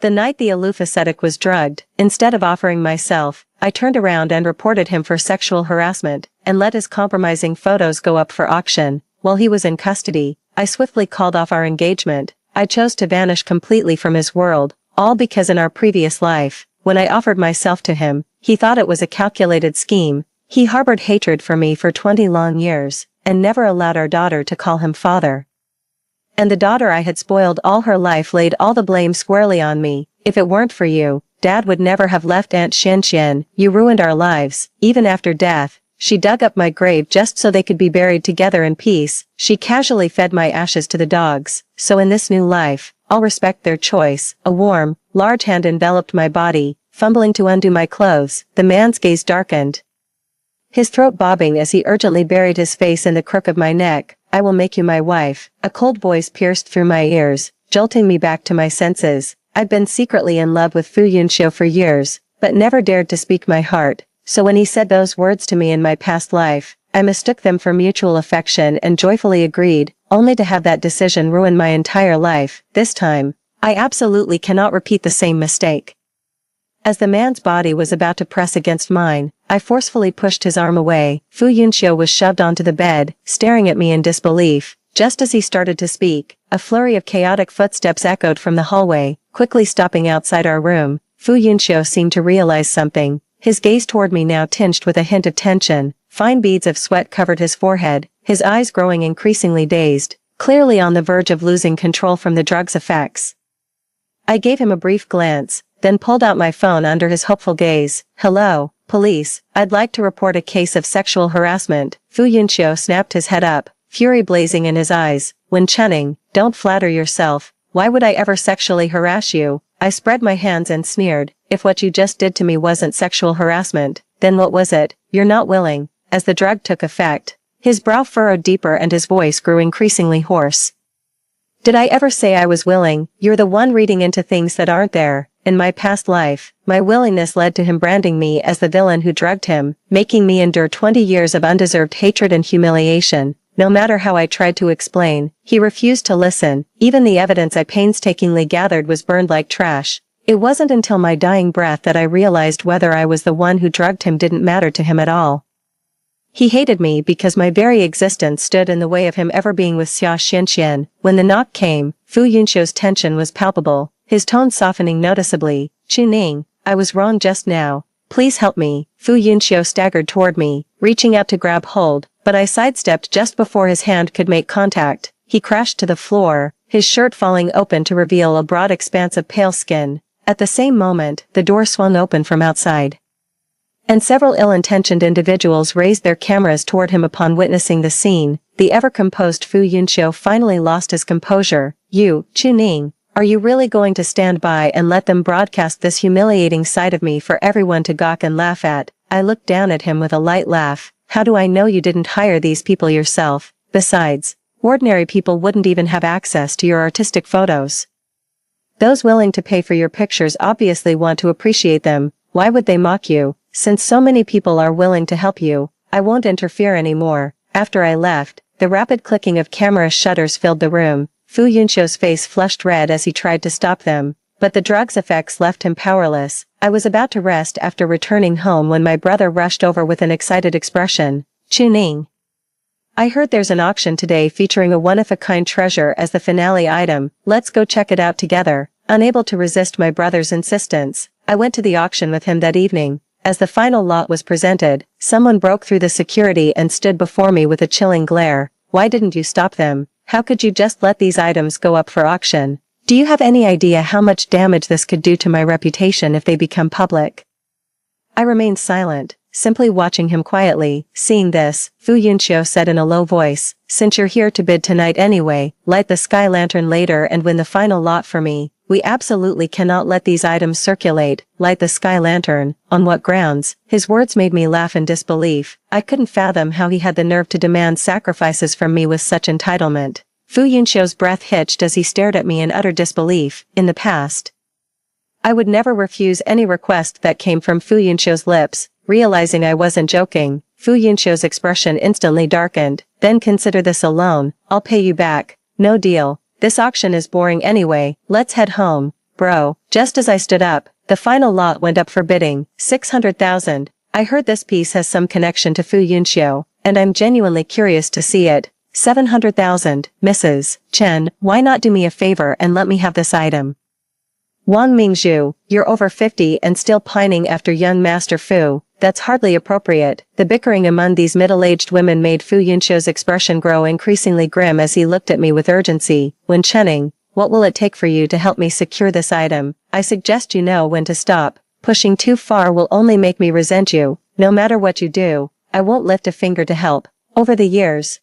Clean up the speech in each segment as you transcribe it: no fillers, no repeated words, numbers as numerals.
The night the aloof ascetic was drugged, instead of offering myself, I turned around and reported him for sexual harassment, and let his compromising photos go up for auction. While he was in custody, I swiftly called off our engagement. I chose to vanish completely from his world, all because in our previous life, when I offered myself to him, he thought it was a calculated scheme. He harbored hatred for me for 20 long years, and never allowed our daughter to call him father. And the daughter I had spoiled all her life laid all the blame squarely on me. If it weren't for you, Dad would never have left Aunt Xian. You ruined our lives. Even after death, she dug up my grave just so they could be buried together in peace. She casually fed my ashes to the dogs. So in this new life, I'll respect their choice. A warm, large hand enveloped my body, fumbling to undo my clothes. The man's gaze darkened, his throat bobbing as he urgently buried his face in the crook of my neck. I will make you my wife. A cold voice pierced through my ears, jolting me back to my senses. I'd been secretly in love with Fu Yunxiu for years, but never dared to speak my heart. So when he said those words to me in my past life, I mistook them for mutual affection and joyfully agreed, only to have that decision ruin my entire life. This time, I absolutely cannot repeat the same mistake. As the man's body was about to press against mine, I forcefully pushed his arm away. Fu Yunxiu was shoved onto the bed, staring at me in disbelief. Just as he started to speak, a flurry of chaotic footsteps echoed from the hallway, quickly stopping outside our room. Fu Yunxiu seemed to realize something, his gaze toward me now tinged with a hint of tension. Fine beads of sweat covered his forehead, his eyes growing increasingly dazed, clearly on the verge of losing control from the drug's effects. I gave him a brief glance, then pulled out my phone under his hopeful gaze. Hello, police, I'd like to report a case of sexual harassment. Fu Yunxiu snapped his head up, fury blazing in his eyes. Wen Chenning, don't flatter yourself. Why would I ever sexually harass you? I spread my hands and sneered. If what you just did to me wasn't sexual harassment, then what was it? You're not willing. As the drug took effect, his brow furrowed deeper and his voice grew increasingly hoarse. Did I ever say I was willing? You're the one reading into things that aren't there. In my past life, my willingness led to him branding me as the villain who drugged him, making me endure 20 years of undeserved hatred and humiliation. No matter how I tried to explain, he refused to listen. Even the evidence I painstakingly gathered was burned like trash. It wasn't until my dying breath that I realized whether I was the one who drugged him didn't matter to him at all. He hated me because my very existence stood in the way of him ever being with Xia Xianxian. When the knock came, Fu Yunxiu's tension was palpable, his tone softening noticeably. Chuning, I was wrong just now. Please help me. Fu Yunxiu staggered toward me, reaching out to grab hold, but I sidestepped just before his hand could make contact. He crashed to the floor, his shirt falling open to reveal a broad expanse of pale skin. At the same moment, the door swung open from outside, and several ill-intentioned individuals raised their cameras toward him upon witnessing the scene. The ever-composed Fu Yunxiu finally lost his composure. You, Chuning, are you really going to stand by and let them broadcast this humiliating side of me for everyone to gawk and laugh at? I looked down at him with a light laugh. How do I know you didn't hire these people yourself? Besides, ordinary people wouldn't even have access to your artistic photos. Those willing to pay for your pictures obviously want to appreciate them. Why would they mock you? Since so many people are willing to help you, I won't interfere anymore. After I left, the rapid clicking of camera shutters filled the room. Fu Yunxiu's face flushed red as he tried to stop them, but the drug's effects left him powerless. I was about to rest after returning home when my brother rushed over with an excited expression. Chuning, I heard there's an auction today featuring a one-of-a-kind treasure as the finale item. Let's go check it out together. Unable to resist my brother's insistence, I went to the auction with him that evening. As the final lot was presented, someone broke through the security and stood before me with a chilling glare. Why didn't you stop them? How could you just let these items go up for auction? Do you have any idea how much damage this could do to my reputation if they become public? I remained silent, simply watching him quietly. Seeing this, Fu Yunxiu said in a low voice, since you're here to bid tonight anyway, light the sky lantern later and win the final lot for me. We absolutely cannot let these items circulate. Light the sky lantern. On what grounds? His words made me laugh in disbelief. I couldn't fathom how he had the nerve to demand sacrifices from me with such entitlement. Fu Yunxiu's breath hitched as he stared at me in utter disbelief. In the past, I would never refuse any request that came from Fu Yunxiu's lips. Realizing I wasn't joking, Fu Yunxiu's expression instantly darkened. Then consider this alone. I'll pay you back. No deal. This auction is boring anyway. Let's head home. Bro, Just as I stood up, the final lot went up for bidding, 600,000. I heard this piece has some connection to Fu Yunxiu, and I'm genuinely curious to see it. 700,000, Mrs. Chen, why not do me a favor and let me have this item? Wang Mingzhu, you're over 50 and still pining after young Master Fu. That's hardly appropriate. The bickering among these middle-aged women made Fu Yunxiu's expression grow increasingly grim as he looked at me with urgency. Wen Chenning, what will it take for you to help me secure this item? I suggest you know when to stop. Pushing too far will only make me resent you. No matter what you do, I won't lift a finger to help. Over the years,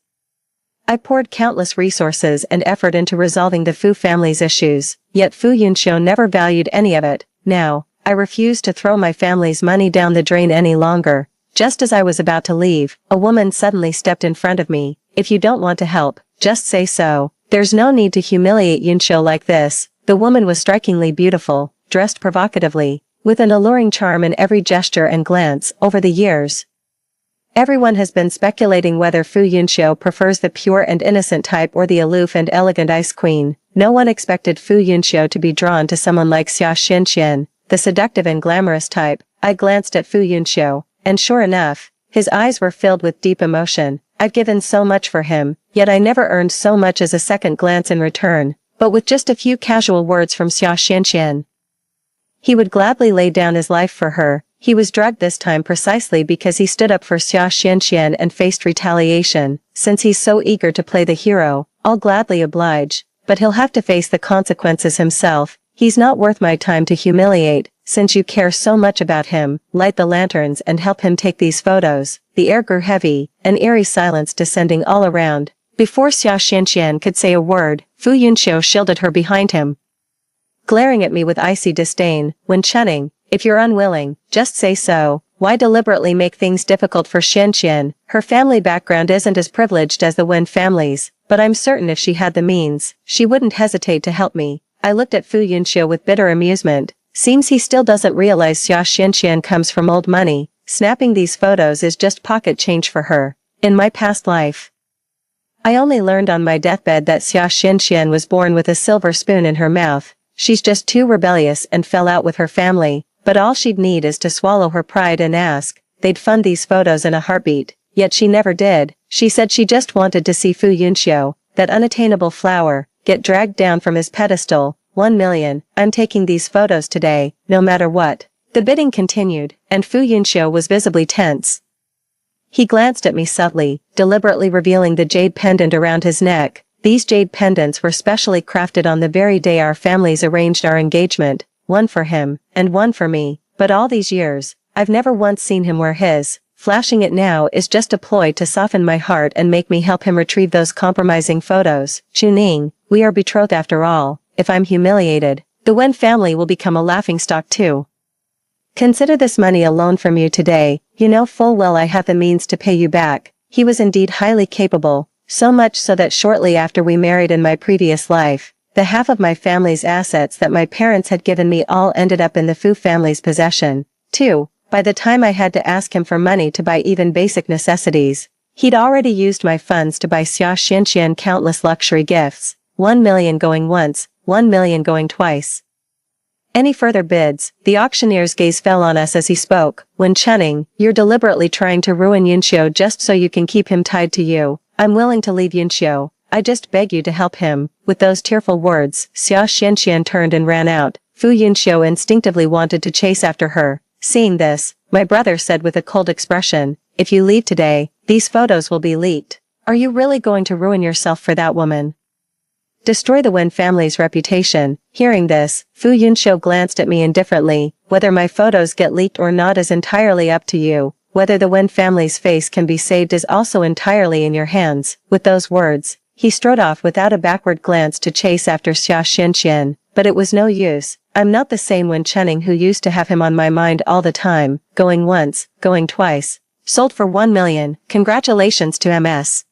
I poured countless resources and effort into resolving the Fu family's issues, yet Fu Yunxiu never valued any of it. Now, I refuse to throw my family's money down the drain any longer. Just as I was about to leave, a woman suddenly stepped in front of me. If you don't want to help, just say so. There's no need to humiliate Yunxiu like this. The woman was strikingly beautiful, dressed provocatively, with an alluring charm in every gesture and glance. Over the years, everyone has been speculating whether Fu Yunxiu prefers the pure and innocent type or the aloof and elegant ice queen. No one expected Fu Yunxiu to be drawn to someone like Xia Xinxian, the seductive and glamorous type. I glanced at Fu Yunxiu, and sure enough, his eyes were filled with deep emotion. I'd given so much for him, yet I never earned so much as a second glance in return. But with just a few casual words from Xia Xinxian, he would gladly lay down his life for her. He was drugged this time precisely because he stood up for Xia Xinxian and faced retaliation. Since he's so eager to play the hero, I'll gladly oblige, but he'll have to face the consequences himself. He's not worth my time to humiliate. Since you care so much about him, light the lanterns and help him take these photos. The air grew heavy, an eerie silence descending all around. Before Xia Xinxian could say a word, Fu Yunxiu shielded her behind him, glaring at me with icy disdain. Wen Chenning, if you're unwilling, just say so. Why deliberately make things difficult for Xinxian? Her family background isn't as privileged as the Wen family's, but I'm certain if she had the means, she wouldn't hesitate to help me. I looked at Fu Yunxiu with bitter amusement. Seems he still doesn't realize Xia Xinxian comes from old money. Snapping these photos is just pocket change for her. In my past life, I only learned on my deathbed that Xia Xinxian was born with a silver spoon in her mouth. She's just too rebellious and fell out with her family, but all she'd need is to swallow her pride and ask. They'd fund these photos in a heartbeat. Yet she never did. She said she just wanted to see Fu Yunxiu, that unattainable flower, get dragged down from his pedestal. 1 million, I'm taking these photos today, no matter what. The bidding continued, and Fu Yunxiu was visibly tense. He glanced at me subtly, deliberately revealing the jade pendant around his neck. These jade pendants were specially crafted on the very day our families arranged our engagement, one for him, and one for me. But all these years, I've never once seen him wear his. Flashing it now is just a ploy to soften my heart and make me help him retrieve those compromising photos. Chuning, we are betrothed after all. If I'm humiliated, the Wen family will become a laughingstock too. Consider this money a loan from you today. You know full well I have the means to pay you back. He was indeed highly capable, so much so that shortly after we married in my previous life, the half of my family's assets that my parents had given me all ended up in the Fu family's possession. 2. By the time I had to ask him for money to buy even basic necessities, he'd already used my funds to buy Xia Xinxian countless luxury gifts. 1 million going once, 1 million going twice. Any further bids? The auctioneer's gaze fell on us as he spoke. Wen Chenning, you're deliberately trying to ruin Yunxiu just so you can keep him tied to you. I'm willing to leave Yunxiu. I just beg you to help him. With those tearful words, Xia Xinxian turned and ran out. Fu Yunxiu instinctively wanted to chase after her. Seeing this, my brother said with a cold expression, if you leave today, these photos will be leaked. Are you really going to ruin yourself for that woman? Destroy the Wen family's reputation. Hearing this, Fu Yunxiu glanced at me indifferently. Whether my photos get leaked or not is entirely up to you. Whether the Wen family's face can be saved is also entirely in your hands. With those words, he strode off without a backward glance to chase after Xia Xinxian. But it was no use. I'm not the same Wen Chenning who used to have him on my mind all the time. Going once, going twice. Sold for 1 million. Congratulations to MS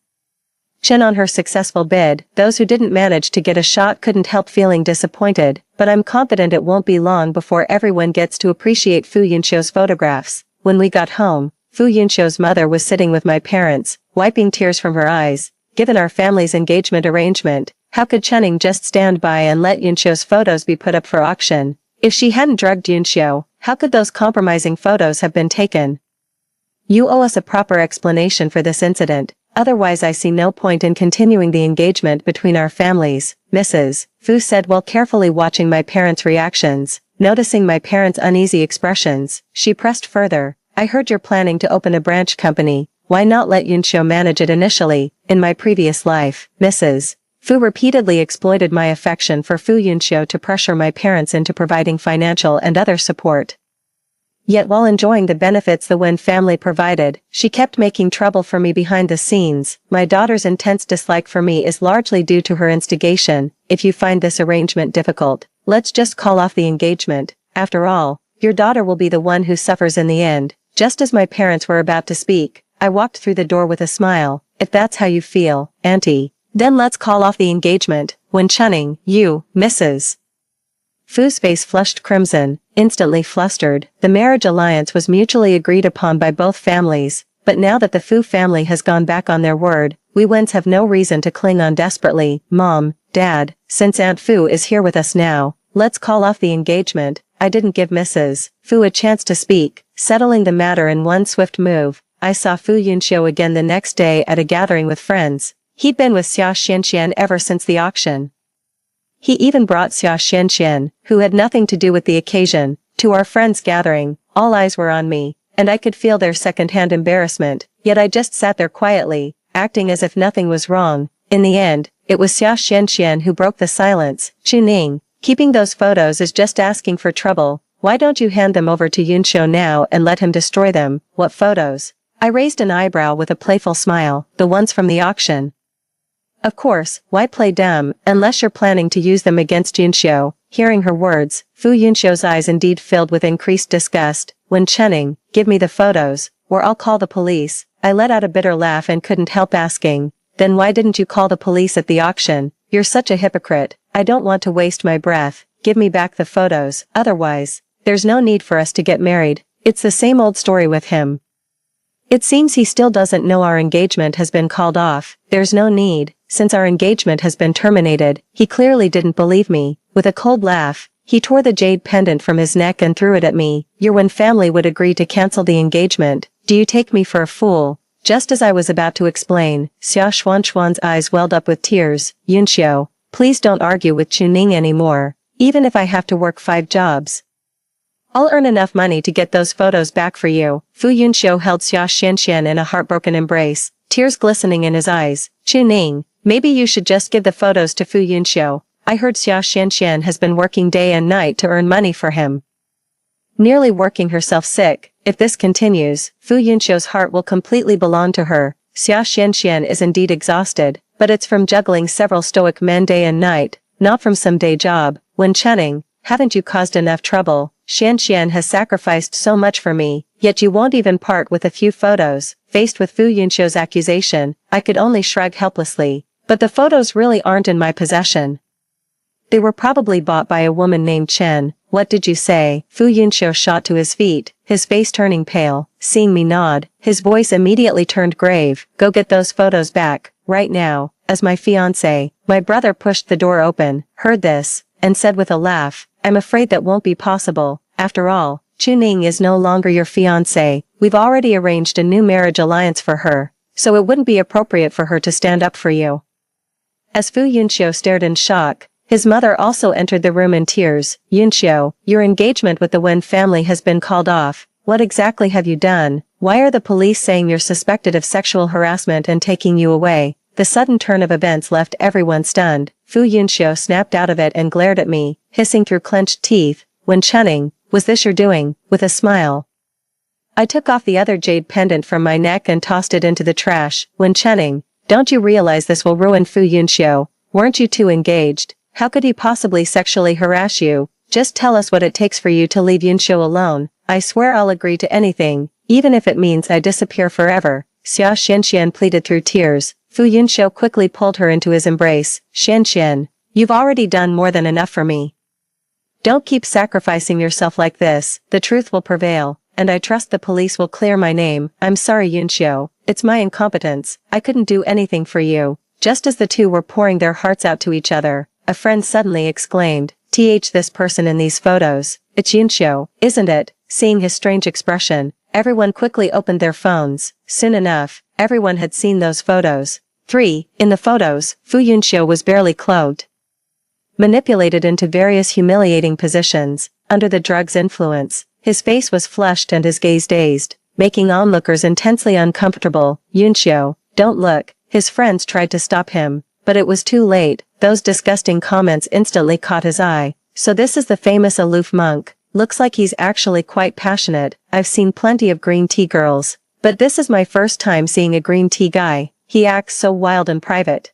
Chen on her successful bid. Those who didn't manage to get a shot couldn't help feeling disappointed, but I'm confident it won't be long before everyone gets to appreciate Fu Yunxiu's photographs. When we got home, Fu Yunxiu's mother was sitting with my parents, wiping tears from her eyes. Given our family's engagement arrangement, how could Chenning just stand by and let Yunxiu's photos be put up for auction? If she hadn't drugged Yunxiu, how could those compromising photos have been taken? You owe us a proper explanation for this incident, otherwise I see no point in continuing the engagement between our families, Mrs. Fu said while carefully watching my parents' reactions. Noticing my parents' uneasy expressions, she pressed further. I heard you're planning to open a branch company. Why not let Yunxiu manage it initially? In my previous life, Mrs. Fu repeatedly exploited my affection for Fu Yunxiu to pressure my parents into providing financial and other support. Yet while enjoying the benefits the Wen family provided, she kept making trouble for me behind the scenes. My daughter's intense dislike for me is largely due to her instigation. If you find this arrangement difficult, let's just call off the engagement. After all, your daughter will be the one who suffers in the end. Just as my parents were about to speak, I walked through the door with a smile. If that's how you feel, Auntie, then let's call off the engagement. When chunning, you, Mrs. Fu's face flushed crimson, instantly flustered. The marriage alliance was mutually agreed upon by both families, but now that the Fu family has gone back on their word, we Wens have no reason to cling on desperately. Mom, Dad, since Aunt Fu is here with us now, let's call off the engagement. I didn't give Mrs. Fu a chance to speak, settling the matter in one swift move. I saw Fu Yunxiu again the next day at a gathering with friends. He'd been with Xia Xianxian ever since the auction. He even brought Xia Xianxian, who had nothing to do with the occasion, to our friends' gathering. All eyes were on me, and I could feel their second-hand embarrassment, yet I just sat there quietly, acting as if nothing was wrong. In the end, it was Xia Xianxian who broke the silence. Chuning, keeping those photos is just asking for trouble. Why don't you hand them over to Yunxiu now and let him destroy them? What photos? I raised an eyebrow with a playful smile. The ones from the auction. Of course, why play dumb, unless you're planning to use them against Yunxiu? Hearing her words, Fu Yunxiu's eyes indeed filled with increased disgust. When chunning, give me the photos, or I'll call the police. I let out a bitter laugh and couldn't help asking, then why didn't you call the police at the auction? You're such a hypocrite. I don't want to waste my breath. Give me back the photos, otherwise, there's no need for us to get married. It's the same old story with him. It seems he still doesn't know our engagement has been called off. There's no need, since our engagement has been terminated. He clearly didn't believe me. With a cold laugh, he tore the jade pendant from his neck and threw it at me. Your Wen family would agree to cancel the engagement. Do you take me for a fool? Just as I was about to explain, Xia Xuanxuan's eyes welled up with tears. Yunxiu, please don't argue with Chuning anymore, even if I have to work 5 jobs. I'll earn enough money to get those photos back for you. Fu Yunxiu held Xia Xianxian in a heartbroken embrace, tears glistening in his eyes. Chuning, maybe you should just give the photos to Fu Yunxiu. I heard Xia Xianxian has been working day and night to earn money for him. Nearly working herself sick. If this continues, Fu Yunxiu's heart will completely belong to her. Xia Xianxian is indeed exhausted, but it's from juggling several stoic men day and night, not from some day job. When chunning, haven't you caused enough trouble? Xianxian has sacrificed so much for me, yet you won't even part with a few photos. Faced with Fu Yunxiu's accusation, I could only shrug helplessly. But the photos really aren't in my possession. They were probably bought by a woman named Chen. What did you say? Fu Yunxiu shot to his feet, his face turning pale. Seeing me nod, his voice immediately turned grave. Go get those photos back, right now. As my fiancé, my brother pushed the door open, heard this, and said with a laugh, I'm afraid that won't be possible. After all, Chuning is no longer your fiancé. We've already arranged a new marriage alliance for her, so it wouldn't be appropriate for her to stand up for you. As Fu Yunxiu stared in shock, his mother also entered the room in tears. Yunxiu, your engagement with the Wen family has been called off. What exactly have you done? Why are the police saying you're suspected of sexual harassment and taking you away? The sudden turn of events left everyone stunned. Fu Yunxiu snapped out of it and glared at me, hissing through clenched teeth. When chunning, was this your doing? With a smile. I took off the other jade pendant from my neck and tossed it into the trash. When chunning, don't you realize this will ruin Fu Yunxiu? Weren't you two engaged? How could he possibly sexually harass you? Just tell us what it takes for you to leave Yunxiu alone. I swear I'll agree to anything, even if it means I disappear forever. Xia Xianxian pleaded through tears. Fu Yunxiu quickly pulled her into his embrace. Xianxian, you've already done more than enough for me. Don't keep sacrificing yourself like this. The truth will prevail, and I trust the police will clear my name. I'm sorry Yunxiu, it's my incompetence. I couldn't do anything for you. Just as the two were pouring their hearts out to each other, a friend suddenly exclaimed, This person in these photos, it's Yunxiu, isn't it? Seeing his strange expression, everyone quickly opened their phones. Soon enough, everyone had seen those photos. 3. In the photos, Fu Yunxiu was barely clothed. Manipulated into various humiliating positions, under the drug's influence, his face was flushed and his gaze dazed, making onlookers intensely uncomfortable. Yunxiu, don't look. His friends tried to stop him, but it was too late. Those disgusting comments instantly caught his eye. So this is the famous aloof monk. Looks like he's actually quite passionate. I've seen plenty of green tea girls, but this is my first time seeing a green tea guy. He acts so wild in private,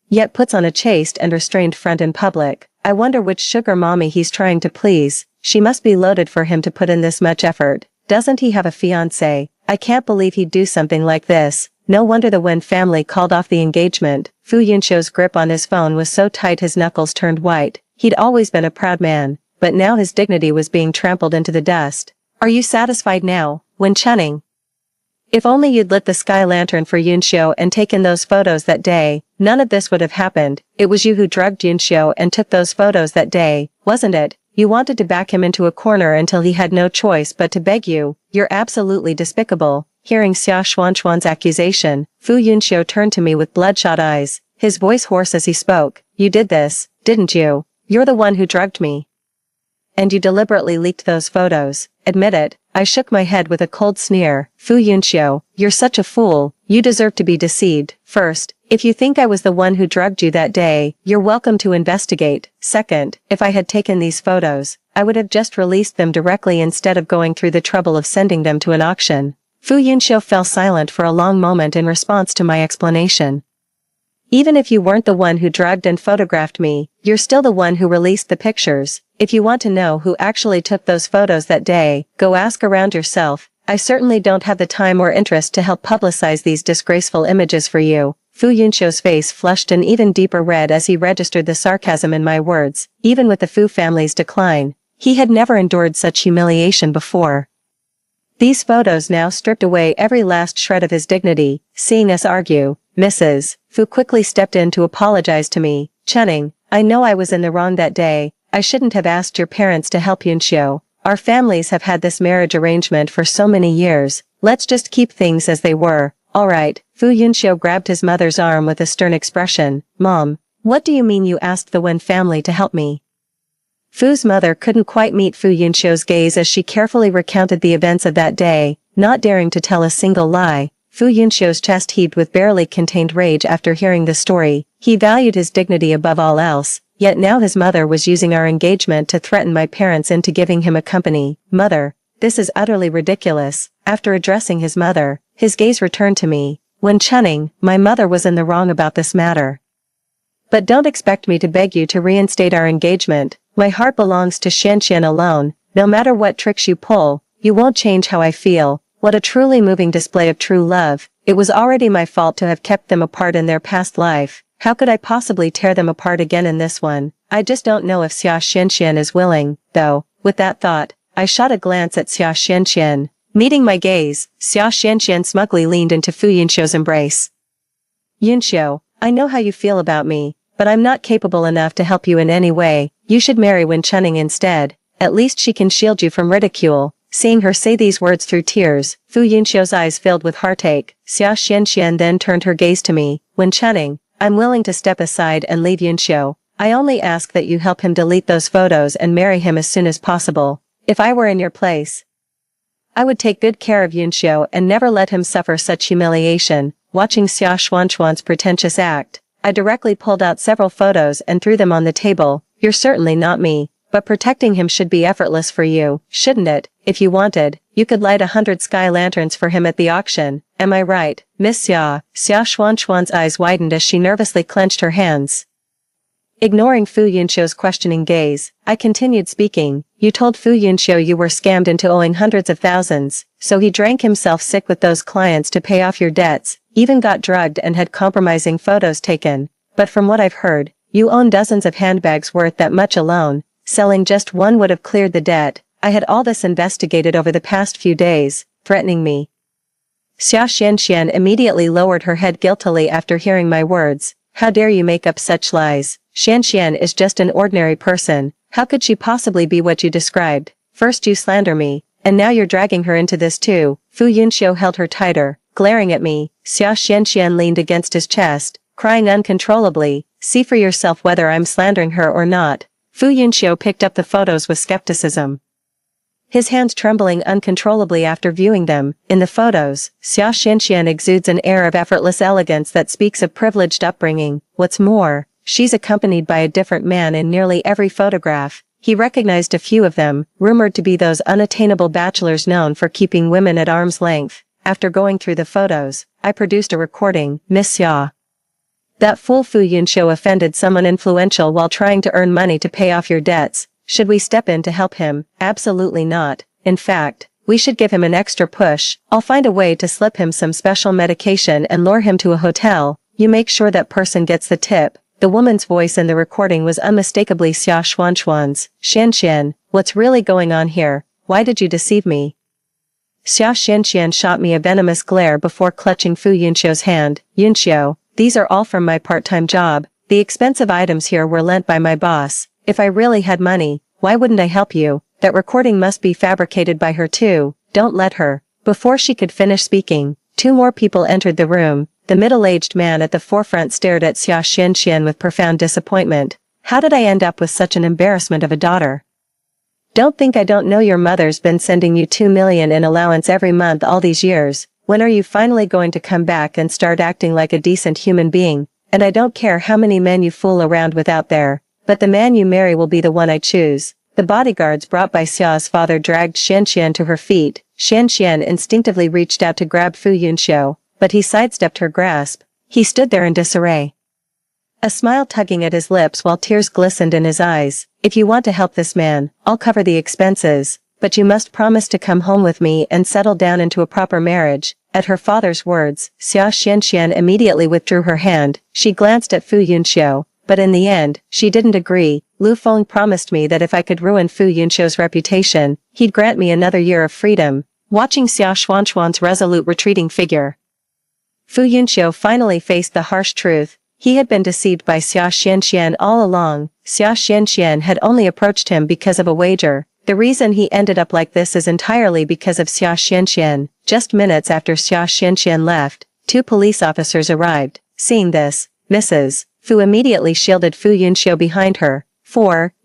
yet puts on a chaste and restrained front in public. I wonder which sugar mommy he's trying to please. She must be loaded for him to put in this much effort. Doesn't he have a fiancée? I can't believe he'd do something like this. No wonder the Wen family called off the engagement. Fu Yunxiu's grip on his phone was so tight his knuckles turned white. He'd always been a proud man, but now his dignity was being trampled into the dust. Are you satisfied now, Wen Chunning? If only you'd lit the sky lantern for Yunxiu and taken those photos that day, none of this would have happened. It was you who drugged Yunxiu and took those photos that day, wasn't it? You wanted to back him into a corner until he had no choice but to beg you. You're absolutely despicable. Hearing Xia Xuanchuan's accusation, Fu Yunxiu turned to me with bloodshot eyes, his voice hoarse as he spoke. You did this, didn't you? You're the one who drugged me. And you deliberately leaked those photos. Admit it. I shook my head with a cold sneer. Fu Yunxiu, you're such a fool. You deserve to be deceived. First, if you think I was the one who drugged you that day, you're welcome to investigate. Second, if I had taken these photos, I would have just released them directly instead of going through the trouble of sending them to an auction. Fu Yunxiu fell silent for a long moment in response to my explanation. Even if you weren't the one who drugged and photographed me, you're still the one who released the pictures. If you want to know who actually took those photos that day, go ask around yourself. I certainly don't have the time or interest to help publicize these disgraceful images for you. Fu Yunxiu's face flushed an even deeper red as he registered the sarcasm in my words. Even with the Fu family's decline, he had never endured such humiliation before. These photos now stripped away every last shred of his dignity. Seeing us argue, Mrs. Fu quickly stepped in to apologize to me. Chunning, I know I was in the wrong that day. I shouldn't have asked your parents to help Yunxiu. Our families have had this marriage arrangement for so many years. Let's just keep things as they were. All right. Fu Yunxiu grabbed his mother's arm with a stern expression. Mom, what do you mean you asked the Wen family to help me? Fu's mother couldn't quite meet Fu Yunxiu's gaze as she carefully recounted the events of that day, not daring to tell a single lie. Fu Yunxiu's chest heaved with barely contained rage after hearing the story. He valued his dignity above all else, yet now his mother was using our engagement to threaten my parents into giving him a company. Mother, this is utterly ridiculous. After addressing his mother, his gaze returned to me. Wen Chunning, my mother was in the wrong about this matter. But don't expect me to beg you to reinstate our engagement. My heart belongs to Xianxian alone. No matter what tricks you pull, you won't change how I feel. What a truly moving display of true love. It was already my fault to have kept them apart in their past life. How could I possibly tear them apart again in this one? I just don't know if Xia Xianxian is willing, though. With that thought, I shot a glance at Xia Xianxian. Meeting my gaze, Xia Xianxian smugly leaned into Fu Yunxiu's embrace. Yunxiu, I know how you feel about me, but I'm not capable enough to help you in any way. You should marry Wen Chunning instead. At least she can shield you from ridicule. Seeing her say these words through tears, Fu Yunxiu's eyes filled with heartache. Xia Xianxian then turned her gaze to me. Wen Chunning, I'm willing to step aside and leave Yunxiu. I only ask that you help him delete those photos and marry him as soon as possible. If I were in your place, I would take good care of Yunxiu and never let him suffer such humiliation. Watching Xia Xuanchuan's pretentious act, I directly pulled out several photos and threw them on the table. You're certainly not me, but protecting him should be effortless for you, shouldn't it? If you wanted, you could light 100 sky lanterns for him at the auction. Am I right, Miss Xia? Xia Xuanchuan's eyes widened as she nervously clenched her hands. Ignoring Fu Yunxiu's questioning gaze, I continued speaking. You told Fu Yunxiu you were scammed into owing hundreds of thousands, so he drank himself sick with those clients to pay off your debts, even got drugged and had compromising photos taken. But from what I've heard, you own dozens of handbags worth that much alone. Selling just one would have cleared the debt. I had all this investigated over the past few days. Threatening me. Xia Xianxian immediately lowered her head guiltily after hearing my words. How dare you make up such lies? Xian is just an ordinary person. How could she possibly be what you described? First you slander me, and now you're dragging her into this too." Fu Yunxiu held her tighter, glaring at me. Xian leaned against his chest, crying uncontrollably, "See for yourself whether I'm slandering her or not." Fu Yunxiu picked up the photos with skepticism, his hands trembling uncontrollably after viewing them. In the photos, Xian exudes an air of effortless elegance that speaks of privileged upbringing. What's more, she's accompanied by a different man in nearly every photograph. He recognized a few of them, rumored to be those unattainable bachelors known for keeping women at arm's length. After going through the photos, I produced a recording. "Miss Xia, that fool Fu Yunxiu offended someone influential while trying to earn money to pay off your debts. Should we step in to help him?" "Absolutely not. In fact, we should give him an extra push. I'll find a way to slip him some special medication and lure him to a hotel. You make sure that person gets the tip." The woman's voice in the recording was unmistakably Xia Xuanxuan's. "Xian, what's really going on here? Why did you deceive me?" Xian shot me a venomous glare before clutching Fu Yunxiu's hand. "Yunxiu, these are all from my part-time job. The expensive items here were lent by my boss. If I really had money, why wouldn't I help you? That recording must be fabricated by her too. Don't let her." Before she could finish speaking, two more people entered the room. The middle-aged man at the forefront stared at Xian with profound disappointment. "How did I end up with such an embarrassment of a daughter? Don't think I don't know your mother's been sending you 2 million in allowance every month all these years. When are you finally going to come back and start acting like a decent human being? And I don't care how many men you fool around with out there, but the man you marry will be the one I choose." The bodyguards brought by Xia's father dragged Xian to her feet. Xian instinctively reached out to grab Fu Yunxiu, but he sidestepped her grasp. He stood there in disarray, a smile tugging at his lips while tears glistened in his eyes. "If you want to help this man, I'll cover the expenses, but you must promise to come home with me and settle down into a proper marriage." At her father's words, Xian immediately withdrew her hand. She glanced at Fu Yunxiu, but in the end, she didn't agree. "Lu Feng promised me that if I could ruin Fu Yunxiu's reputation, he'd grant me another year of freedom." Watching Xia Xuanxuan's resolute retreating figure, Fu Yunxiu finally faced the harsh truth. He had been deceived by Xian all along. Xian had only approached him because of a wager. The reason he ended up like this is entirely because of Xian. Just minutes after Xian left, two police officers arrived. Seeing this, Mrs. Fu immediately shielded Fu Yunxiu behind her.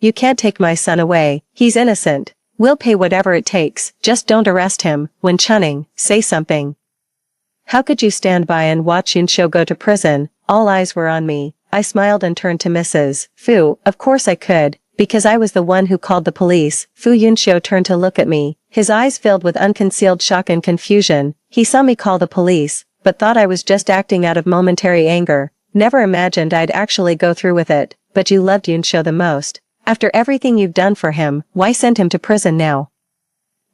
You can't take my son away. He's innocent. We'll pay whatever it takes. Just don't arrest him." When Chunning, say something. "How could you stand by and watch Yunxiu go to prison?" All eyes were on me. I smiled and turned to Mrs. Fu. "Of course I could, because I was the one who called the police." Fu Yunxiu turned to look at me, his eyes filled with unconcealed shock and confusion. He saw me call the police, but thought I was just acting out of momentary anger. Never imagined I'd actually go through with it. "But you loved Yunxiu the most. After everything you've done for him, why send him to prison now?"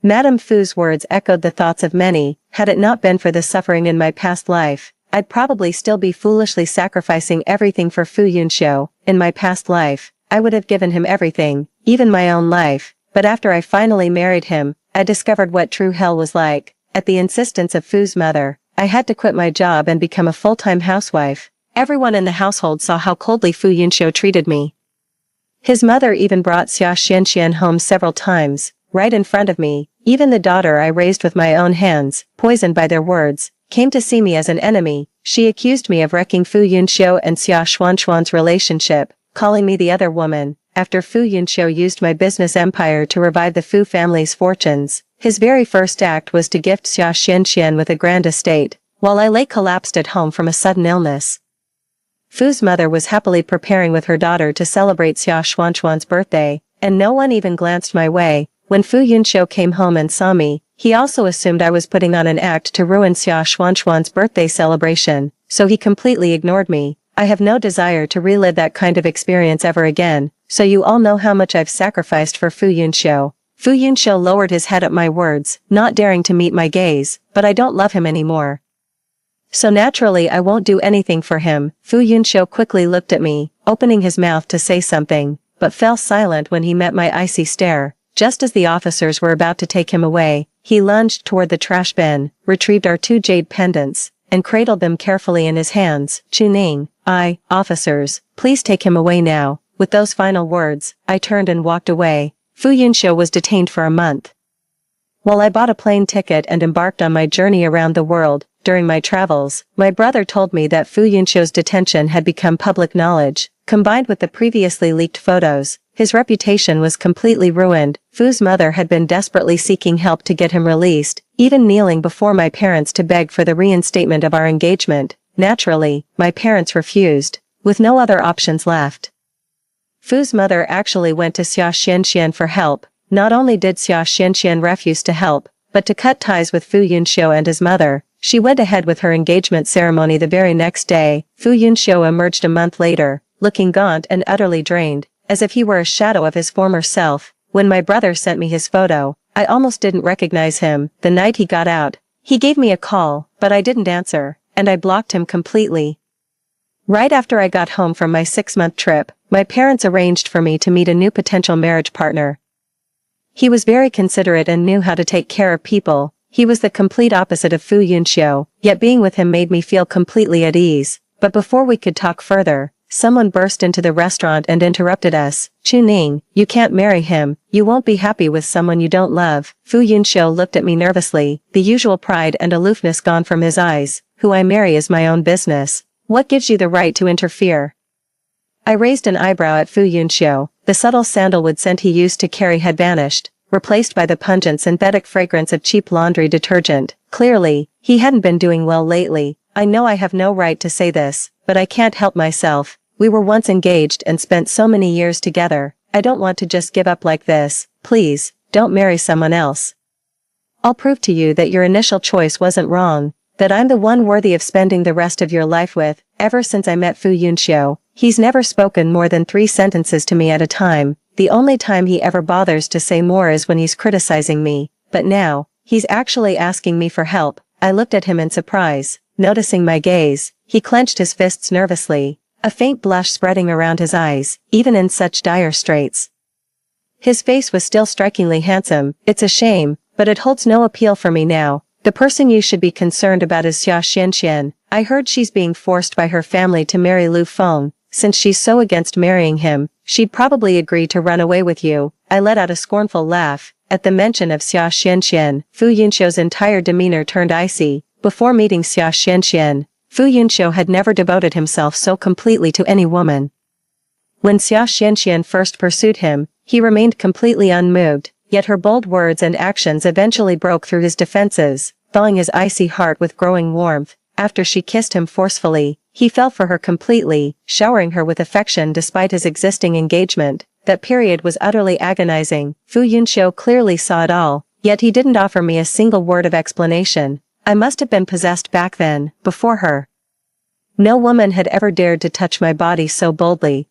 Madame Fu's words echoed the thoughts of many. Had it not been for the suffering in my past life, I'd probably still be foolishly sacrificing everything for Fu Yunxiu. In my past life, I would have given him everything, even my own life. But after I finally married him, I discovered what true hell was like. At the insistence of Fu's mother, I had to quit my job and become a full-time housewife. Everyone in the household saw how coldly Fu Yunxiu treated me. His mother even brought Xian home several times, right in front of me. Even the daughter I raised with my own hands, poisoned by their words, came to see me as an enemy. She accused me of wrecking Fu Yunxiu and Xia Xuanxuan's relationship, calling me the other woman. After Fu Yunxiu used my business empire to revive the Fu family's fortunes, his very first act was to gift Xian with a grand estate, while I lay collapsed at home from a sudden illness. Fu's mother was happily preparing with her daughter to celebrate Xia Xuanxuan's birthday, and no one even glanced my way. When Fu Yunxiu came home and saw me, he also assumed I was putting on an act to ruin Xia Xuanxuan's birthday celebration, so he completely ignored me. I have no desire to relive that kind of experience ever again, so you all know how much I've sacrificed for Fu Yunxiu. Fu Yunxiu lowered his head at my words, not daring to meet my gaze, but I don't love him anymore. So naturally I won't do anything for him. Fu Yunxiu quickly looked at me, opening his mouth to say something, but fell silent when he met my icy stare. Just as the officers were about to take him away, he lunged toward the trash bin, retrieved our 2 jade pendants, and cradled them carefully in his hands. Chuning, officers, please take him away now. With those final words, I turned and walked away. Fu Yunxiu was detained for a month. While I bought a plane ticket and embarked on my journey around the world, during my travels, my brother told me that Fu Yunxiu's detention had become public knowledge. Combined with the previously leaked photos, his reputation was completely ruined. Fu's mother had been desperately seeking help to get him released, even kneeling before my parents to beg for the reinstatement of our engagement. Naturally, my parents refused, with no other options left. Fu's mother actually went to Xia Xianxian for help. Not only did Xia Xianxian refuse to help, but to cut ties with Fu Yunxiu and his mother, she went ahead with her engagement ceremony the very next day. Fu Yunxiu emerged a month later, looking gaunt and utterly drained, as if he were a shadow of his former self. When my brother sent me his photo, I almost didn't recognize him. The night he got out, he gave me a call, but I didn't answer, and I blocked him completely. Right after I got home from my 6-month trip, my parents arranged for me to meet a new potential marriage partner. He was very considerate and knew how to take care of people. He was the complete opposite of Fu Yunxiu, yet being with him made me feel completely at ease. But before we could talk further, someone burst into the restaurant and interrupted us. Chuning, you can't marry him. You won't be happy with someone you don't love. Fu Yunxiu looked at me nervously, the usual pride and aloofness gone from his eyes. Who I marry is my own business. What gives you the right to interfere? I raised an eyebrow at Fu Yunxiu. The subtle sandalwood scent he used to carry had vanished, replaced by the pungent synthetic fragrance of cheap laundry detergent. Clearly, he hadn't been doing well lately. I know I have no right to say this, but I can't help myself. We were once engaged and spent so many years together. I don't want to just give up like this. Please, don't marry someone else. I'll prove to you that your initial choice wasn't wrong, that I'm the one worthy of spending the rest of your life with. Ever since I met Fu Yunxiu, he's never spoken more than 3 sentences to me at a time. The only time he ever bothers to say more is when he's criticizing me. But now, he's actually asking me for help. I looked at him in surprise. Noticing my gaze, he clenched his fists nervously, a faint blush spreading around his eyes, even in such dire straits. His face was still strikingly handsome. It's a shame, but it holds no appeal for me now. The person you should be concerned about is Xia Xianxian. I heard she's being forced by her family to marry Lu Feng. Since she's so against marrying him, she'd probably agree to run away with you. I let out a scornful laugh. At the mention of Xia Xianxian, Fu Yunxiu's entire demeanor turned icy. Before meeting Xia Xianxian, Fu Yunxiu had never devoted himself so completely to any woman. When Xia Xianxian first pursued him, he remained completely unmoved, yet her bold words and actions eventually broke through his defenses, thawing his icy heart with growing warmth. After she kissed him forcefully, he fell for her completely, showering her with affection despite his existing engagement. That period was utterly agonizing. Fu Yunxiu clearly saw it all, yet he didn't offer me a single word of explanation. I must have been possessed back then, before her. No woman had ever dared to touch my body so boldly,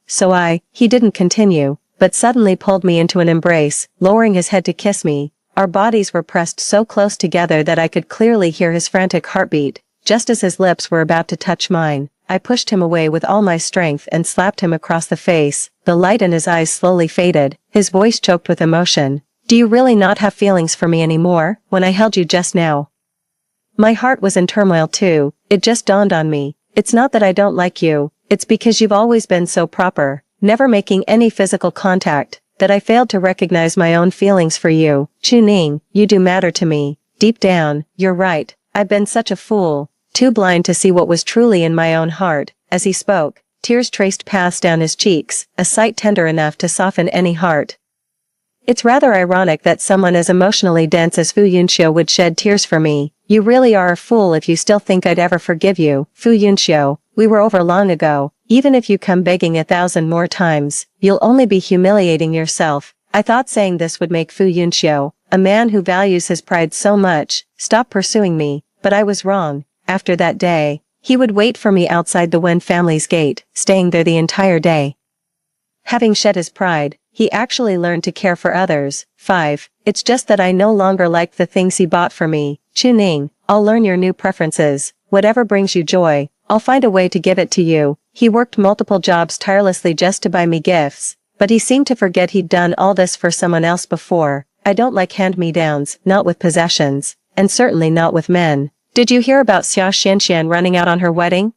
he didn't continue, but suddenly pulled me into an embrace, lowering his head to kiss me. Our bodies were pressed so close together that I could clearly hear his frantic heartbeat. Just as his lips were about to touch mine, I pushed him away with all my strength and slapped him across the face. The light in his eyes slowly faded, his voice choked with emotion. Do you really not have feelings for me anymore? When I held you just now, my heart was in turmoil too. It just dawned on me. It's not that I don't like you, it's because you've always been so proper, never making any physical contact, that I failed to recognize my own feelings for you. Chuning, you do matter to me. Deep down, you're right. I've been such a fool, too blind to see what was truly in my own heart. As he spoke, tears traced paths down his cheeks, a sight tender enough to soften any heart. It's rather ironic that someone as emotionally dense as Fu Yunxiu would shed tears for me. You really are a fool if you still think I'd ever forgive you. Fu Yunxiu, we were over long ago. Even if you come begging 1,000 more times, you'll only be humiliating yourself. I thought saying this would make Fu Yunxiu, a man who values his pride so much, stop pursuing me, but I was wrong. After that day, he would wait for me outside the Wen family's gate, staying there the entire day. Having shed his pride, he actually learned to care for others. 5. It's just that I no longer like the things he bought for me. Chuning, I'll learn your new preferences. Whatever brings you joy, I'll find a way to give it to you. He worked multiple jobs tirelessly just to buy me gifts, but he seemed to forget he'd done all this for someone else before. I don't like hand-me-downs, not with possessions, and certainly not with men. Did you hear about Xia Xianxian running out on her wedding?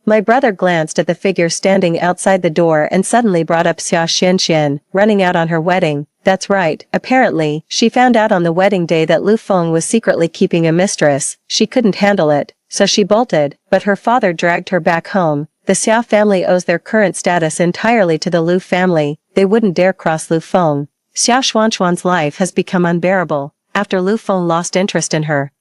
My brother glanced at the figure standing outside the door and suddenly brought up Xia Xianxian, running out on her wedding. That's right, apparently, she found out on the wedding day that Lu Feng was secretly keeping a mistress. She couldn't handle it, so she bolted, but her father dragged her back home. The Xia family owes their current status entirely to the Lu family. They wouldn't dare cross Lu Feng. Xia Xuanxuan's life has become unbearable after Lu Feng lost interest in her.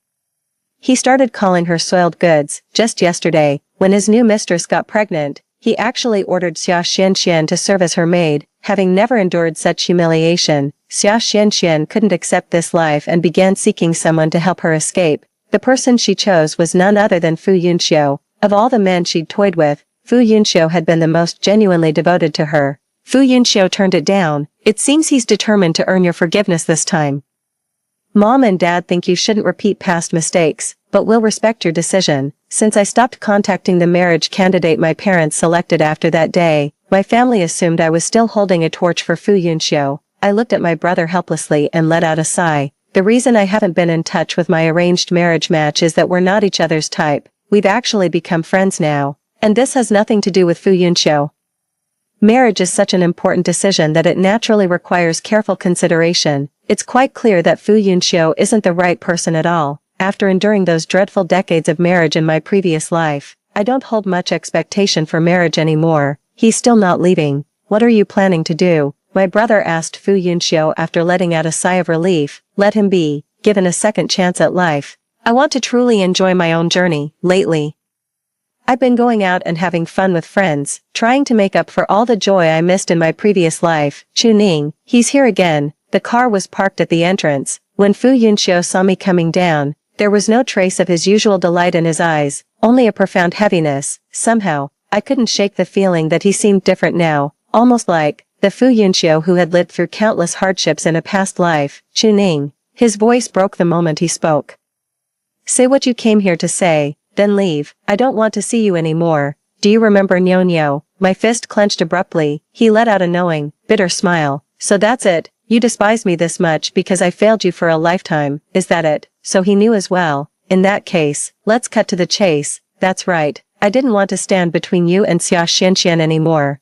He started calling her soiled goods. Just yesterday, when his new mistress got pregnant, he actually ordered Xia Xianxian to serve as her maid. Having never endured such humiliation, Xia Xianxian couldn't accept this life and began seeking someone to help her escape. The person she chose was none other than Fu Yunxiu. Of all the men she'd toyed with, Fu Yunxiu had been the most genuinely devoted to her. Fu Yunxiu turned it down. It seems he's determined to earn your forgiveness this time. Mom and Dad think you shouldn't repeat past mistakes, but will respect your decision. Since I stopped contacting the marriage candidate my parents selected after that day, my family assumed I was still holding a torch for Fu Yunxiu. I looked at my brother helplessly and let out a sigh. The reason I haven't been in touch with my arranged marriage match is that we're not each other's type. We've actually become friends now. And this has nothing to do with Fu Yunxiu. Marriage is such an important decision that it naturally requires careful consideration. It's quite clear that Fu Yunxiu isn't the right person at all. After enduring those dreadful decades of marriage in my previous life, I don't hold much expectation for marriage anymore. He's still not leaving. What are you planning to do? My brother asked Fu Yunxiu after letting out a sigh of relief. Let him be, given a second chance at life. I want to truly enjoy my own journey. Lately, I've been going out and having fun with friends, trying to make up for all the joy I missed in my previous life. Chuning, he's here again. The car was parked at the entrance. When Fu Yunxiu saw me coming down, there was no trace of his usual delight in his eyes, only a profound heaviness. Somehow, I couldn't shake the feeling that he seemed different now, almost like the Fu Yunxiu who had lived through countless hardships in a past life. Chuning. His voice broke the moment he spoke. Say what you came here to say, then leave. I don't want to see you anymore. Do you remember Nyonyo? My fist clenched abruptly. He let out a knowing, bitter smile. So that's it. You despise me this much because I failed you for a lifetime, is that it? So he knew as well. In that case, let's cut to the chase. That's right. I didn't want to stand between you and Xia Xianxian anymore.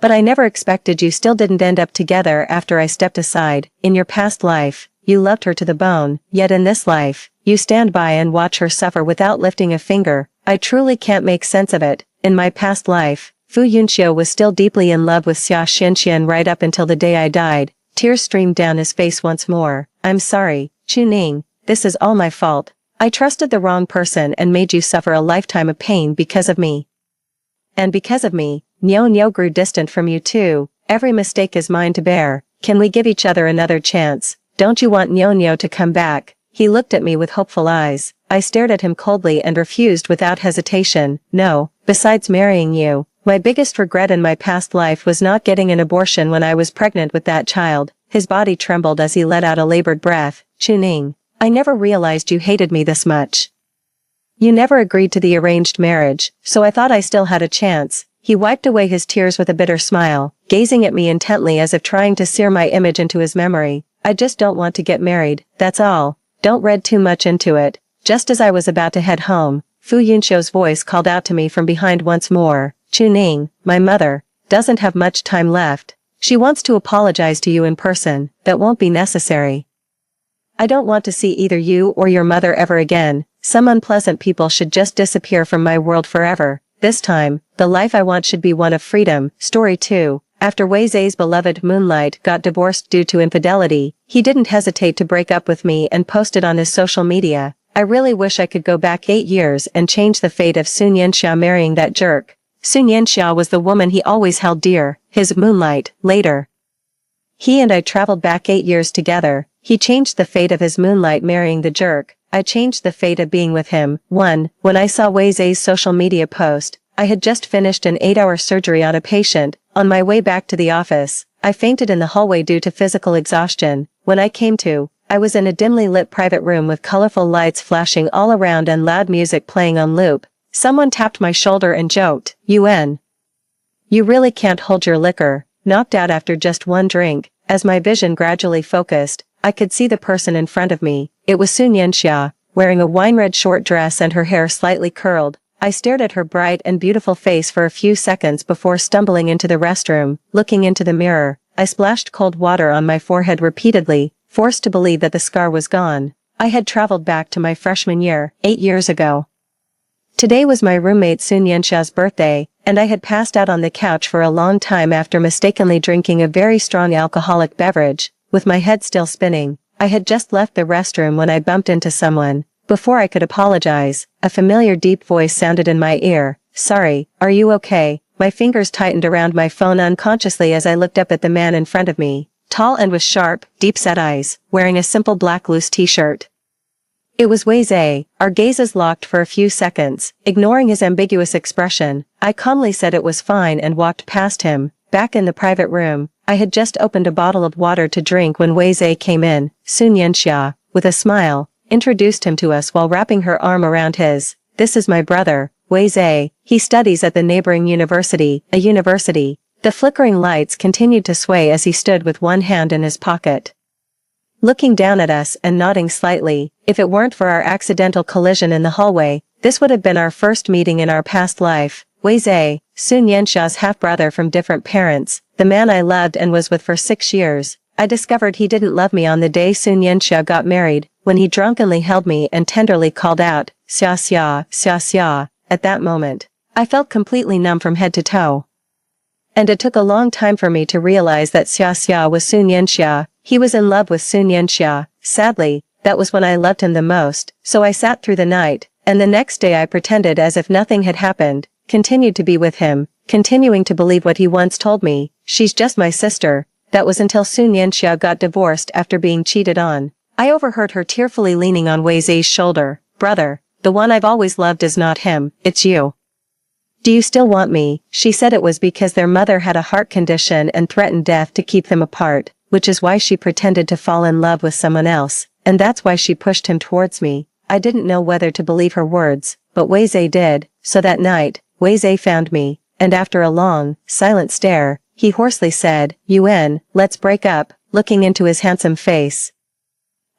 But I never expected you still didn't end up together after I stepped aside. In your past life, you loved her to the bone, yet in this life, you stand by and watch her suffer without lifting a finger. I truly can't make sense of it. In my past life, Fu Yunxiu was still deeply in love with Xia Xianxian right up until the day I died. Tears streamed down his face once more. I'm sorry, Chuning. This is all my fault. I trusted the wrong person and made you suffer a lifetime of pain because of me. And because of me, Nyonyo grew distant from you too. Every mistake is mine to bear. Can we give each other another chance? Don't you want Nyonyo to come back? He looked at me with hopeful eyes. I stared at him coldly and refused without hesitation. No, besides marrying you, my biggest regret in my past life was not getting an abortion when I was pregnant with that child. His body trembled as he let out a labored breath. Chuning, I never realized you hated me this much. You never agreed to the arranged marriage, so I thought I still had a chance. He wiped away his tears with a bitter smile, gazing at me intently as if trying to sear my image into his memory. I just don't want to get married, that's all. Don't read too much into it. Just as I was about to head home, Fu Yunxiu's voice called out to me from behind once more. Chuning, my mother, doesn't have much time left. She wants to apologize to you in person. That won't be necessary. I don't want to see either you or your mother ever again. Some unpleasant people should just disappear from my world forever. This time, the life I want should be one of freedom. Story 2. After Wei Zhe's beloved Moonlight got divorced due to infidelity, he didn't hesitate to break up with me and post it on his social media. I really wish I could go back 8 years and change the fate of Sun Yanxia marrying that jerk. Sun Yanxia was the woman he always held dear, his Moonlight. Later, he and I traveled back 8 years together. He changed the fate of his Moonlight marrying the jerk. I changed the fate of being with him. 1. When I saw Wei Zhe's social media post, I had just finished an 8-hour surgery on a patient. On my way back to the office, I fainted in the hallway due to physical exhaustion. When I came to, I was in a dimly lit private room with colorful lights flashing all around and loud music playing on loop. Someone tapped my shoulder and joked, "Yun, you really can't hold your liquor." Knocked out after just one drink, as my vision gradually focused, I could see the person in front of me. It was Sun Yanxia. wearing a wine-red short dress and her hair slightly curled. I stared at her bright and beautiful face for a few seconds before stumbling into the restroom. Looking into the mirror, I splashed cold water on my forehead repeatedly, forced to believe that the scar was gone. I had traveled back to my freshman year, 8 years ago. Today was my roommate Sun Yensha's birthday, and I had passed out on the couch for a long time after mistakenly drinking a very strong alcoholic beverage. With my head still spinning, I had just left the restroom when I bumped into someone. Before I could apologize, a familiar deep voice sounded in my ear. "Sorry, are you okay?" My fingers tightened around my phone unconsciously as I looked up at the man in front of me, tall and with sharp, deep-set eyes, wearing a simple black loose t-shirt. It was Wei Zhe. Our gazes locked for a few seconds. Ignoring his ambiguous expression, I calmly said it was fine and walked past him. Back in the private room, I had just opened a bottle of water to drink when Wei Zhe came in. Sun Yanxia, with a smile, introduced him to us while wrapping her arm around his. "This is my brother, Wei Zhe. He studies at the neighboring university, a university." The flickering lights continued to sway as he stood with one hand in his pocket, looking down at us and nodding slightly. If it weren't for our accidental collision in the hallway, this would have been our first meeting in our past life. Wei Zhe, Sun Yanxia's half-brother from different parents, the man I loved and was with for 6 years. I discovered he didn't love me on the day Sun Yanxia got married, when he drunkenly held me and tenderly called out, "Xia Xia, Xia Xia." At that moment, I felt completely numb from head to toe. And it took a long time for me to realize that Xia Xia was Sun Yanxia. He was in love with Sun Yanxia. Sadly, that was when I loved him the most, so I sat through the night, and the next day I pretended as if nothing had happened, continued to be with him, continuing to believe what he once told me, "She's just my sister." That was until Sun Yanxia got divorced after being cheated on. I overheard her tearfully leaning on Wei Zhe's shoulder. "Brother, the one I've always loved is not him, it's you. Do you still want me?" She said it was because their mother had a heart condition and threatened death to keep them apart, which is why she pretended to fall in love with someone else, and that's why she pushed him towards me. I didn't know whether to believe her words, but Wei Zhe did. So that night, Wei Zhe found me, and after a long, silent stare, he hoarsely said, "Yuan, let's break up," looking into his handsome face.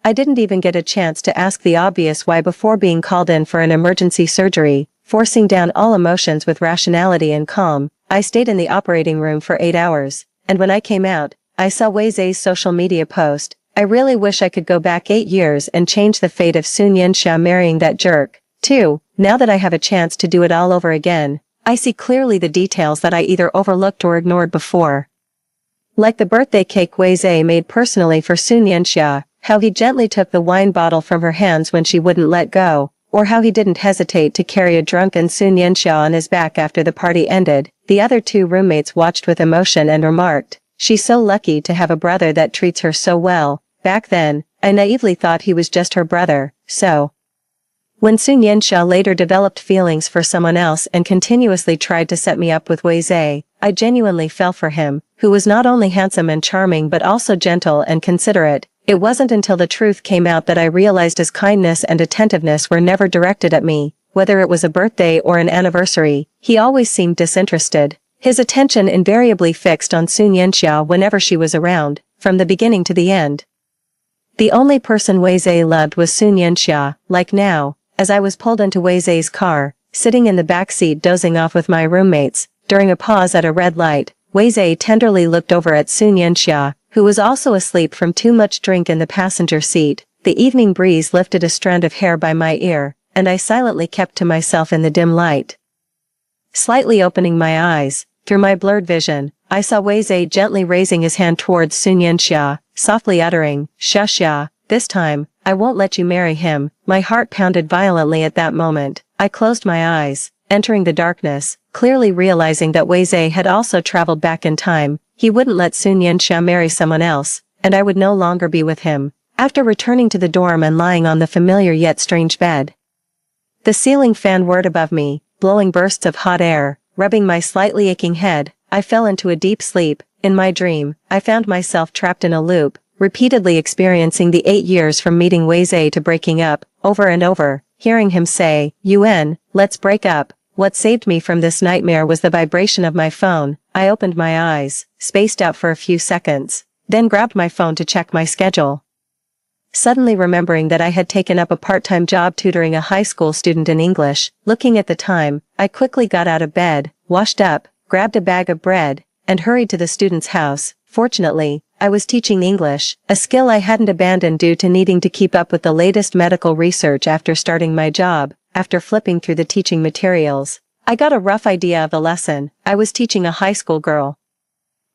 I didn't even get a chance to ask the obvious why before being called in for an emergency surgery. Forcing down all emotions with rationality and calm, I stayed in the operating room for 8 hours, and when I came out, I saw Wei Zhe's social media post. I really wish I could go back 8 years and change the fate of Sun Yanxia marrying that jerk, too. Now that I have a chance to do it all over again, I see clearly the details that I either overlooked or ignored before. Like the birthday cake Wei Zhe made personally for Sun Yanxia, how he gently took the wine bottle from her hands when she wouldn't let go, or how he didn't hesitate to carry a drunken Sun Yanxia on his back after the party ended. The other 2 roommates watched with emotion and remarked, "She's so lucky to have a brother that treats her so well." Back then, I naively thought he was just her brother, so. When Sun Yanxia later developed feelings for someone else and continuously tried to set me up with Wei Zhe, I genuinely fell for him, who was not only handsome and charming but also gentle and considerate. It wasn't until the truth came out that I realized his kindness and attentiveness were never directed at me. Whether it was a birthday or an anniversary, he always seemed disinterested. His attention invariably fixed on Sun Yanxia whenever she was around, from the beginning to the end. The only person Wei Zhe loved was Sun Yanxia. Like now, as I was pulled into Wei Zhe's car, sitting in the back seat dozing off with my roommates, during a pause at a red light, Wei Zhe tenderly looked over at Sun Yanxia, who was also asleep from too much drink in the passenger seat. The evening breeze lifted a strand of hair by my ear, and I silently kept to myself in the dim light. Slightly opening my eyes, through my blurred vision, I saw Wei Zhe gently raising his hand towards Sun Yanxia, softly uttering, "Xia Xia, this time, I won't let you marry him." My heart pounded violently at that moment. I closed my eyes, entering the darkness, clearly realizing that Wei Zhe had also traveled back in time. He wouldn't let Sun Yanxia marry someone else, and I would no longer be with him. After returning to the dorm and lying on the familiar yet strange bed, the ceiling fan whirred above me, blowing bursts of hot air, rubbing my slightly aching head. I fell into a deep sleep. In my dream, I found myself trapped in a loop, repeatedly experiencing the 8 years from meeting Wei Zhe to breaking up, over and over, hearing him say, "Yuan, let's break up." What saved me from this nightmare was the vibration of my phone. I opened my eyes, spaced out for a few seconds, then grabbed my phone to check my schedule. suddenly remembering that I had taken up a part-time job tutoring a high school student in English. Looking at the time, I quickly got out of bed, washed up, grabbed a bag of bread, and hurried to the student's house. Fortunately, I was teaching English, a skill I hadn't abandoned due to needing to keep up with the latest medical research after starting my job. After flipping through the teaching materials, I got a rough idea of the lesson. I was teaching a high school girl.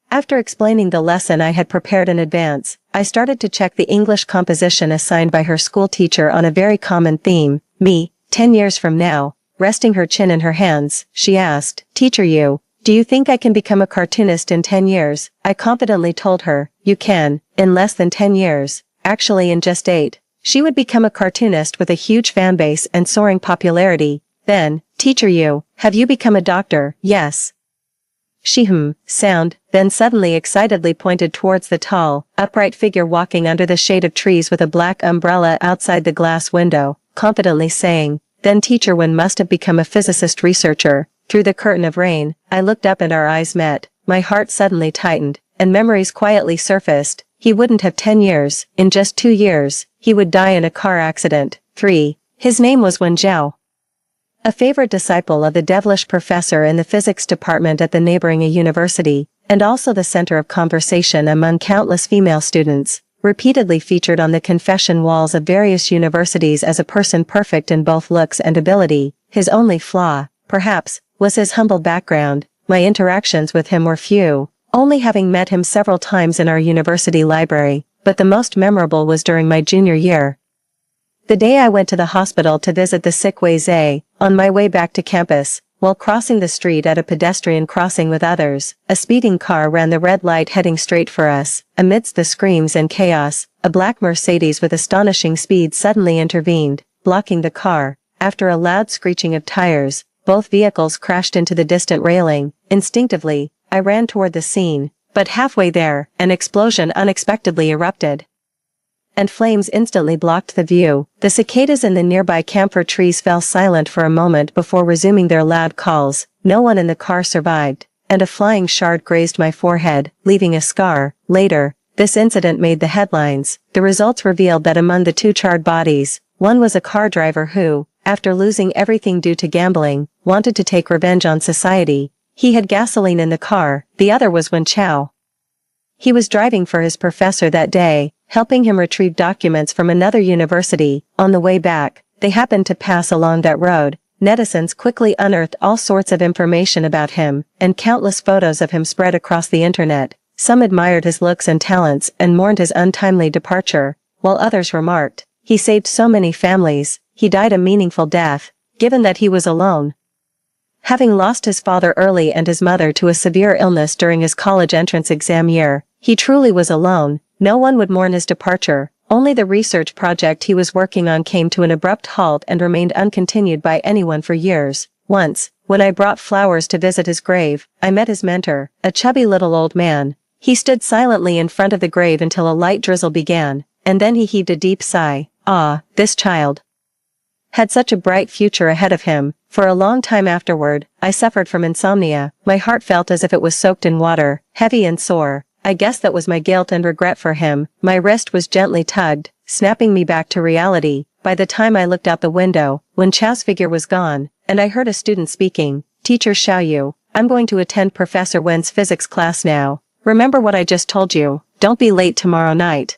After explaining the lesson I had prepared in advance, I started to check the English composition assigned by her school teacher on a very common theme, me, 10 years from now. Resting her chin in her hands, she asked, "Teacher, do you think I can become a cartoonist in 10 years? I confidently told her, "You can, in less than 10 years, actually in just 8. She would become a cartoonist with a huge fan base and soaring popularity. Then, "Teacher, have you become a doctor?" "Yes." She sound, then suddenly excitedly pointed towards the tall, upright figure walking under the shade of trees with a black umbrella outside the glass window, confidently saying, "Then Teacher Wen must have become a physicist researcher." Through the curtain of rain, I looked up and our eyes met. My heart suddenly tightened, and memories quietly surfaced. He wouldn't have 10 years, in just 2 years, he would die in a car accident. 3. His name was Wen Zhao. A favorite disciple of the devilish professor in the physics department at the neighboring university, and also the center of conversation among countless female students, repeatedly featured on the confession walls of various universities as a person perfect in both looks and ability. His only flaw, perhaps, was his humble background. My interactions with him were few, only having met him several times in our university library, but the most memorable was during my junior year. The day I went to the hospital to visit the sick Wei Zhe, on my way back to campus, while crossing the street at a pedestrian crossing with others, a speeding car ran the red light heading straight for us. Amidst the screams and chaos, a black Mercedes with astonishing speed suddenly intervened, blocking the car. After a loud screeching of tires, both vehicles crashed into the distant railing. Instinctively, I ran toward the scene, but halfway there, an explosion unexpectedly erupted, and flames instantly blocked the view. The cicadas in the nearby camphor trees fell silent for a moment before resuming their loud calls. No one in the car survived, and a flying shard grazed my forehead, leaving a scar. Later, this incident made the headlines. The results revealed that among the 2 charred bodies, one was a car driver who, after losing everything due to gambling, wanted to take revenge on society. He had gasoline in the car. The other was Wen Chao. He was driving for his professor that day, helping him retrieve documents from another university. On the way back, they happened to pass along that road. Netizens quickly unearthed all sorts of information about him, and countless photos of him spread across the internet. Some admired his looks and talents and mourned his untimely departure, while others remarked, "He saved so many families, he died a meaningful death," given that he was alone. Having lost his father early and his mother to a severe illness during his college entrance exam year, he truly was alone. No one would mourn his departure. Only the research project he was working on came to an abrupt halt and remained uncontinued by anyone for years. Once, when I brought flowers to visit his grave, I met his mentor, a chubby little old man. He stood silently in front of the grave until a light drizzle began, and then he heaved a deep sigh. This child had such a bright future ahead of him. For a long time afterward, I suffered from insomnia. My heart felt as if it was soaked in water, heavy and sore. I guess that was my guilt and regret for him. My wrist was gently tugged, snapping me back to reality. By the time I looked out the window, Wen Chao's figure was gone, and I heard a student speaking. "Teacher Xiaoyu, I'm going to attend Professor Wen's physics class now. Remember what I just told you. Don't be late tomorrow night."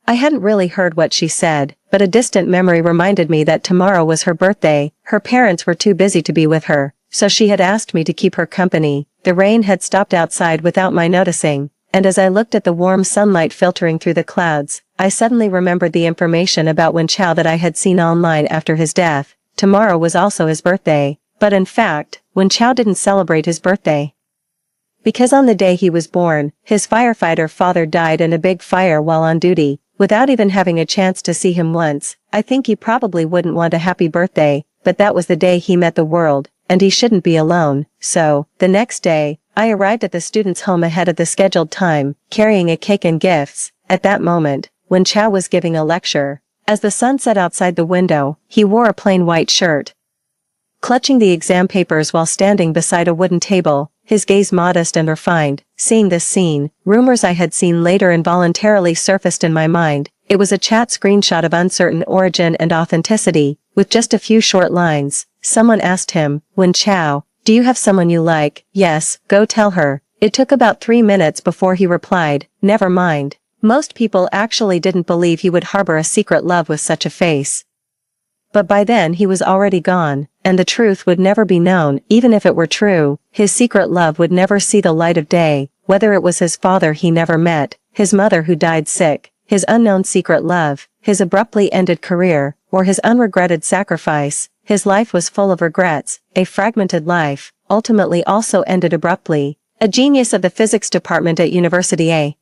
I hadn't really heard what she said, but a distant memory reminded me that tomorrow was her birthday. Her parents were too busy to be with her, so she had asked me to keep her company. The rain had stopped outside without my noticing, and as I looked at the warm sunlight filtering through the clouds, I suddenly remembered the information about Wen Chao that I had seen online after his death. Tomorrow was also his birthday, but in fact, Wen Chao didn't celebrate his birthday, because on the day he was born, his firefighter father died in a big fire while on duty. Without even having a chance to see him once, I think he probably wouldn't want a happy birthday, but that was the day he met the world, and he shouldn't be alone. So, the next day, I arrived at the student's home ahead of the scheduled time, carrying a cake and gifts. At that moment, Wen Chao was giving a lecture. As the sun set outside the window, he wore a plain white shirt, clutching the exam papers while standing beside a wooden table, his gaze modest and refined. Seeing this scene, rumors I had seen later involuntarily surfaced in my mind. It was a chat screenshot of uncertain origin and authenticity, with just a few short lines. Someone asked him, "Wen Chao, do you have someone you like?" "Yes, go tell her." It took about 3 minutes before he replied, "Never mind." Most people actually didn't believe he would harbor a secret love with such a face. But by then he was already gone, and the truth would never be known. Even if it were true, his secret love would never see the light of day, whether it was his father he never met, his mother who died sick, his unknown secret love, his abruptly ended career, or his unregretted sacrifice. His life was full of regrets, a fragmented life, ultimately also ended abruptly. A genius of the physics department at University A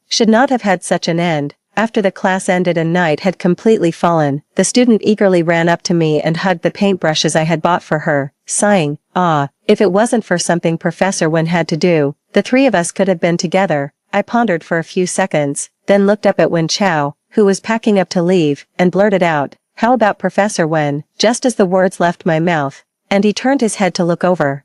should not have had such an end. After the class ended and night had completely fallen, the student eagerly ran up to me and hugged the paintbrushes I had bought for her, sighing, "Ah, if it wasn't for something Professor Wen had to do, the three of us could have been together." I pondered for a few seconds, then looked up at Wen Chao, who was packing up to leave, and blurted out, "How about Professor Wen?" just as the words left my mouth, and he turned his head to look over.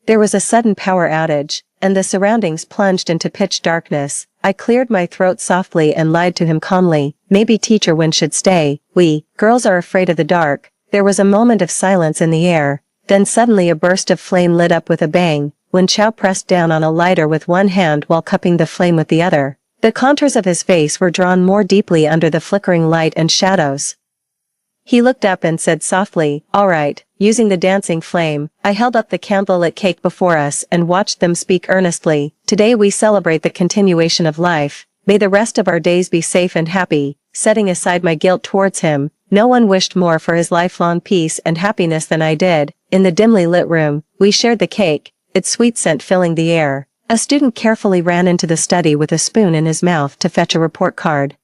There was a sudden power outage, and the surroundings plunged into pitch darkness. I cleared my throat softly and lied to him calmly, "Maybe Teacher Wen should stay. We girls are afraid of the dark." There was a moment of silence in the air, then suddenly a burst of flame lit up with a bang. Wen Chao pressed down on a lighter with one hand while cupping the flame with the other. The contours of his face were drawn more deeply under the flickering light and shadows. He looked up and said softly, "All right." Using the dancing flame, I held up the candlelit cake before us and watched them speak earnestly. "Today we celebrate the continuation of life. May the rest of our days be safe and happy." Setting aside my guilt towards him, no one wished more for his lifelong peace and happiness than I did. In the dimly lit room, we shared the cake, its sweet scent filling the air. A student carefully ran into the study with a spoon in his mouth to fetch a report card,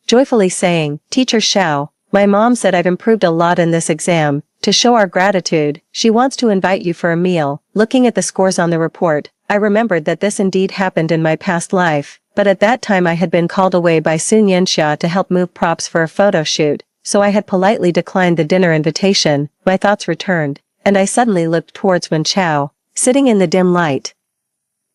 joyfully saying, "Teacher Xiao, my mom said I've improved a lot in this exam. To show our gratitude, she wants to invite you for a meal." Looking at the scores on the report, I remembered that this indeed happened in my past life, but at that time I had been called away by Sun Yanxia to help move props for a photo shoot, so I had politely declined the dinner invitation. My thoughts returned, and I suddenly looked towards Wen Chao, sitting in the dim light.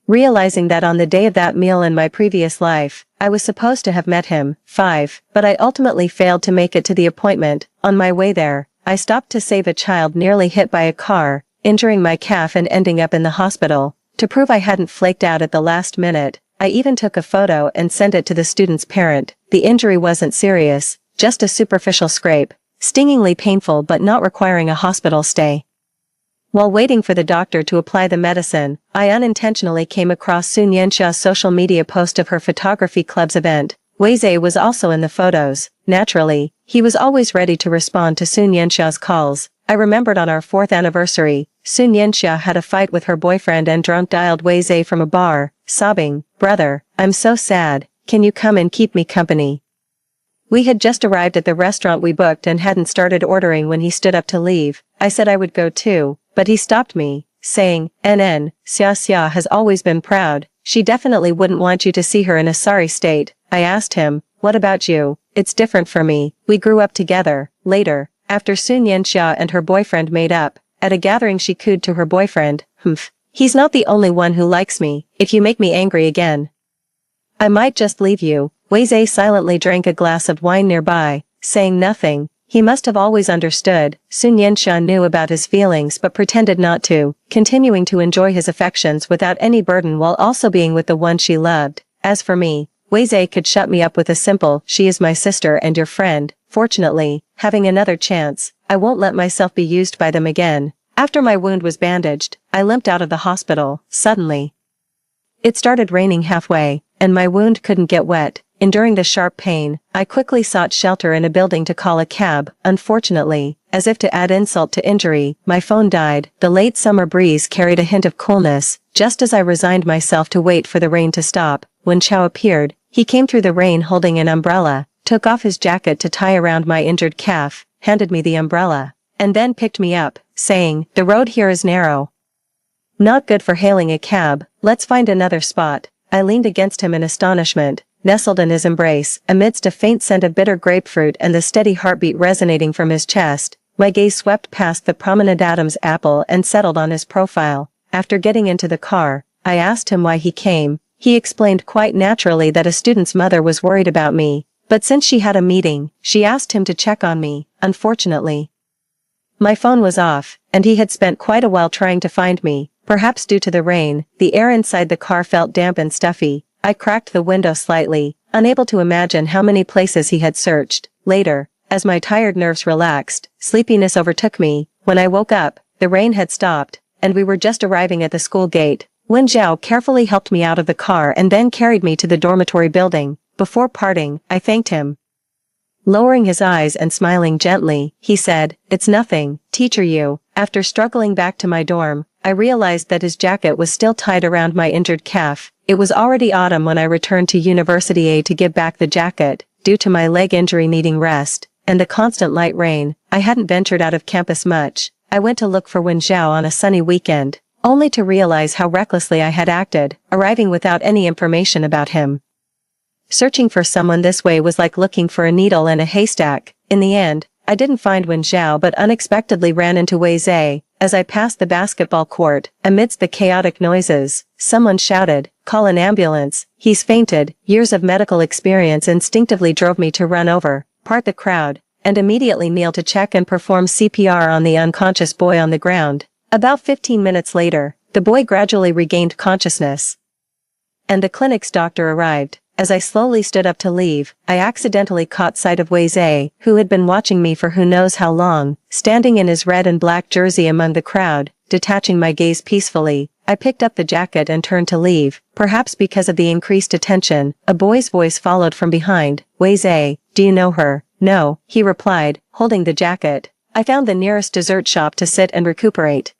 Realizing that on the day of that meal in my previous life, I was supposed to have met him. But I ultimately failed to make it to the appointment. On my way there, I stopped to save a child nearly hit by a car, injuring my calf and ending up in the hospital. To prove I hadn't flaked out at the last minute, I even took a photo and sent it to the student's parent. The injury wasn't serious, just a superficial scrape, stingingly painful but not requiring a hospital stay. While waiting for the doctor to apply the medicine, I unintentionally came across Sun Yanxia's social media post of her photography club's event. Weizhe was also in the photos. Naturally, he was always ready to respond to Sun Yanxia's calls. I remembered on our 4th anniversary, Sun Yanxia had a fight with her boyfriend and drunk dialed Weizhe from a bar, sobbing, "Brother, I'm so sad, can you come and keep me company?" We had just arrived at the restaurant we booked and hadn't started ordering when he stood up to leave. I said I would go too, but he stopped me, saying, Xia has always been proud. She definitely wouldn't want you to see her in a sorry state." I asked him, "What about you?" "It's different for me. We grew up together." Later, after Sun Yanxia and her boyfriend made up, at a gathering she cooed to her boyfriend, "Humph, he's not the only one who likes me. If you make me angry again, I might just leave you." Weizhe silently drank a glass of wine nearby, saying nothing. He must have always understood. Sun Yanxia knew about his feelings but pretended not to, continuing to enjoy his affections without any burden while also being with the one she loved. As for me, Weizhe could shut me up with a simple, "She is my sister and your friend." Fortunately, having another chance, I won't let myself be used by them again. After my wound was bandaged, I limped out of the hospital. Suddenly, it started raining halfway, and my wound couldn't get wet. Enduring the sharp pain, I quickly sought shelter in a building to call a cab. Unfortunately, as if to add insult to injury, my phone died. The late summer breeze carried a hint of coolness. Just as I resigned myself to wait for the rain to stop, Wen Chao appeared. He came through the rain holding an umbrella, took off his jacket to tie around my injured calf, handed me the umbrella, and then picked me up, saying, "The road here is narrow. Not good for hailing a cab, let's find another spot." I leaned against him in astonishment, nestled in his embrace, amidst a faint scent of bitter grapefruit and the steady heartbeat resonating from his chest. My gaze swept past the prominent Adam's apple and settled on his profile. After getting into the car, I asked him why he came. He explained quite naturally that a student's mother was worried about me, but since she had a meeting, she asked him to check on me. Unfortunately, my phone was off, and he had spent quite a while trying to find me. Perhaps due to the rain, the air inside the car felt damp and stuffy. I cracked the window slightly, unable to imagine how many places he had searched. Later, as my tired nerves relaxed, sleepiness overtook me. When I woke up, the rain had stopped, and we were just arriving at the school gate. Wen Zhao carefully helped me out of the car and then carried me to the dormitory building. Before parting, I thanked him. Lowering his eyes and smiling gently, he said, "It's nothing, teacher you." After struggling back to my dorm, I realized that his jacket was still tied around my injured calf. It was already autumn when I returned to University A to give back the jacket. Due to my leg injury needing rest, and the constant light rain, I hadn't ventured out of campus much. I went to look for Wen Zhao on a sunny weekend, only to realize how recklessly I had acted, arriving without any information about him. Searching for someone this way was like looking for a needle in a haystack. In the end, I didn't find Wen Zhao but unexpectedly ran into Wei Zhe. As I passed the basketball court, amidst the chaotic noises, someone shouted, "Call an ambulance, he's fainted." Years of medical experience instinctively drove me to run over, part the crowd, and immediately kneel to check and perform CPR on the unconscious boy on the ground. About 15 minutes later, the boy gradually regained consciousness, and the clinic's doctor arrived. As I slowly stood up to leave, I accidentally caught sight of Wei Zhe, who had been watching me for who knows how long, standing in his red and black jersey among the crowd. Detaching my gaze peacefully, I picked up the jacket and turned to leave. Perhaps because of the increased attention, a boy's voice followed from behind. "Wei Zhe, do you know her?" "No," he replied, holding the jacket. I found the nearest dessert shop to sit and recuperate.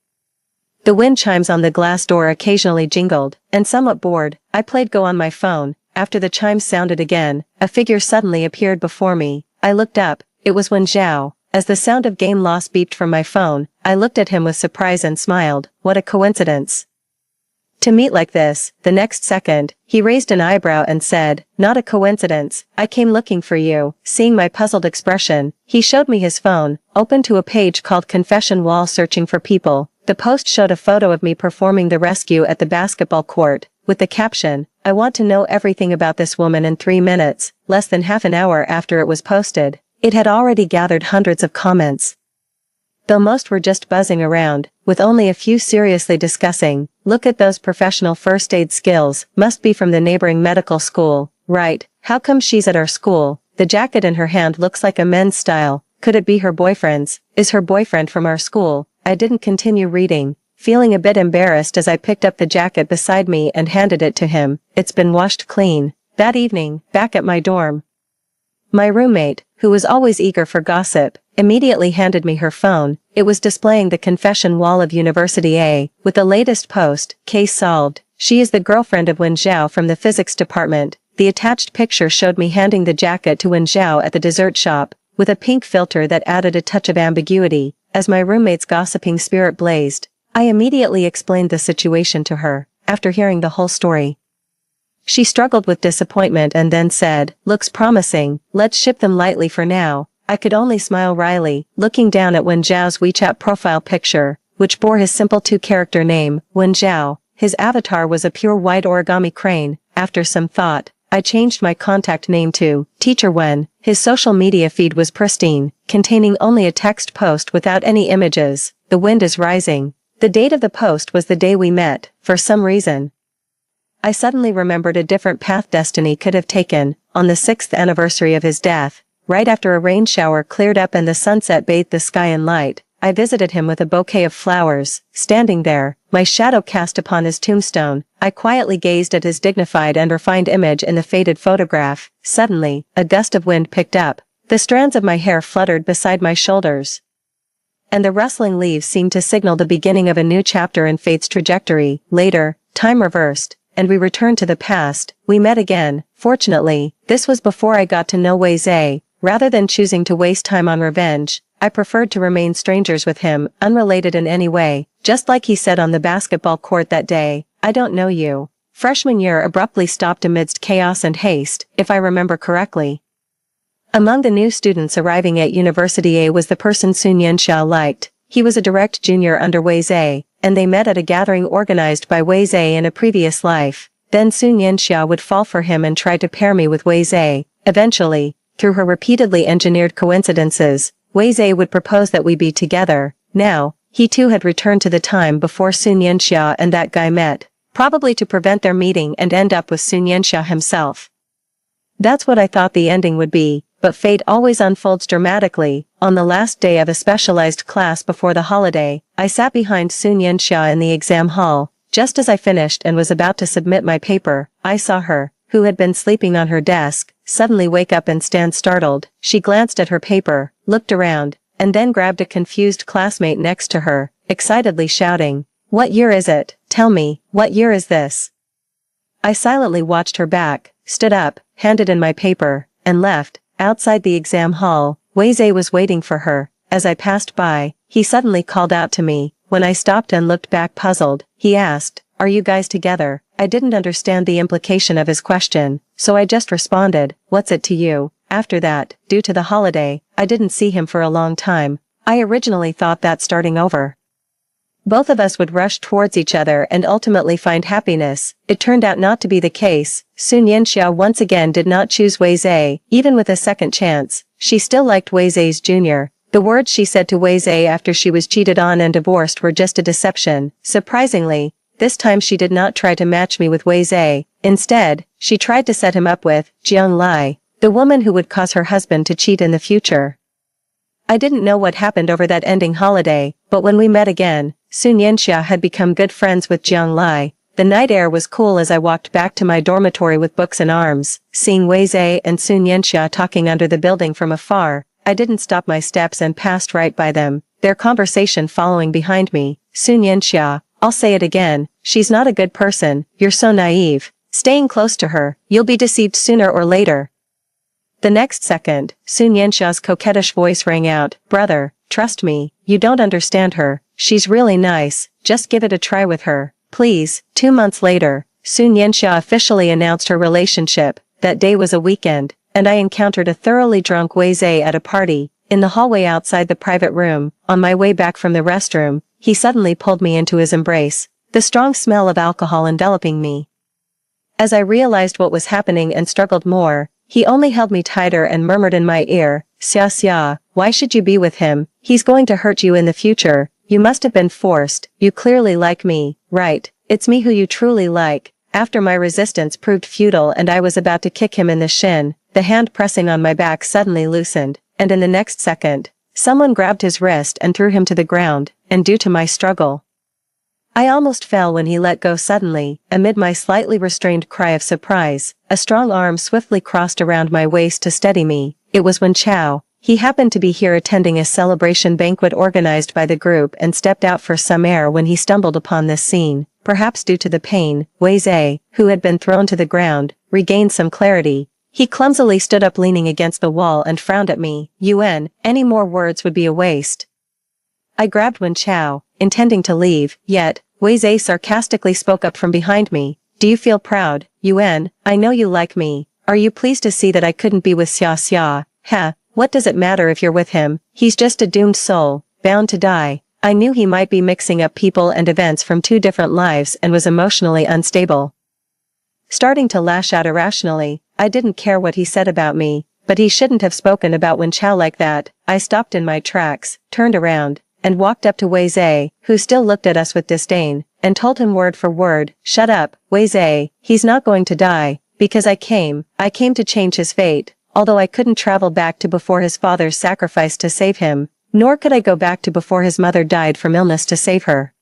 The wind chimes on the glass door occasionally jingled, and somewhat bored, I played Go on my phone. After the chimes sounded again, a figure suddenly appeared before me. I looked up. It was Wen Zhao. As the sound of game loss beeped from my phone, I looked at him with surprise and smiled. What a coincidence to meet like this. The next second, he raised an eyebrow and said, "Not a coincidence, I came looking for you." Seeing my puzzled expression, he showed me his phone, open to a page called Confession Wall Searching for People. The post showed a photo of me performing the rescue at the basketball court, with the caption, "I want to know everything about this woman in 3 minutes." Less than half an hour after it was posted, it had already gathered hundreds of comments, though most were just buzzing around, with only a few seriously discussing, "Look at those professional first aid skills, must be from the neighboring medical school, right? How come she's at our school? The jacket in her hand looks like a men's style, could it be her boyfriend's? Is her boyfriend from our school?" I didn't continue reading, feeling a bit embarrassed as I picked up the jacket beside me and handed it to him. It's been washed clean. That evening, back at my dorm, my roommate, who was always eager for gossip, immediately handed me her phone. It was displaying the confession wall of University A, with the latest post, "Case solved. She is the girlfriend of Wen Zhao from the physics department." The attached picture showed me handing the jacket to Wen Zhao at the dessert shop, with a pink filter that added a touch of ambiguity. As my roommate's gossiping spirit blazed, I immediately explained the situation to her. After hearing the whole story, she struggled with disappointment and then said, "Looks promising, let's ship them lightly for now." I could only smile wryly, looking down at Wen Zhao's WeChat profile picture, which bore his simple 2-character name, Wen Zhao. His avatar was a pure white origami crane. After some thought, I changed my contact name to Teacher Wen. His social media feed was pristine, containing only a text post without any images. "The wind is rising." The date of the post was the day we met. For some reason, I suddenly remembered a different path destiny could have taken. On the 6th anniversary of his death, right after a rain shower cleared up and the sunset bathed the sky in light, I visited him with a bouquet of flowers. Standing there, my shadow cast upon his tombstone, I quietly gazed at his dignified and refined image in the faded photograph. Suddenly, a gust of wind picked up. The strands of my hair fluttered beside my shoulders, and the rustling leaves seemed to signal the beginning of a new chapter in fate's trajectory. Later, time reversed, and we returned to the past. We met again. Fortunately, this was before I got to know Wei Zhe. Rather than choosing to waste time on revenge, I preferred to remain strangers with him, unrelated in any way. Just like he said on the basketball court that day, "I don't know you." Freshman year abruptly stopped amidst chaos and haste, if I remember correctly. Among the new students arriving at University A was the person Sun Yanxiao liked. He was a direct junior under Wei Zhe, and they met at a gathering organized by Wei Zhe in a previous life. Then Sun Yanxia would fall for him and try to pair me with Wei Zhe. Eventually, through her repeatedly engineered coincidences, Wei Zhe would propose that we be together. Now, he too had returned to the time before Sun Yanxia and that guy met, probably to prevent their meeting and end up with Sun Yanxia himself. That's what I thought the ending would be, but fate always unfolds dramatically. On the last day of a specialized class before the holiday, I sat behind Sun Yanxia in the exam hall. Just as I finished and was about to submit my paper, I saw her, who had been sleeping on her desk, suddenly wake up and stand startled. She glanced at her paper, looked around, and then grabbed a confused classmate next to her, excitedly shouting, "What year is it? Tell me, what year is this?" I silently watched her back, stood up, handed in my paper, and left. Outside the exam hall, Wei Zhe was waiting for her. As I passed by, he suddenly called out to me. When I stopped and looked back puzzled, he asked, "Are you guys together?" I didn't understand the implication of his question, so I just responded, "What's it to you?" After that, due to the holiday, I didn't see him for a long time. I originally thought that starting over, both of us would rush towards each other and ultimately find happiness. It turned out not to be the case. Sun Yanxia once again did not choose Wei Zhe, even with a second chance. She still liked Wei Zhe's junior. The words she said to Wei Zhe after she was cheated on and divorced were just a deception. Surprisingly, this time she did not try to match me with Wei Zhe. Instead, she tried to set him up with Jiang Lai, the woman who would cause her husband to cheat in the future. I didn't know what happened over that ending holiday, but when we met again, Sun Yanxia had become good friends with Jiang Lai. The night air was cool as I walked back to my dormitory with books in arms. Seeing Wei Zhe and Sun Yanxia talking under the building from afar, I didn't stop my steps and passed right by them, their conversation following behind me. "Sun Yanxia, I'll say it again, she's not a good person, you're so naive. Staying close to her, you'll be deceived sooner or later." The next second, Sun Yanxia's coquettish voice rang out, "Brother, trust me, you don't understand her, she's really nice, just give it a try with her, please." 2 months later, Sun Yanxia officially announced her relationship. That day was a weekend, and I encountered a thoroughly drunk Wei Zhe at a party. In the hallway outside the private room, on my way back from the restroom, he suddenly pulled me into his embrace, the strong smell of alcohol enveloping me. As I realized what was happening and struggled more, he only held me tighter and murmured in my ear, "Xia Xia, why should you be with him? He's going to hurt you in the future. You must have been forced. You clearly like me, right? It's me who you truly like." After my resistance proved futile and I was about to kick him in the shin, the hand pressing on my back suddenly loosened, and in the next second, someone grabbed his wrist and threw him to the ground, and due to my struggle, I almost fell when he let go suddenly. Amid my slightly restrained cry of surprise, a strong arm swiftly crossed around my waist to steady me. It was Wen Chao. He happened to be here attending a celebration banquet organized by the group and stepped out for some air when he stumbled upon this scene. Perhaps due to the pain, Wei Zhe, who had been thrown to the ground, regained some clarity. He clumsily stood up leaning against the wall and frowned at me. "Yuan, any more words would be a waste." I grabbed Wen Chao, intending to leave, yet, Wei Zhe sarcastically spoke up from behind me. "Do you feel proud, Yuan? I know you like me. Are you pleased to see that I couldn't be with Xia Xia? Heh, what does it matter if you're with him? He's just a doomed soul, bound to die." I knew he might be mixing up people and events from 2 different lives and was emotionally unstable. Starting to lash out irrationally, I didn't care what he said about me, but he shouldn't have spoken about Wen Chao like that. I stopped in my tracks, turned around, and walked up to Wei Zhe, who still looked at us with disdain, and told him word for word, "Shut up, Wei Zhe, he's not going to die, because I came to change his fate." Although I couldn't travel back to before his father's sacrifice to save him, nor could I go back to before his mother died from illness to save her.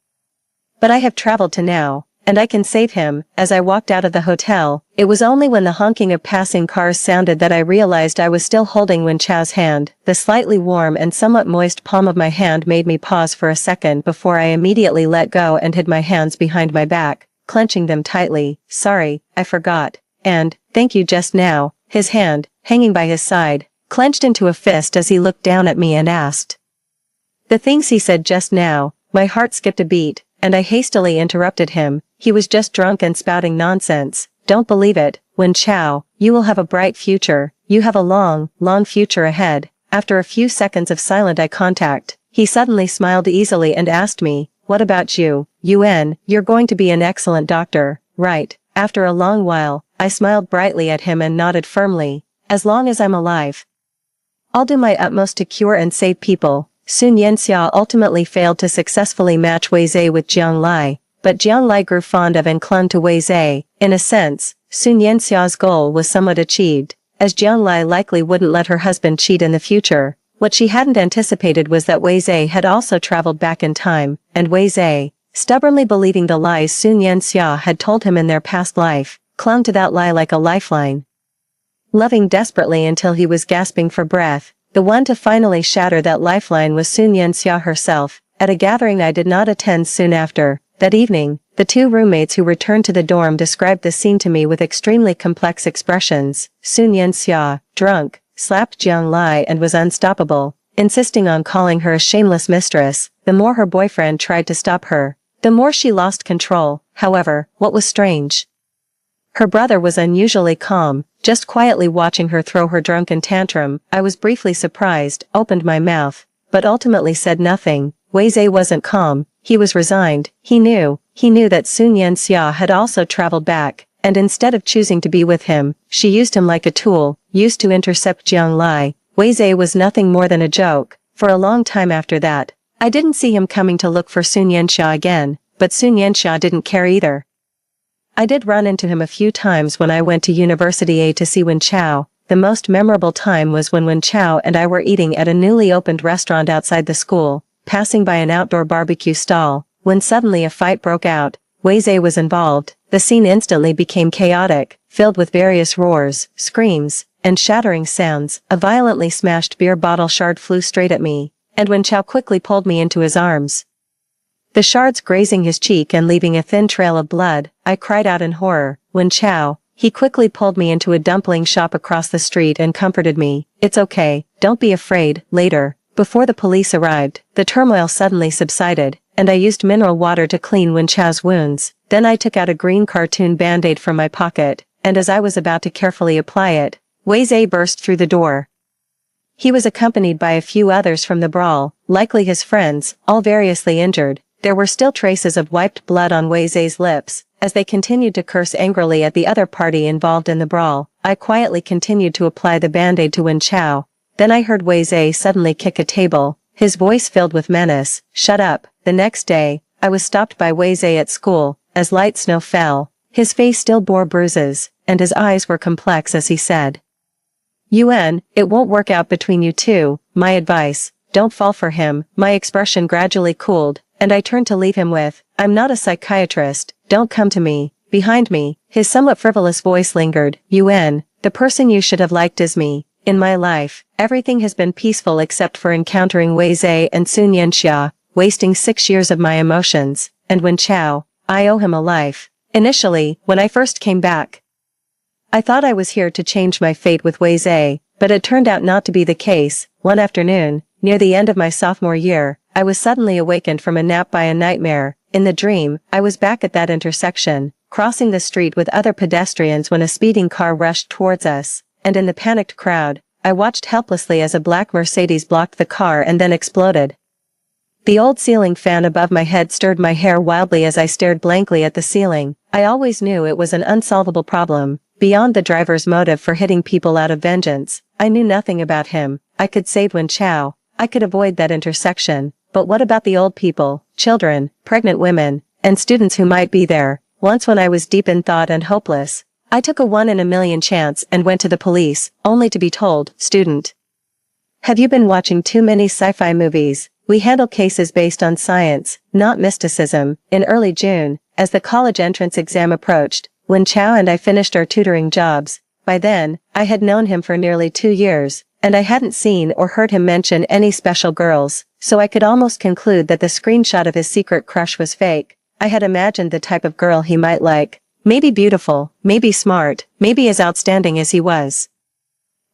But I have traveled to now, and I can save him. As I walked out of the hotel, it was only when the honking of passing cars sounded that I realized I was still holding Wen Chao's hand. The slightly warm and somewhat moist palm of my hand made me pause for a second before I immediately let go and hid my hands behind my back, clenching them tightly. "Sorry, I forgot. And, thank you just now." His hand, hanging by his side, clenched into a fist as he looked down at me and asked. The things he said just now, my heart skipped a beat, and I hastily interrupted him. He was just drunk and spouting nonsense. "Don't believe it, Wen Chao, you will have a bright future. You have a long, long future ahead." After a few seconds of silent eye contact, he suddenly smiled easily and asked me, "What about you, Yuan? You're going to be an excellent doctor, right?" After a long while, I smiled brightly at him and nodded firmly. As long as I'm alive, I'll do my utmost to cure and save people. Sun Yanxia ultimately failed to successfully match Wei Zhe with Jiang Lai, but Jiang Lai grew fond of and clung to Wei Zhe. In a sense, Sun Yanxia's goal was somewhat achieved, as Jiang Lai likely wouldn't let her husband cheat in the future. What she hadn't anticipated was that Wei Zhe had also traveled back in time, and Wei Zhe, stubbornly believing the lies Sun Yanxia had told him in their past life, clung to that lie like a lifeline. Loving desperately until he was gasping for breath, the one to finally shatter that lifeline was Sun Yanxia herself. At a gathering I did not attend soon after, that evening, the two roommates who returned to the dorm described the scene to me with extremely complex expressions. Sun Yanxia, drunk, slapped Jiang Lai and was unstoppable, insisting on calling her a shameless mistress. The more her boyfriend tried to stop her, the more she lost control. However, what was strange? Her brother was unusually calm, just quietly watching her throw her drunken tantrum. I was briefly surprised, opened my mouth, but ultimately said nothing. Wei Zhe wasn't calm, he was resigned. He knew that Sun Yanxia had also traveled back, and instead of choosing to be with him, she used him like a tool, used to intercept Jiang Lai. Wei Zhe was nothing more than a joke. For a long time after that, I didn't see him coming to look for Sun Yanxia again, but Sun Yanxia didn't care either. I did run into him a few times when I went to University A to see Wen Chao. The most memorable time was when Wen Chao and I were eating at a newly opened restaurant outside the school, passing by an outdoor barbecue stall, when suddenly a fight broke out. Wei Zhe was involved. The scene instantly became chaotic, filled with various roars, screams, and shattering sounds. A violently smashed beer bottle shard flew straight at me, and Wen Chao quickly pulled me into his arms, the shards grazing his cheek and leaving a thin trail of blood. I cried out in horror. Wen Chao, he quickly pulled me into a dumpling shop across the street and comforted me. It's okay, don't be afraid. Later, before the police arrived, the turmoil suddenly subsided, and I used mineral water to clean Wen Chao's wounds. Then I took out a green cartoon band-aid from my pocket, and as I was about to carefully apply it, Wei Zhe burst through the door. He was accompanied by a few others from the brawl, likely his friends, all variously injured. There were still traces of wiped blood on Wei Zhe's lips, as they continued to curse angrily at the other party involved in the brawl. I quietly continued to apply the band-aid to Wen Chao. Then I heard Wei Zhe suddenly kick a table, his voice filled with menace. Shut up. The next day, I was stopped by Wei Zhe at school. As light snow fell, his face still bore bruises, and his eyes were complex as he said, "Yuan, it won't work out between you two. My advice, don't fall for him." My expression gradually cooled, and I turned to leave him with, "I'm not a psychiatrist, don't come to me." Behind me, his somewhat frivolous voice lingered. "Yuan, the person you should have liked is me. In my life, everything has been peaceful except for encountering Wei Zhe and Sun Yanxia, wasting 6 years of my emotions, and Wen Chao, I owe him a life." Initially, when I first came back, I thought I was here to change my fate with Wei Zhe, but it turned out not to be the case. One afternoon, near the end of my sophomore year, I was suddenly awakened from a nap by a nightmare. In the dream, I was back at that intersection, crossing the street with other pedestrians when a speeding car rushed towards us, and in the panicked crowd, I watched helplessly as a black Mercedes blocked the car and then exploded. The old ceiling fan above my head stirred my hair wildly as I stared blankly at the ceiling. I always knew it was an unsolvable problem. Beyond the driver's motive for hitting people out of vengeance, I knew nothing about him. I could save Wen Chao. I could avoid that intersection. But what about the old people, children, pregnant women, and students who might be there? Once when I was deep in thought and hopeless, I took a 1 in a million chance and went to the police, only to be told, "Student, have you been watching too many sci-fi movies? We handle cases based on science, not mysticism." In early June, as the college entrance exam approached, Wen Chao and I finished our tutoring jobs. By then, I had known him for nearly 2 years, and I hadn't seen or heard him mention any special girls, so I could almost conclude that the screenshot of his secret crush was fake. I had imagined the type of girl he might like. Maybe beautiful, maybe smart, maybe as outstanding as he was.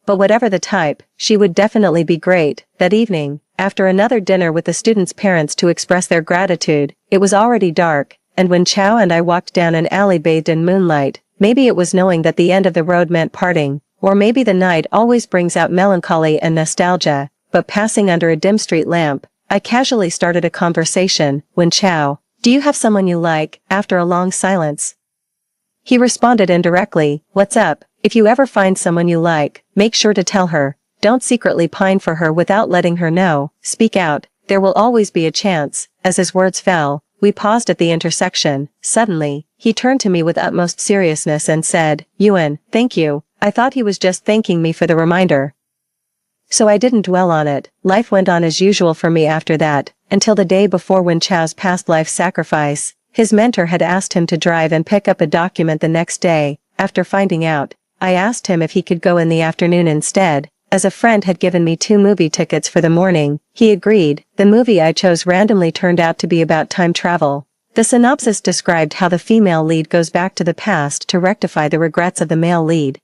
But whatever the type, she would definitely be great. That evening, after another dinner with the students' parents to express their gratitude, it was already dark, and when Chao and I walked down an alley bathed in moonlight, maybe it was knowing that the end of the road meant parting, or maybe the night always brings out melancholy and nostalgia, but passing under a dim street lamp, I casually started a conversation. "Wen Chao, do you have someone you like?" After a long silence, He responded indirectly, "What's up? If you ever find someone you like, make sure to tell her. Don't secretly pine for her without letting her know. Speak out. There will always be a chance." As his words fell, we paused at the intersection. Suddenly, he turned to me with utmost seriousness and said, "Yuan, thank you." I thought he was just thanking me for the reminder. So I didn't dwell on it. Life went on as usual for me after that, until the day before when Chao's past life sacrifice. His mentor had asked him to drive and pick up a document the next day. After finding out, I asked him if he could go in the afternoon instead, as a friend had given me 2 movie tickets for the morning. He agreed. The movie I chose randomly turned out to be about time travel. The synopsis described how the female lead goes back to the past to rectify the regrets of the male lead.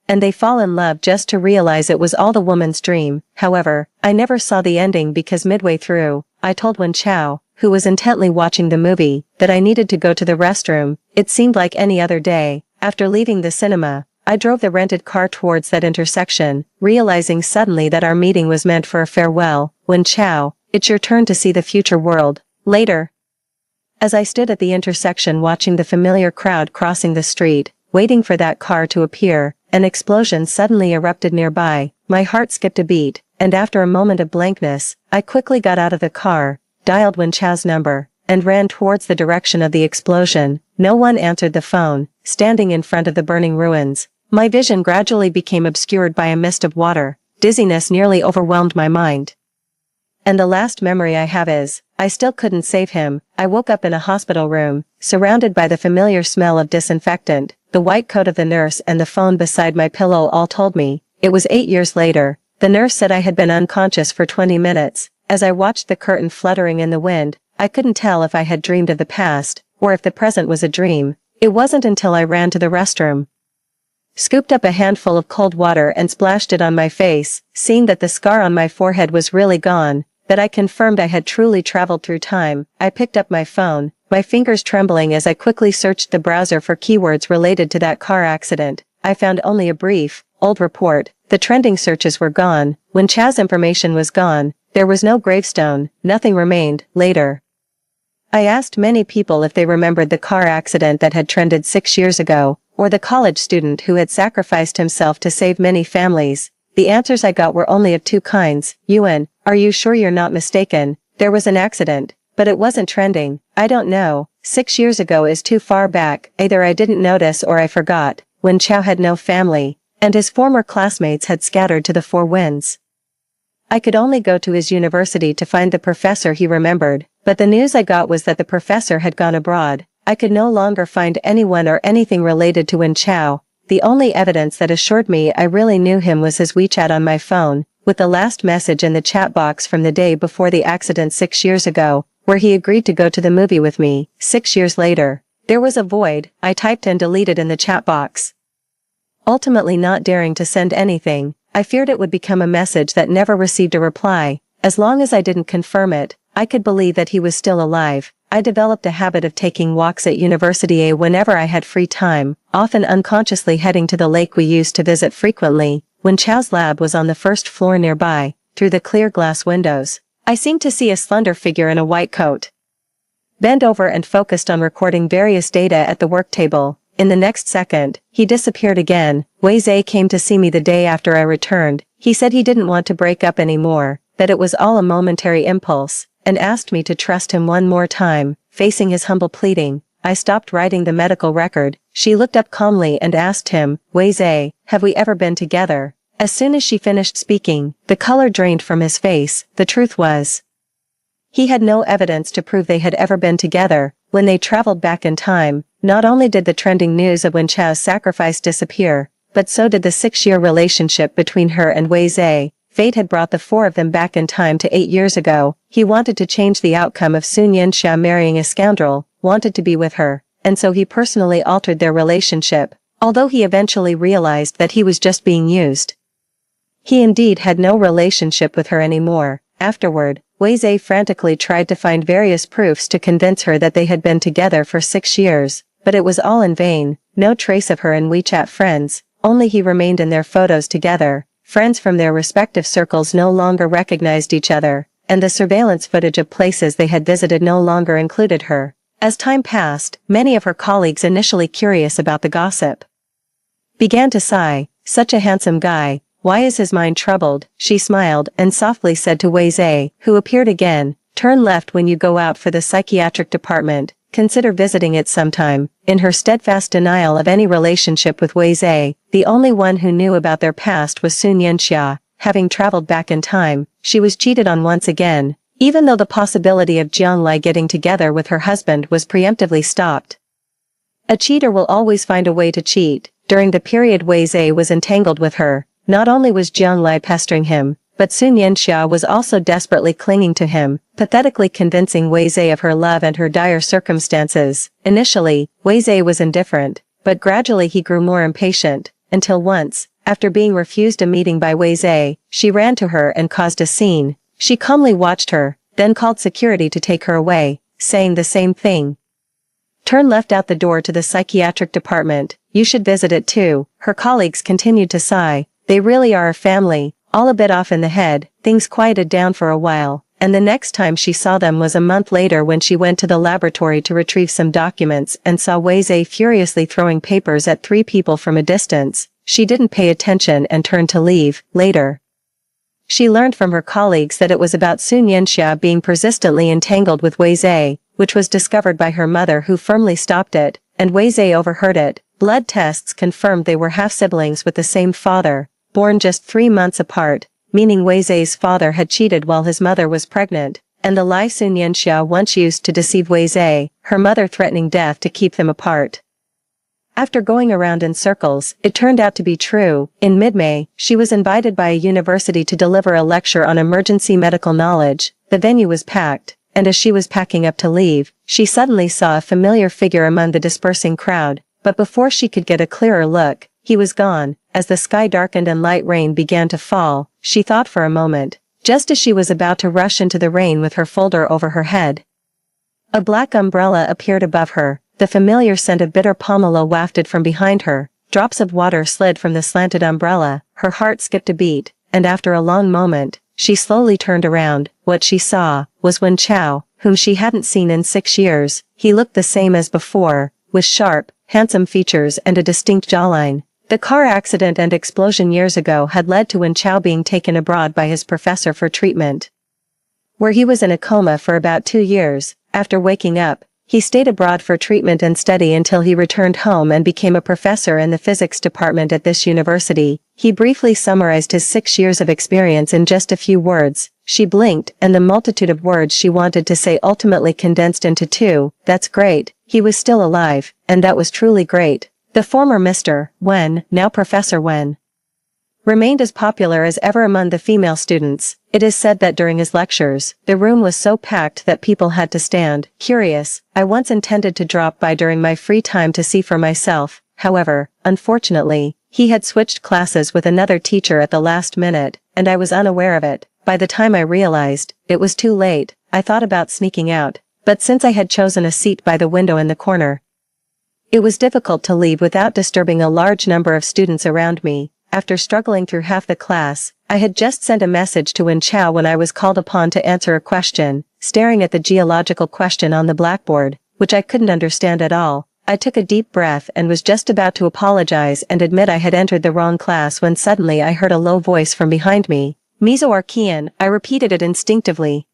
And they fall in love just to realize it was all the woman's dream. However, I never saw the ending because midway through, I told Wen Chao, who was intently watching the movie, that I needed to go to the restroom. It seemed like any other day. After leaving the cinema, I drove the rented car towards that intersection, realizing suddenly that our meeting was meant for a farewell. Wen Chao, it's your turn to see the future world. Later. As I stood at the intersection watching the familiar crowd crossing the street, waiting for that car to appear, an explosion suddenly erupted nearby. My heart skipped a beat, and after a moment of blankness, I quickly got out of the car, dialed Wen Chao's number, and ran towards the direction of the explosion. No one answered the phone. Standing in front of the burning ruins, my vision gradually became obscured by a mist of water. Dizziness nearly overwhelmed my mind. And the last memory I have is, I still couldn't save him. I woke up in a hospital room, surrounded by the familiar smell of disinfectant. The white coat of the nurse and the phone beside my pillow all told me. It was 8 years later. The nurse said I had been unconscious for 20 minutes. As I watched the curtain fluttering in the wind, I couldn't tell if I had dreamed of the past, or if the present was a dream. It wasn't until I ran to the restroom, scooped up a handful of cold water and splashed it on my face, seeing that the scar on my forehead was really gone, that I confirmed I had truly traveled through time. I picked up my phone, my fingers trembling as I quickly searched the browser for keywords related to that car accident. I found only a brief, old report. The trending searches were gone. When Chao's information was gone, there was no gravestone, nothing remained. Later, I asked many people if they remembered the car accident that had trended 6 years ago, or the college student who had sacrificed himself to save many families. The answers I got were only of 2 kinds. Yuan, are you sure you're not mistaken? There was an accident, but it wasn't trending. I don't know. 6 years ago is too far back. Either I didn't notice or I forgot. When Chao had no family, and his former classmates had scattered to the 4 winds. I could only go to his university to find the professor he remembered, but the news I got was that the professor had gone abroad. I could no longer find anyone or anything related to Wen Chao. The only evidence that assured me I really knew him was his WeChat on my phone, with the last message in the chat box from the day before the accident 6 years ago, where he agreed to go to the movie with me. 6 years later, there was a void. I typed and deleted in the chat box, ultimately not daring to send anything. I feared it would become a message that never received a reply. As long as I didn't confirm it, I could believe that he was still alive. I developed a habit of taking walks at University A whenever I had free time, often unconsciously heading to the lake we used to visit frequently. When Chao's lab was on the first floor nearby, through the clear glass windows, I seemed to see a slender figure in a white coat, bent over and focused on recording various data at the work table. In the next second, he disappeared again. Wei Zhe came to see me the day after I returned. He said he didn't want to break up anymore, that it was all a momentary impulse, and asked me to trust him one more time. Facing his humble pleading, I stopped writing the medical record. She looked up calmly and asked him, "Wei Zhe, have we ever been together?" As soon as she finished speaking, the color drained from his face. The truth was, he had no evidence to prove they had ever been together. When they traveled back in time, not only did the trending news of Wen Chao's sacrifice disappear, but so did the 6-year relationship between her and Wei Zhe. Fate had brought the 4 of them back in time to 8 years ago. He wanted to change the outcome of Sun Yanxia marrying a scoundrel, wanted to be with her, and so he personally altered their relationship, although he eventually realized that he was just being used. He indeed had no relationship with her anymore. Afterward, Wei Zhe frantically tried to find various proofs to convince her that they had been together for 6 years, but it was all in vain. No trace of her in WeChat friends, only he remained in their photos together. Friends from their respective circles no longer recognized each other, and the surveillance footage of places they had visited no longer included her. As time passed, many of her colleagues, initially curious about the gossip, began to sigh. Such a handsome guy, why is his mind troubled? She smiled and softly said to Wei Zhe, who appeared again, turn left when you go out for the psychiatric department, consider visiting it sometime. In her steadfast denial of any relationship with Wei Zhe, the only one who knew about their past was Sun Yanxia. Having traveled back in time, she was cheated on once again, even though the possibility of Jiang Lai getting together with her husband was preemptively stopped. A cheater will always find a way to cheat. During the period Wei Zhe was entangled with her, not only was Jiang Lai pestering him, but Sun Yanxia was also desperately clinging to him, pathetically convincing Wei Zhe of her love and her dire circumstances. Initially, Wei Zhe was indifferent, but gradually he grew more impatient, until once, after being refused a meeting by Wei Zhe, she ran to her and caused a scene. She calmly watched her, then called security to take her away, saying the same thing. Turn left out the door to the psychiatric department, you should visit it too. Her colleagues continued to sigh. They really are a family, all a bit off in the head. Things quieted down for a while, and the next time she saw them was a month later when she went to the laboratory to retrieve some documents and saw Wei Zhe furiously throwing papers at 3 people from a distance. She didn't pay attention and turned to leave. Later, she learned from her colleagues that it was about Sun Yanxia being persistently entangled with Wei Zhe, which was discovered by her mother, who firmly stopped it, and Wei Zhe overheard it. Blood tests confirmed they were half-siblings with the same father, born just 3 months apart, meaning Wei Zhe's father had cheated while his mother was pregnant, and the lie Sun Yanxia once used to deceive Wei Zhe, her mother threatening death to keep them apart. After going around in circles, it turned out to be true. In mid-May, she was invited by a university to deliver a lecture on emergency medical knowledge. The venue was packed, and as she was packing up to leave, she suddenly saw a familiar figure among the dispersing crowd, but before she could get a clearer look, he was gone. As the sky darkened and light rain began to fall, she thought for a moment, just as she was about to rush into the rain with her folder over her head. A black umbrella appeared above her. The familiar scent of bitter pomelo wafted from behind her. Drops of water slid from the slanted umbrella. Her heart skipped a beat, and after a long moment, she slowly turned around. What she saw was Wen Chao, whom she hadn't seen in 6 years. He looked the same as before, with sharp, handsome features and a distinct jawline. The car accident and explosion years ago had led to Wen Chao being taken abroad by his professor for treatment, where he was in a coma for about 2 years. After waking up, he stayed abroad for treatment and study until he returned home and became a professor in the physics department at this university. He briefly summarized his 6 years of experience in just a few words. She blinked, and the multitude of words she wanted to say ultimately condensed into 2. That's great. He was still alive, and that was truly great. The former Mr. Wen, now Professor Wen, remained as popular as ever among the female students. It is said that during his lectures, the room was so packed that people had to stand. Curious, I once intended to drop by during my free time to see for myself. However, unfortunately, he had switched classes with another teacher at the last minute, and I was unaware of it. By the time I realized, it was too late. I thought about sneaking out, but since I had chosen a seat by the window in the corner, it was difficult to leave without disturbing a large number of students around me. After struggling through half the class, I had just sent a message to Wen Chao when I was called upon to answer a question. Staring at the geological question on the blackboard, which I couldn't understand at all, I took a deep breath and was just about to apologize and admit I had entered the wrong class when suddenly I heard a low voice from behind me. Mesoarchean, I repeated it instinctively,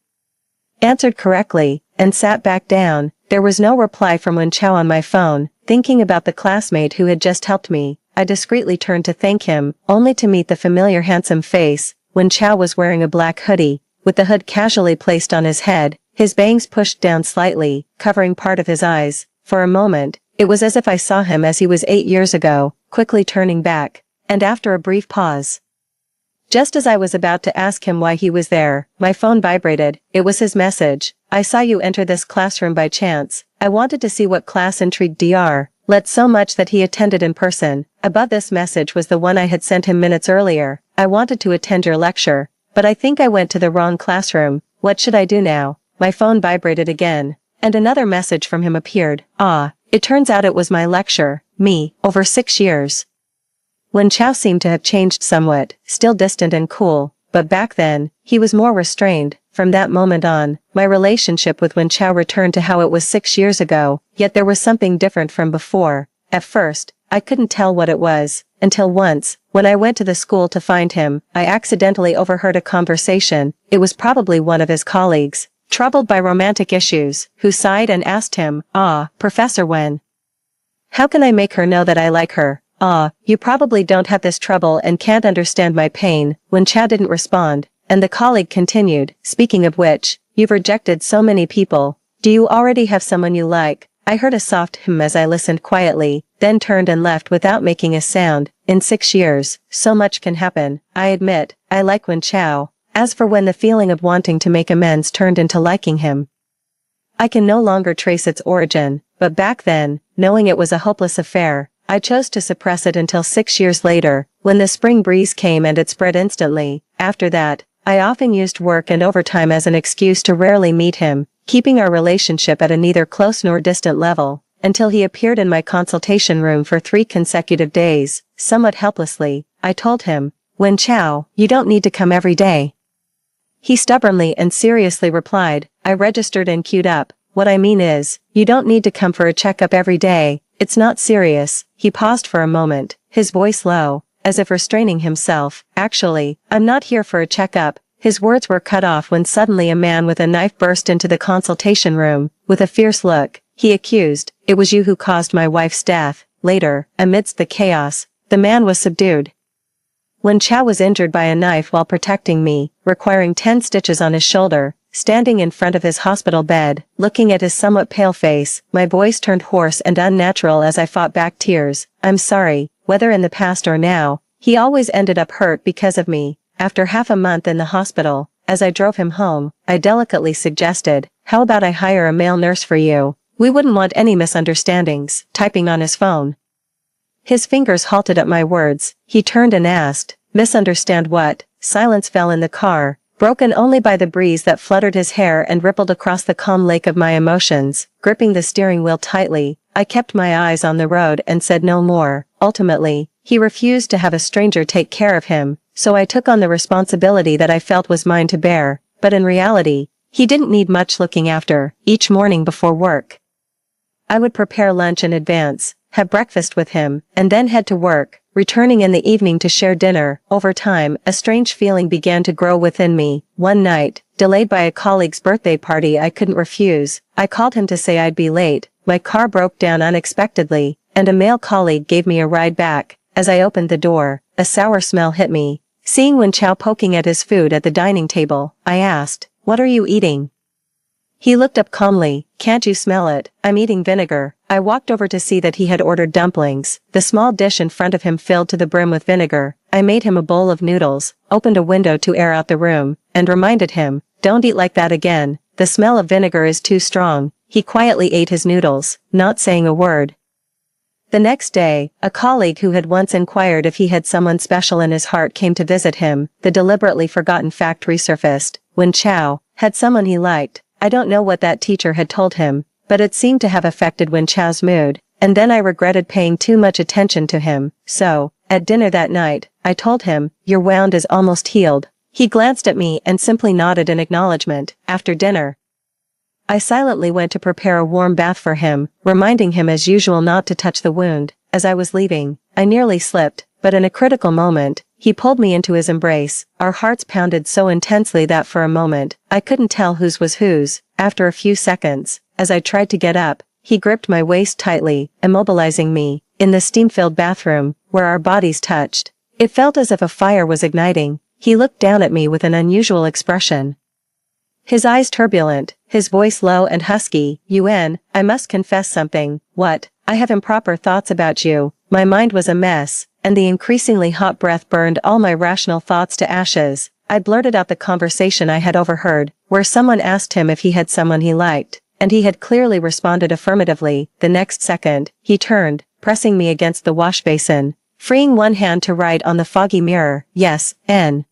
answered correctly, and sat back down. There was no reply from Wen Chao on my phone. Thinking about the classmate who had just helped me, I discreetly turned to thank him, only to meet the familiar handsome face. Wen Chao was wearing a black hoodie, with the hood casually placed on his head, his bangs pushed down slightly, covering part of his eyes. For a moment, it was as if I saw him as he was 8 years ago, quickly turning back, and after a brief pause, just as I was about to ask him why he was there, my phone vibrated. It was his message. I saw you enter this classroom by chance. I wanted to see what class intrigued Dr. Let so much that he attended in person. Above this message was the one I had sent him minutes earlier. I wanted to attend your lecture, but I think I went to the wrong classroom. What should I do now? My phone vibrated again, and another message from him appeared. It turns out it was my lecture. Me, over 6 years. Wen Chao seemed to have changed somewhat, still distant and cool, but back then, he was more restrained. From that moment on, my relationship with Wen Chao returned to how it was 6 years ago, yet there was something different from before. At first, I couldn't tell what it was, until once, when I went to the school to find him, I accidentally overheard a conversation. It was probably one of his colleagues, troubled by romantic issues, who sighed and asked him, "Ah, Professor Wen, how can I make her know that I like her? Ah, you probably don't have this trouble and can't understand my pain." Wen Chao didn't respond, and the colleague continued, "Speaking of which, you've rejected so many people. Do you already have someone you like?" I heard a soft hum as I listened quietly, then turned and left without making a sound. In 6 years, so much can happen. I admit, I like Wen Chao. As for when the feeling of wanting to make amends turned into liking him, I can no longer trace its origin, but back then, knowing it was a hopeless affair, I chose to suppress it until 6 years later, when the spring breeze came and it spread instantly. After that, I often used work and overtime as an excuse to rarely meet him, keeping our relationship at a neither close nor distant level, until he appeared in my consultation room for 3 consecutive days. Somewhat helplessly, I told him, "Wen Chao, you don't need to come every day." He stubbornly and seriously replied, I registered and queued up, "What I mean is, you don't need to come for a checkup every day. It's not serious." He paused for a moment, his voice low, as if restraining himself. "Actually, I'm not here for a checkup." His words were cut off when suddenly a man with a knife burst into the consultation room. With a fierce look, he accused, "It was you who caused my wife's death." Later, amidst the chaos, the man was subdued. Wen Chao was injured by a knife while protecting me, requiring 10 stitches on his shoulder. Standing in front of his hospital bed, looking at his somewhat pale face, my voice turned hoarse and unnatural as I fought back tears. "I'm sorry, whether in the past or now, he always ended up hurt because of me." After half a month in the hospital, as I drove him home, I delicately suggested, "How about I hire a male nurse for you? We wouldn't want any misunderstandings." Typing on his phone, his fingers halted at my words. He turned and asked, "Misunderstand what?" Silence fell in the car, broken only by the breeze that fluttered his hair and rippled across the calm lake of my emotions. Gripping the steering wheel tightly, I kept my eyes on the road and said no more. Ultimately, he refused to have a stranger take care of him, so I took on the responsibility that I felt was mine to bear. But in reality, he didn't need much looking after. Each morning before work, I would prepare lunch in advance, have breakfast with him, and then head to work, returning in the evening to share dinner. Over time, a strange feeling began to grow within me. One night, delayed by a colleague's birthday party I couldn't refuse, I called him to say I'd be late. My car broke down unexpectedly, and a male colleague gave me a ride back. As I opened the door, a sour smell hit me. Seeing Wen Chao poking at his food at the dining table, I asked, "What are you eating?" He looked up calmly, "Can't you smell it? I'm eating vinegar." I walked over to see that he had ordered dumplings. The small dish in front of him filled to the brim with vinegar. I made him a bowl of noodles, opened a window to air out the room, and reminded him, "Don't eat like that again. The smell of vinegar is too strong." He quietly ate his noodles, not saying a word. The next day, a colleague who had once inquired if he had someone special in his heart came to visit him. The deliberately forgotten fact resurfaced. Wen Chao had someone he liked. I don't know what that teacher had told him, but it seemed to have affected Wen Chao's mood, and then I regretted paying too much attention to him. So, at dinner that night, I told him, "Your wound is almost healed." He glanced at me and simply nodded in acknowledgement. After dinner, I silently went to prepare a warm bath for him, reminding him as usual not to touch the wound. As I was leaving, I nearly slipped, but in a critical moment, he pulled me into his embrace. Our hearts pounded so intensely that for a moment, I couldn't tell whose was whose. After a few seconds, as I tried to get up, he gripped my waist tightly, immobilizing me. In the steam-filled bathroom, where our bodies touched, it felt as if a fire was igniting. He looked down at me with an unusual expression, his eyes turbulent, his voice low and husky. "Yuan, I must confess something." "What?" "I have improper thoughts about you." My mind was a mess, and the increasingly hot breath burned all my rational thoughts to ashes. I blurted out the conversation I had overheard, where someone asked him if he had someone he liked, and he had clearly responded affirmatively. The next second, he turned, pressing me against the wash basin, freeing one hand to write on the foggy mirror, "Yes, N."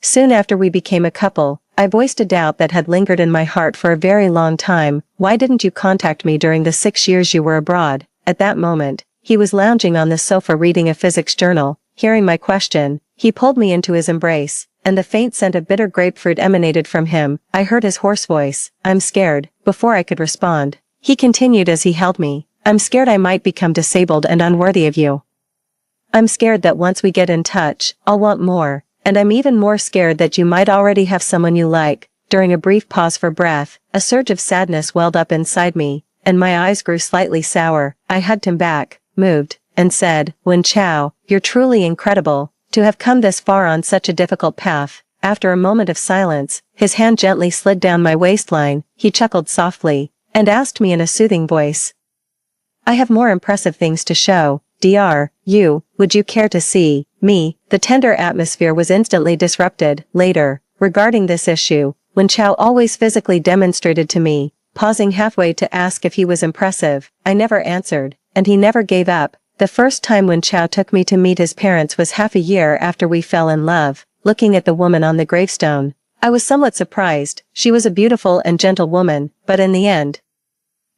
Soon after we became a couple, I voiced a doubt that had lingered in my heart for a very long time. "Why didn't you contact me during the 6 years you were abroad?" At that moment, he was lounging on the sofa reading a physics journal. Hearing my question, he pulled me into his embrace, and the faint scent of bitter grapefruit emanated from him. I heard his hoarse voice, "I'm scared," before I could respond. He continued as he held me, "I'm scared I might become disabled and unworthy of you. I'm scared that once we get in touch, I'll want more, and I'm even more scared that you might already have someone you like." During a brief pause for breath, a surge of sadness welled up inside me, and my eyes grew slightly sour. I hugged him back, moved, and said, "Wen Chao, you're truly incredible, to have come this far on such a difficult path." After a moment of silence, his hand gently slid down my waistline, he chuckled softly, and asked me in a soothing voice, "I have more impressive things to show. Would you care to see me?" The tender atmosphere was instantly disrupted. Later, regarding this issue, Wen Chao always physically demonstrated to me, pausing halfway to ask if he was impressive. I never answered, and he never gave up. The first time Wen Chao took me to meet his parents was half a year after we fell in love. Looking at the woman on the gravestone, I was somewhat surprised. She was a beautiful and gentle woman, but in the end,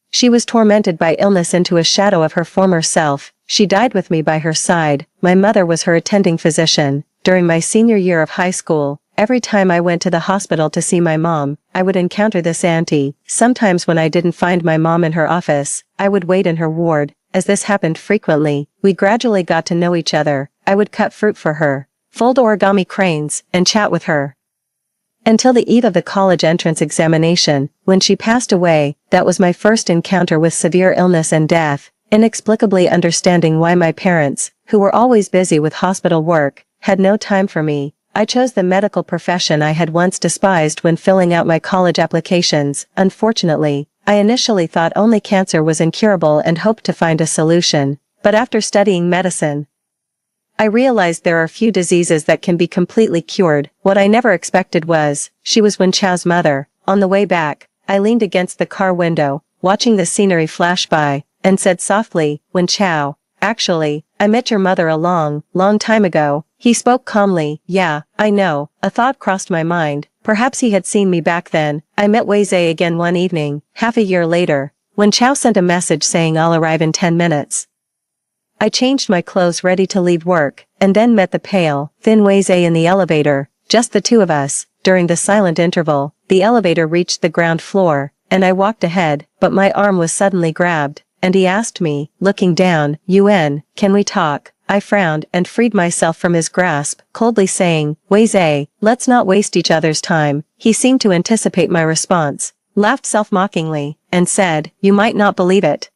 she was tormented by illness into a shadow of her former self. She died with me by her side. My mother was her attending physician. During my senior year of high school, every time I went to the hospital to see my mom, I would encounter this auntie. Sometimes when I didn't find my mom in her office, I would wait in her ward. As this happened frequently, we gradually got to know each other. I would cut fruit for her, fold origami cranes, and chat with her. Until the eve of the college entrance examination, when she passed away. That was my first encounter with severe illness and death, inexplicably understanding why my parents, who were always busy with hospital work, had no time for me. I chose the medical profession I had once despised when filling out my college applications. Unfortunately, I initially thought only cancer was incurable and hoped to find a solution, but after studying medicine, I realized there are few diseases that can be completely cured. What I never expected was, she was Wen Chao's mother. On the way back, I leaned against the car window, watching the scenery flash by, and said softly, "Wen Chao, actually, I met your mother a long time ago." He spoke calmly. "Yeah, I know." A thought crossed my mind. Perhaps he had seen me back then. I met Wei Zhe again one evening, half a year later. Wen Chao sent a message saying I'll arrive in 10 minutes. I changed my clothes ready to leave work, and then met the pale, thin Wei Zhe in the elevator, just the two of us. During the silent interval, the elevator reached the ground floor, and I walked ahead, but my arm was suddenly grabbed, and he asked me, looking down, "Yuan, can we talk?" I frowned and freed myself from his grasp, coldly saying, "Wei Zhe, let's not waste each other's time." He seemed to anticipate my response, laughed self-mockingly, and said, "You might not believe it,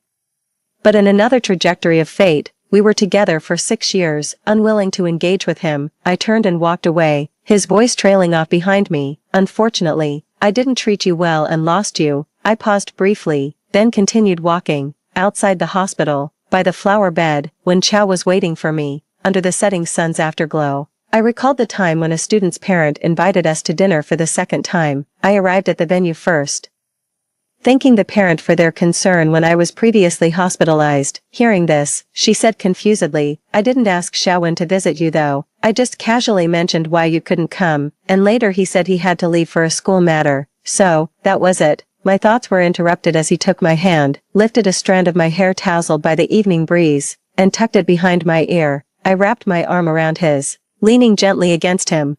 but in another trajectory of fate, we were together for 6 years." Unwilling to engage with him, I turned and walked away, his voice trailing off behind me. "Unfortunately, I didn't treat you well and lost you." I paused briefly, then continued walking. Outside the hospital, by the flower bed, Wen Chao was waiting for me, under the setting sun's afterglow. I recalled the time when a student's parent invited us to dinner for the second time. I arrived at the venue first, thanking the parent for their concern when I was previously hospitalized. Hearing this, she said confusedly, "I didn't ask Xiaowen to visit you though. I just casually mentioned why you couldn't come," and later he said he had to leave for a school matter. So, that was it. My thoughts were interrupted as he took my hand, lifted a strand of my hair tousled by the evening breeze, and tucked it behind my ear. I wrapped my arm around his, leaning gently against him,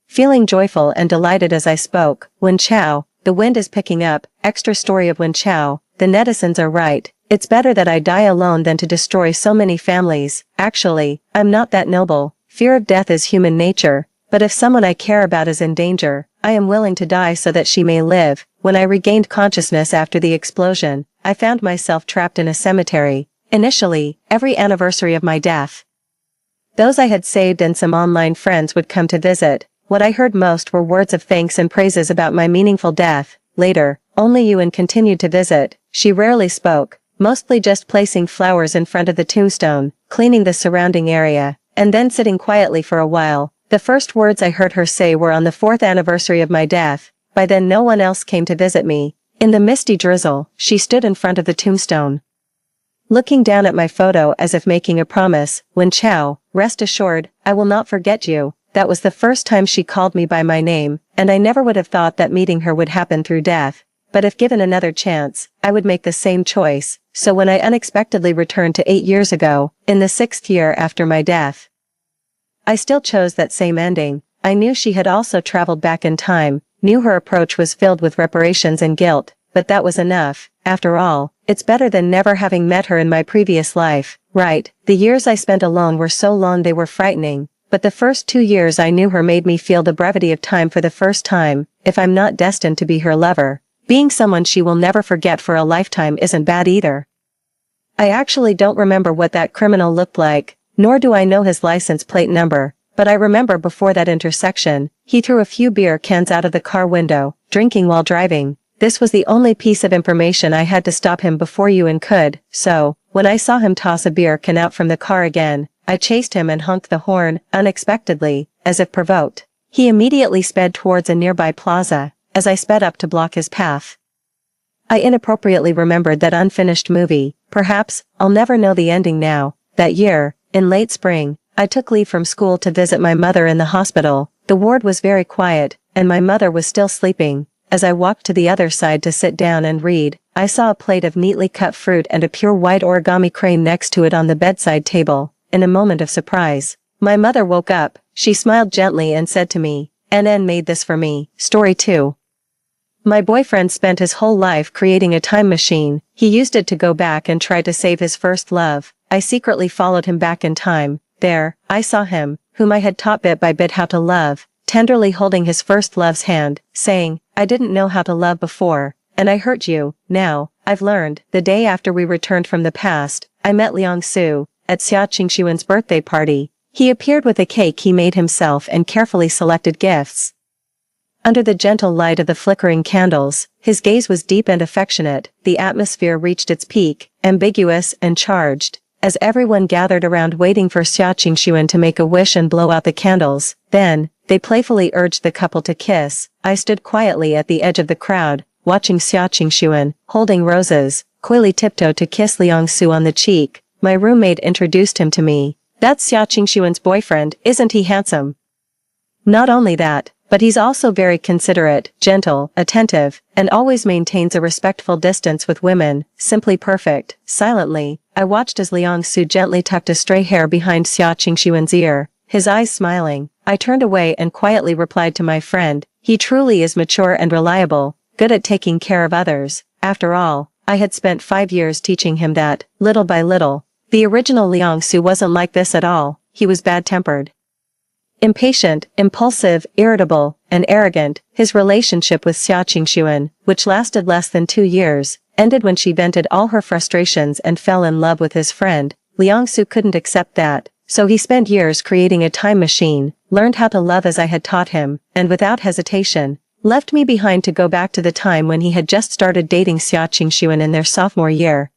feeling joyful and delighted as I spoke. "Wen Chao, the wind is picking up." Extra story of Wen Chao. The netizens are right. It's better that I die alone than to destroy so many families. Actually, I'm not that noble. Fear of death is human nature, but if someone I care about is in danger, I am willing to die so that she may live. When I regained consciousness after the explosion, I found myself trapped in a cemetery. Initially, every anniversary of my death, those I had saved and some online friends would come to visit. What I heard most were words of thanks and praises about my meaningful death. Later, only Yuan continued to visit. She rarely spoke, mostly just placing flowers in front of the tombstone, cleaning the surrounding area, and then sitting quietly for a while. The first words I heard her say were on the 4th anniversary of my death. By then no one else came to visit me. In the misty drizzle, she stood in front of the tombstone, looking down at my photo as if making a promise. "Wen Chao, rest assured, I will not forget you." That was the first time she called me by my name, and I never would have thought that meeting her would happen through death. But if given another chance, I would make the same choice. So when I unexpectedly returned to 8 years ago, in the 6th year after my death, I still chose that same ending. I knew she had also traveled back in time, knew her approach was filled with reparations and guilt, but that was enough. After all, it's better than never having met her in my previous life, right? The years I spent alone were so long they were frightening, but the first 2 years I knew her made me feel the brevity of time for the first time. If I'm not destined to be her lover, being someone she will never forget for a lifetime isn't bad either. I actually don't remember what that criminal looked like, nor do I know his license plate number, but I remember before that intersection, he threw a few beer cans out of the car window, drinking while driving. This was the only piece of information I had to stop him before you could, so, when I saw him toss a beer can out from the car again, I chased him and honked the horn, unexpectedly, as if provoked. He immediately sped towards a nearby plaza, as I sped up to block his path. I inappropriately remembered that unfinished movie. Perhaps, I'll never know the ending now. That year, in late spring, I took leave from school to visit my mother in the hospital. The ward was very quiet, and my mother was still sleeping. As I walked to the other side to sit down and read, I saw a plate of neatly cut fruit and a pure white origami crane next to it on the bedside table. In a moment of surprise, my mother woke up. She smiled gently and said to me, "NN made this for me." Story 2. My boyfriend spent his whole life creating a time machine. He used it to go back and try to save his first love. I secretly followed him back in time. There, I saw him, whom I had taught bit by bit how to love, tenderly holding his first love's hand, saying, "I didn't know how to love before, and I hurt you. Now, I've learned." The day after we returned from the past, I met Liang-su at Xia Qingxuan's birthday party. He appeared with a cake he made himself and carefully selected gifts. Under the gentle light of the flickering candles, his gaze was deep and affectionate. The atmosphere reached its peak, ambiguous and charged, as everyone gathered around waiting for Xia Qingxuan to make a wish and blow out the candles. Then, they playfully urged the couple to kiss. I stood quietly at the edge of the crowd, watching Xia Qingxuan, holding roses, coyly tiptoe to kiss Liang-su on the cheek. My roommate introduced him to me. "That's Xia Qingxuan's boyfriend, isn't he handsome?" Not only that, but he's also very considerate, gentle, attentive, and always maintains a respectful distance with women. Simply perfect. Silently, I watched as Liang-su gently tucked a stray hair behind Xia Qingxuan's ear, his eyes smiling. I turned away and quietly replied to my friend, "He truly is mature and reliable, good at taking care of others." After all, I had spent 5 years teaching him that, little by little. The original Liang-su wasn't like this at all. He was bad-tempered, impatient, impulsive, irritable, and arrogant. His relationship with Xia Qingxuan, which lasted less than 2 years, ended when she vented all her frustrations and fell in love with his friend. Liang-su couldn't accept that, so he spent years creating a time machine, learned how to love as I had taught him, and without hesitation, left me behind to go back to the time when he had just started dating Xia Qingxuan in their sophomore year.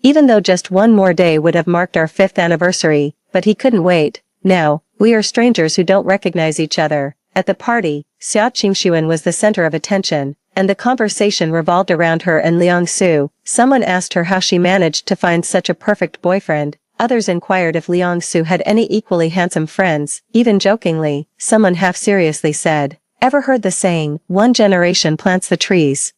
Even though just one more day would have marked our 5th anniversary, but he couldn't wait. Now, we are strangers who don't recognize each other. At the party, Xia Qingxuan was the center of attention, and the conversation revolved around her and Liang-su. Someone asked her how she managed to find such a perfect boyfriend. Others inquired if Liang-su had any equally handsome friends. Even jokingly, someone half-seriously said, "Ever heard the saying, one generation plants the trees?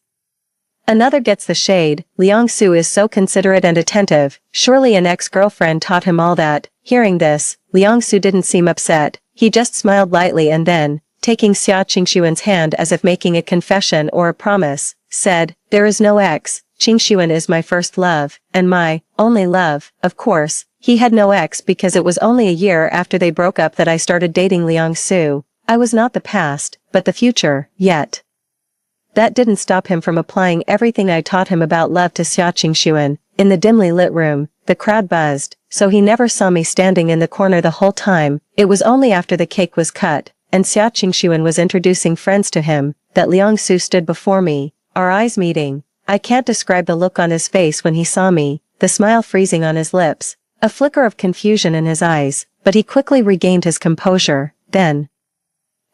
Another gets the shade." Liang-su is so considerate and attentive. Surely an ex-girlfriend taught him all that. Hearing this, Liang-su didn't seem upset. He just smiled lightly and then, taking Xia Qingxuan's hand as if making a confession or a promise, said, "There is no ex. Qingxuan is my first love, and my only love." Of course, he had no ex because it was only a year after they broke up that I started dating Liang-su. I was not the past, but the future, yet. That didn't stop him from applying everything I taught him about love to Xia Qingxuan. In the dimly lit room, the crowd buzzed, so he never saw me standing in the corner the whole time. It was only after the cake was cut, and Xia Qingxuan was introducing friends to him, that Liang-su stood before me, our eyes meeting. I can't describe the look on his face when he saw me, the smile freezing on his lips, a flicker of confusion in his eyes, but he quickly regained his composure. Then,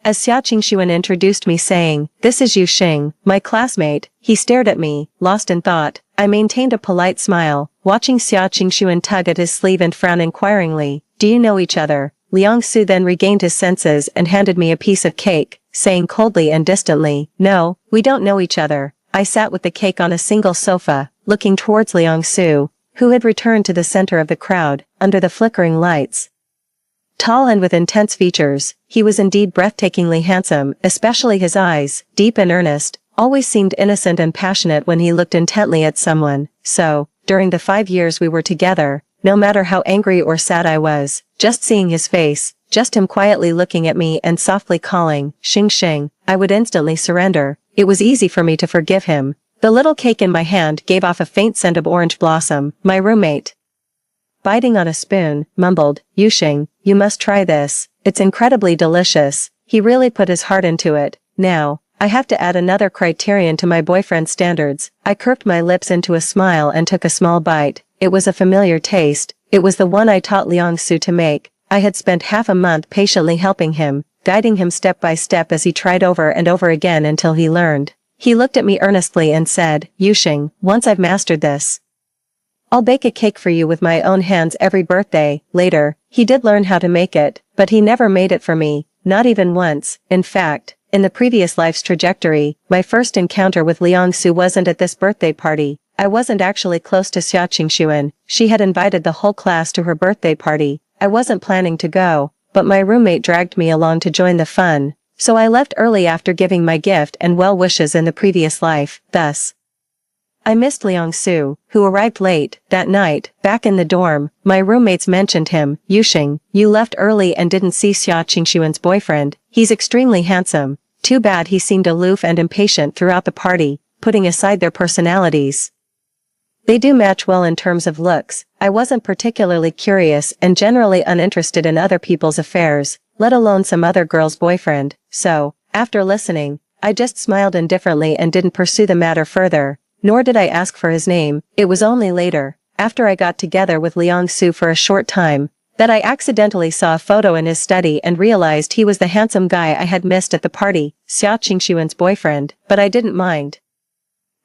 as Xia Qingxuan introduced me saying, "This is Yu Xing, my classmate," he stared at me, lost in thought. I maintained a polite smile, watching Xia Qingxuan tug at his sleeve and frown inquiringly. "Do you know each other?" Liang-su then regained his senses and handed me a piece of cake, saying coldly and distantly, "No, we don't know each other." I sat with the cake on a single sofa, looking towards Liang-su, who had returned to the center of the crowd, under the flickering lights. Tall and with intense features, he was indeed breathtakingly handsome, especially his eyes, deep and earnest, always seemed innocent and passionate when he looked intently at someone. So, during the 5 years we were together, no matter how angry or sad I was, just seeing his face, just him quietly looking at me and softly calling, Xing Xing, I would instantly surrender. It was easy for me to forgive him. The little cake in my hand gave off a faint scent of orange blossom. My roommate, biting on a spoon, mumbled, Yuxing, you must try this. It's incredibly delicious. He really put his heart into it. Now, I have to add another criterion to my boyfriend's standards. I curved my lips into a smile and took a small bite. It was a familiar taste. It was the one I taught Liang Su to make. I had spent half a month patiently helping him, guiding him step by step as he tried over and over again until he learned. He looked at me earnestly and said, Yuxing, once I've mastered this, I'll bake a cake for you with my own hands every birthday. Later, he did learn how to make it, but he never made it for me, not even once. In fact, in the previous life's trajectory, my first encounter with Liang Su wasn't at this birthday party. I wasn't actually close to Xia Qingxuan. She had invited the whole class to her birthday party. I wasn't planning to go, but my roommate dragged me along to join the fun. So I left early after giving my gift and well wishes in the previous life. Thus, I missed Liang Su, who arrived late. That night, back in the dorm, my roommates mentioned him. Yuxing, you left early and didn't see Xia Qingxuan's boyfriend. He's extremely handsome. Too bad he seemed aloof and impatient throughout the party, putting aside their personalities. They do match well in terms of looks. I wasn't particularly curious and generally uninterested in other people's affairs, let alone some other girl's boyfriend. So, after listening, I just smiled indifferently and didn't pursue the matter further, nor did I ask for his name. It was only later, after I got together with Liang Su for a short time, that I accidentally saw a photo in his study and realized he was the handsome guy I had missed at the party, Xia Qingxuan's boyfriend, but I didn't mind.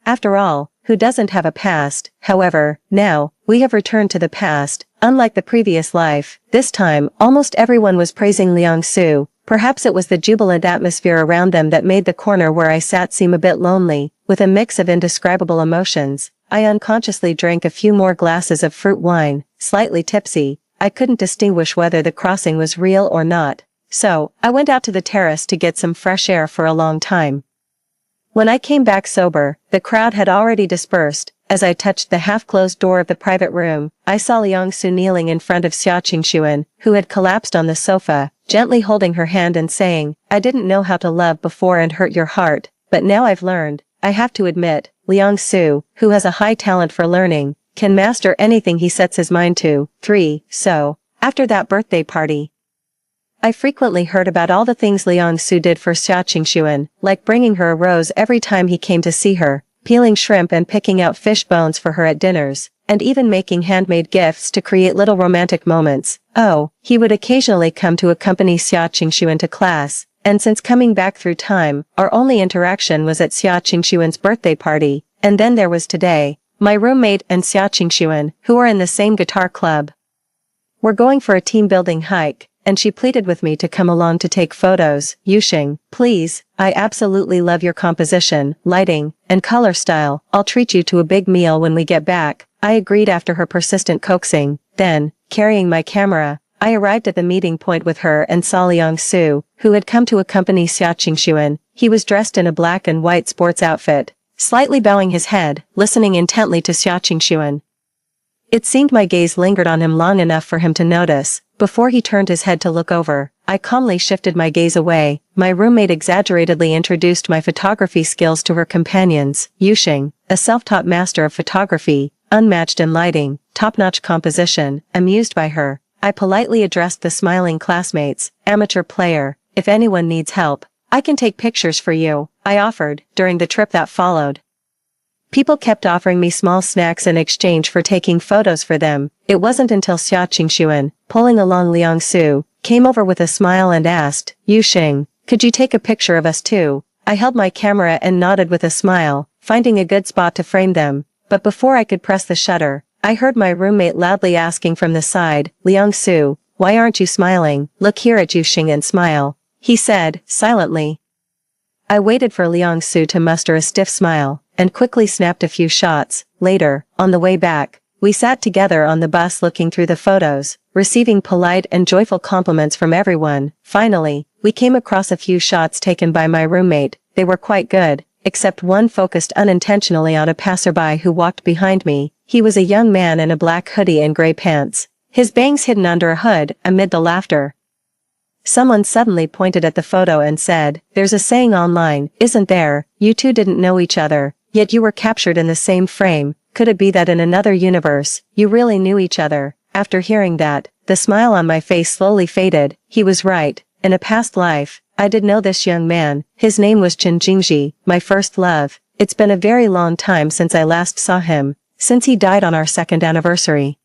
After all, who doesn't have a past? However, now, we have returned to the past. Unlike the previous life, this time, almost everyone was praising Liang Su. Perhaps it was the jubilant atmosphere around them that made the corner where I sat seem a bit lonely. With a mix of indescribable emotions, I unconsciously drank a few more glasses of fruit wine. Slightly tipsy, I couldn't distinguish whether the crossing was real or not. So, I went out to the terrace to get some fresh air for a long time. When I came back sober, the crowd had already dispersed. As I touched the half-closed door of the private room, I saw Liang Su kneeling in front of Xia Qingxuan, who had collapsed on the sofa, gently holding her hand and saying, I didn't know how to love before and hurt your heart, but now I've learned. I have to admit, Liang Su, who has a high talent for learning, can master anything he sets his mind to. 3. So, after that birthday party, I frequently heard about all the things Liang Su did for Xia Qingxuan, like bringing her a rose every time he came to see her, peeling shrimp and picking out fish bones for her at dinners, and even making handmade gifts to create little romantic moments. Oh, he would occasionally come to accompany Xia Qingxuan to class, and since coming back through time, our only interaction was at Xia Qingxuan's birthday party, and then there was today. My roommate and Xia Qingxuan, who are in the same guitar club, were going for a team-building hike, and she pleaded with me to come along to take photos. Yuxing, please, I absolutely love your composition, lighting, and color style. I'll treat you to a big meal when we get back. I agreed after her persistent coaxing. Then, carrying my camera, I arrived at the meeting point with her and saw Liang Su, who had come to accompany Xia Qingxuan. He was dressed in a black and white sports outfit, slightly bowing his head, listening intently to Xia Qingxuan. It seemed my gaze lingered on him long enough for him to notice. Before he turned his head to look over, I calmly shifted my gaze away. My roommate exaggeratedly introduced my photography skills to her companions. Yuxing, a self-taught master of photography, unmatched in lighting, top-notch composition. Amused by her, I politely addressed the smiling classmates. Amateur player, if anyone needs help, I can take pictures for you, I offered. During the trip that followed, people kept offering me small snacks in exchange for taking photos for them. It wasn't until Xia Qingxuan, pulling along Liang Su, came over with a smile and asked, Yuxing, could you take a picture of us too? I held my camera and nodded with a smile, finding a good spot to frame them. But before I could press the shutter, I heard my roommate loudly asking from the side, Liang Su, why aren't you smiling? Look here at Yuxing and smile, he said, silently. I waited for Liang Su to muster a stiff smile, and quickly snapped a few shots. Later, on the way back, we sat together on the bus looking through the photos. receiving polite and joyful compliments from everyone. Finally, we came across a few shots taken by my roommate. They were quite good, except one focused unintentionally on a passerby who walked behind me. He was a young man in a black hoodie and gray pants, his bangs hidden under a hood. Amid the laughter, someone suddenly pointed at the photo and said, "There's a saying online, isn't there? You two didn't know each other, yet you were captured in the same frame. Could it be that in another universe, you really knew each other?" After hearing that, the smile on my face slowly faded. He was right. In a past life, I did know this young man. His name was Chen Jingji, my first love. It's been a very long time since I last saw him, since he died on our second anniversary.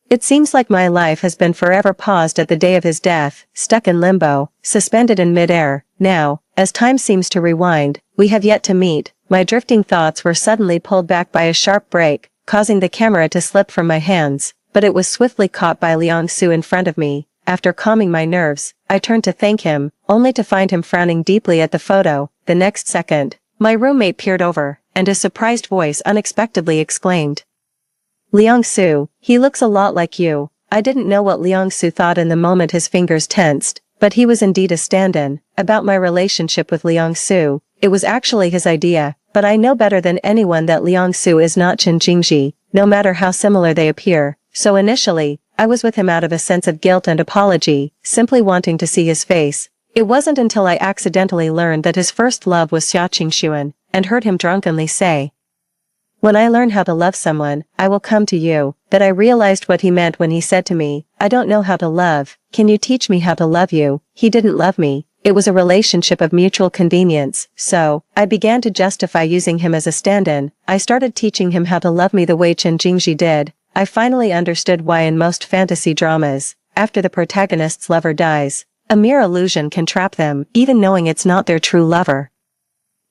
It seems like my life has been forever paused at the day of his death, stuck in limbo, suspended in midair. Now, as time seems to rewind, we have yet to meet. My drifting thoughts were suddenly pulled back by a sharp break, causing the camera to slip from my hands, but it was swiftly caught by Liang Su in front of me. After calming my nerves, I turned to thank him, only to find him frowning deeply at the photo. The next second, my roommate peered over, and a surprised voice unexpectedly exclaimed, "Liang Su, he looks a lot like you." I didn't know what Liang Su thought in the moment his fingers tensed, but he was indeed a stand-in. About my relationship with Liang Su, it was actually his idea, but I know better than anyone that Liang Su is not Chen Jingji, no matter how similar they appear. So initially, I was with him out of a sense of guilt and apology, simply wanting to see his face. It wasn't until I accidentally learned that his first love was Xia Qingxuan, and heard him drunkenly say, "When I learn how to love someone, I will come to you," that I realized what he meant when he said to me, "I don't know how to love. Can you teach me how to love you?" He didn't love me. It was a relationship of mutual convenience, so I began to justify using him as a stand-in. I started teaching him how to love me the way Chen Jingji did. I finally understood why in most fantasy dramas, after the protagonist's lover dies, a mere illusion can trap them, even knowing it's not their true lover.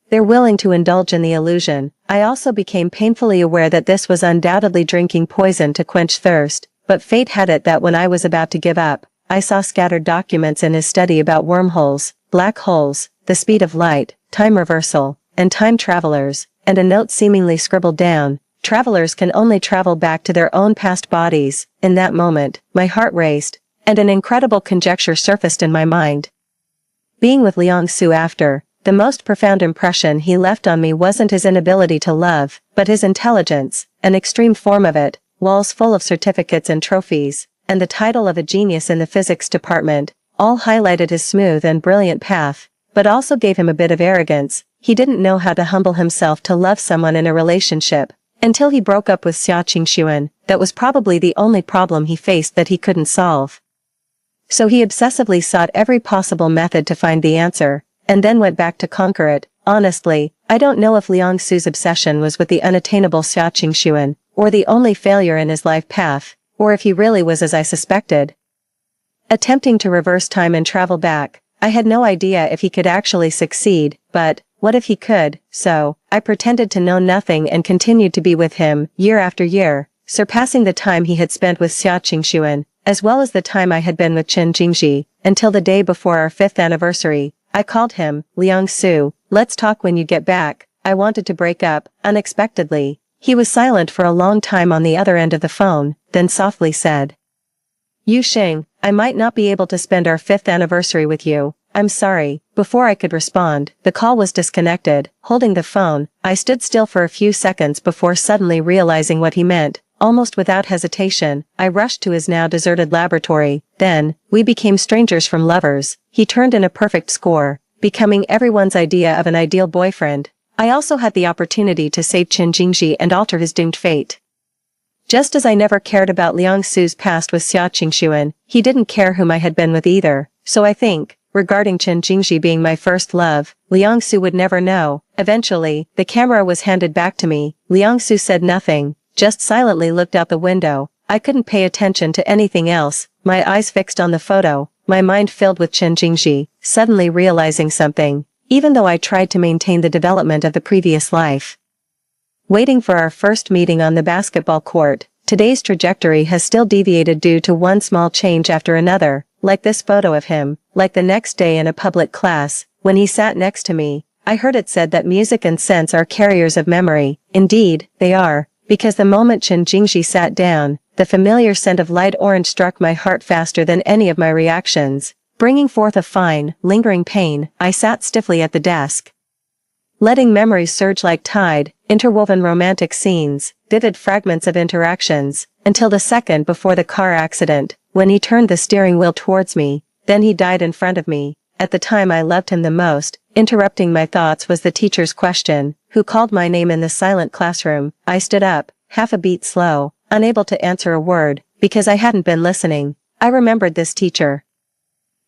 They're willing to indulge in the illusion. I also became painfully aware that this was undoubtedly drinking poison to quench thirst, but fate had it that when I was about to give up, I saw scattered documents in his study about wormholes, black holes, the speed of light, time reversal, and time travelers, and a note seemingly scribbled down, "Travelers can only travel back to their own past bodies." In that moment, my heart raced, and an incredible conjecture surfaced in my mind. Being with Liang Su after, the most profound impression he left on me wasn't his inability to love, but his intelligence, an extreme form of it, walls full of certificates and trophies, and the title of a genius in the physics department, all highlighted his smooth and brilliant path, but also gave him a bit of arrogance. He didn't know how to humble himself to love someone in a relationship, until he broke up with Xia Qingxuan. That was probably the only problem he faced that he couldn't solve. So he obsessively sought every possible method to find the answer, and then went back to conquer it. Honestly, I don't know if Liang Su's obsession was with the unattainable Xia Qingxuan, or the only failure in his life path, or if he really was as I suspected, attempting to reverse time and travel back. I had no idea if he could actually succeed, but what if he could? So I pretended to know nothing and continued to be with him, year after year, surpassing the time he had spent with Xia Qingxuan, as well as the time I had been with Chen Jingji, until the day before our 5th anniversary. I called him, "Liang Su, let's talk when you get back." I wanted to break up, unexpectedly. He was silent for a long time on the other end of the phone, then softly said, "Yu Xing, I might not be able to spend our 5th anniversary with you. I'm sorry." Before I could respond, the call was disconnected. Holding the phone, I stood still for a few seconds before suddenly realizing what he meant. Almost without hesitation, I rushed to his now deserted laboratory. Then, we became strangers from lovers. He turned in a perfect score, becoming everyone's idea of an ideal boyfriend. I also had the opportunity to save Chen Jingji and alter his doomed fate. Just as I never cared about Liang Su's past with Xia Qingxuan, he didn't care whom I had been with either. So I think, regarding Chen Jingji being my first love, Liang Su would never know. Eventually, the camera was handed back to me. Liang Su said nothing, just silently looked out the window. I couldn't pay attention to anything else, my eyes fixed on the photo, my mind filled with Chen Jingji, suddenly realizing something, even though I tried to maintain the development of the previous life. Waiting for our first meeting on the basketball court, today's trajectory has still deviated due to one small change after another, like this photo of him, like the next day in a public class, when he sat next to me. I heard it said that music and sense are carriers of memory. Indeed, they are, because the moment Chen Jingji sat down, the familiar scent of light orange struck my heart faster than any of my reactions. Bringing forth a fine, lingering pain, I sat stiffly at the desk. Letting memories surge like tide, interwoven romantic scenes, vivid fragments of interactions, until the second before the car accident, when he turned the steering wheel towards me, then he died in front of me. At the time I loved him the most. Interrupting my thoughts was the teacher's question, who called my name in the silent classroom. I stood up, half a beat slow, unable to answer a word, because I hadn't been listening. I remembered this teacher.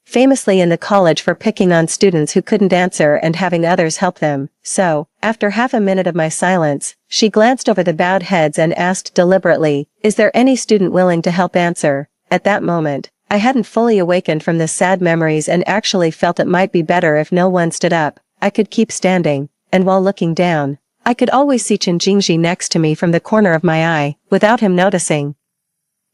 Famously in the college for picking on students who couldn't answer and having others help them. So, after half a minute of my silence, she glanced over the bowed heads and asked deliberately, "Is there any student willing to help answer?" At that moment, I hadn't fully awakened from the sad memories and actually felt it might be better if no one stood up. I could keep standing, and while looking down, I could always see Chen Jingji next to me from the corner of my eye, without him noticing.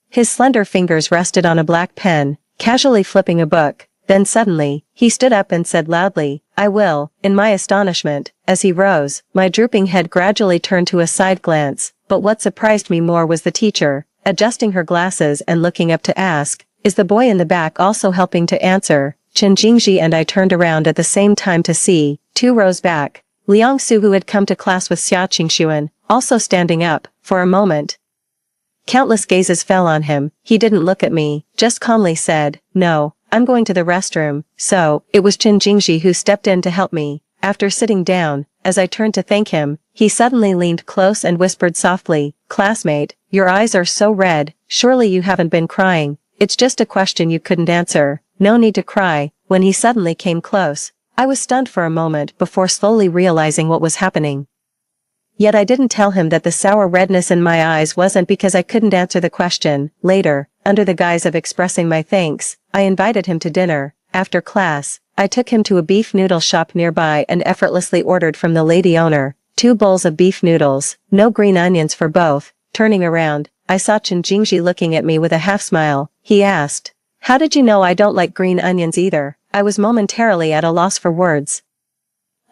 His slender fingers rested on a black pen, casually flipping a book. Then suddenly, he stood up and said loudly, "I will." In my astonishment, as he rose, my drooping head gradually turned to a side glance, but what surprised me more was the teacher, adjusting her glasses and looking up to ask, "Is the boy in the back also helping to answer?" Chen Jingji and I turned around at the same time to see, 2 rows back, Liang Su, who had come to class with Xia Qingxuan, also standing up. For a moment, countless gazes fell on him. He didn't look at me, just calmly said, "No, I'm going to the restroom." So, it was Chen Jingji who stepped in to help me. After sitting down, as I turned to thank him, he suddenly leaned close and whispered softly, "Classmate, your eyes are so red, surely you haven't been crying. It's just a question you couldn't answer. No need to cry." When he suddenly came close, I was stunned for a moment before slowly realizing what was happening. Yet I didn't tell him that the sour redness in my eyes wasn't because I couldn't answer the question. Later, under the guise of expressing my thanks, I invited him to dinner. After class, I took him to a beef noodle shop nearby and effortlessly ordered from the lady owner 2 bowls of beef noodles, no green onions for both. Turning around, I saw Chen Jingji looking at me with a half smile. He asked, "How did you know I don't like green onions either?" I was momentarily at a loss for words,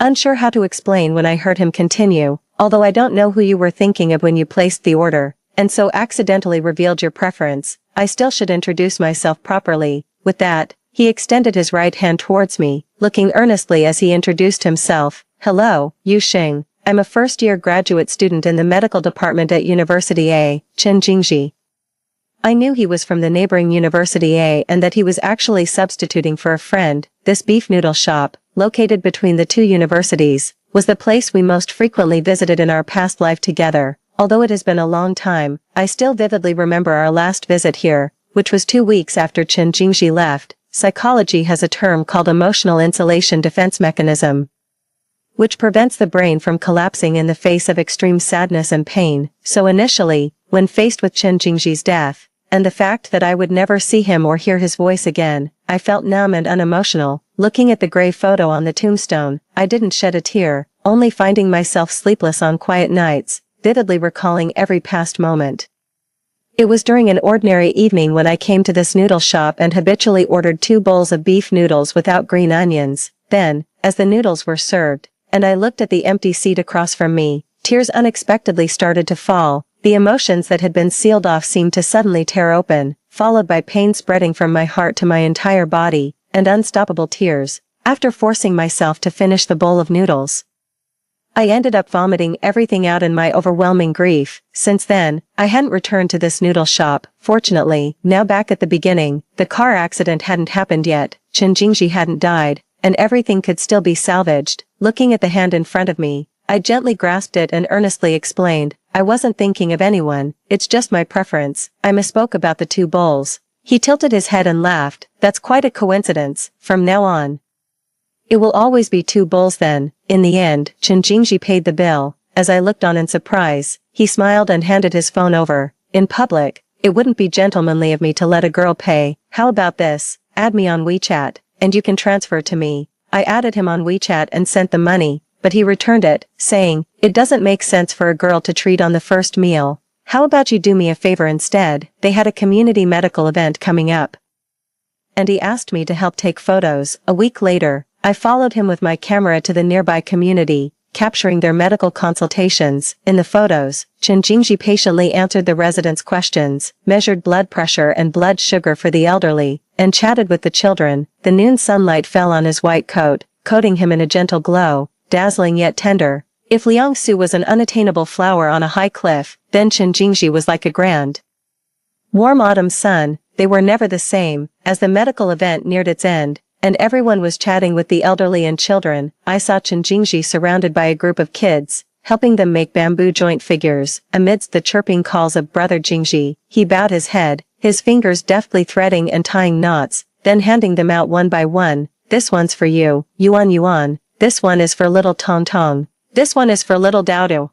unsure how to explain when I heard him continue, "Although I don't know who you were thinking of when you placed the order, and so accidentally revealed your preference, I still should introduce myself properly." With that, he extended his right hand towards me, looking earnestly as he introduced himself. "Hello, Yu Xing. I'm a first-year graduate student in the medical department at University A, Chen Jingji." I knew he was from the neighboring University A and that he was actually substituting for a friend. This beef noodle shop, located between the 2 universities, was the place we most frequently visited in our past life together. Although it has been a long time, I still vividly remember our last visit here, which was 2 weeks after Chen Jingji left. Psychology has a term called emotional insulation defense mechanism, which prevents the brain from collapsing in the face of extreme sadness and pain. So initially, when faced with Chen Jingji's death, and the fact that I would never see him or hear his voice again, I felt numb and unemotional. Looking at the gray photo on the tombstone, I didn't shed a tear, only finding myself sleepless on quiet nights, vividly recalling every past moment. It was during an ordinary evening when I came to this noodle shop and habitually ordered 2 bowls of beef noodles without green onions. Then, as the noodles were served, and I looked at the empty seat across from me, tears unexpectedly started to fall. The emotions that had been sealed off seemed to suddenly tear open, followed by pain spreading from my heart to my entire body, and unstoppable tears. After forcing myself to finish the bowl of noodles, I ended up vomiting everything out in my overwhelming grief. Since then, I hadn't returned to this noodle shop. Fortunately, now back at the beginning, the car accident hadn't happened yet, Chen Jingji hadn't died, and everything could still be salvaged. Looking at the hand in front of me, I gently grasped it and earnestly explained, "I wasn't thinking of anyone, it's just my preference. I misspoke about the 2 bowls." He tilted his head and laughed. "That's quite a coincidence. From now on, it will always be 2 bowls then." In the end, Chen Jingji paid the bill. As I looked on in surprise, he smiled and handed his phone over. "In public, it wouldn't be gentlemanly of me to let a girl pay. How about this? Add me on WeChat, and you can transfer to me." I added him on WeChat and sent the money, but he returned it, saying, "It doesn't make sense for a girl to treat on the first meal. How about you do me a favor instead?" They had a community medical event coming up, and he asked me to help take photos. A week later, I followed him with my camera to the nearby community capturing their medical consultations. In the photos, Chen Jingji patiently answered the residents' questions, measured blood pressure and blood sugar for the elderly, and chatted with the children. The noon sunlight fell on his white coat, coating him in a gentle glow, dazzling yet tender. If Liang Su was an unattainable flower on a high cliff, then Chen Jingji was like a grand, warm autumn sun. They were never the same. As the medical event neared its end, and everyone was chatting with the elderly and children, I saw Chen Jingji surrounded by a group of kids, helping them make bamboo joint figures. Amidst the chirping calls of Brother Jingji, he bowed his head, his fingers deftly threading and tying knots, then handing them out one by one. This one's for you, Yuan Yuan. This one is for little Tong Tong. This one is for little Daodu.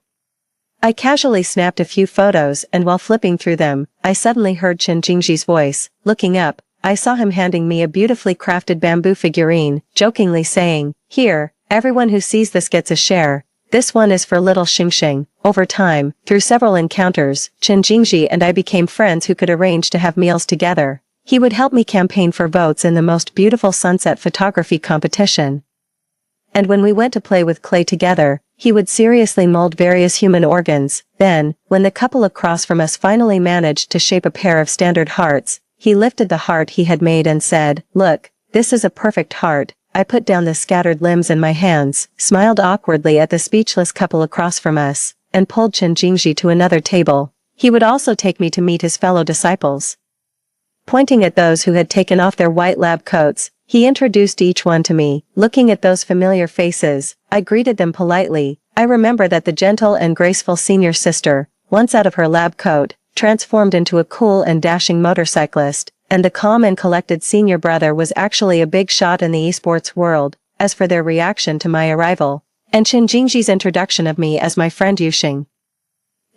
I casually snapped a few photos, and while flipping through them, I suddenly heard Chen Jingji's voice. Looking up, I saw him handing me a beautifully crafted bamboo figurine, jokingly saying, "Here, everyone who sees this gets a share. This one is for little Xingxing." Over time, through several encounters, Chen Jingji and I became friends who could arrange to have meals together. He would help me campaign for votes in the most beautiful sunset photography competition. And when we went to play with clay together, he would seriously mold various human organs. Then, when the couple across from us finally managed to shape a pair of standard hearts, he lifted the heart he had made and said, "Look, this is a perfect heart." I put down the scattered limbs in my hands, smiled awkwardly at the speechless couple across from us, and pulled Chen Jingji to another table. He would also take me to meet his fellow disciples. Pointing at those who had taken off their white lab coats, he introduced each one to me. Looking at those familiar faces, I greeted them politely. I remember that the gentle and graceful senior sister, once out of her lab coat, transformed into a cool and dashing motorcyclist, and the calm and collected senior brother was actually a big shot in the esports world. As for their reaction to my arrival, and Chen Jingji's introduction of me as my friend Yuxing,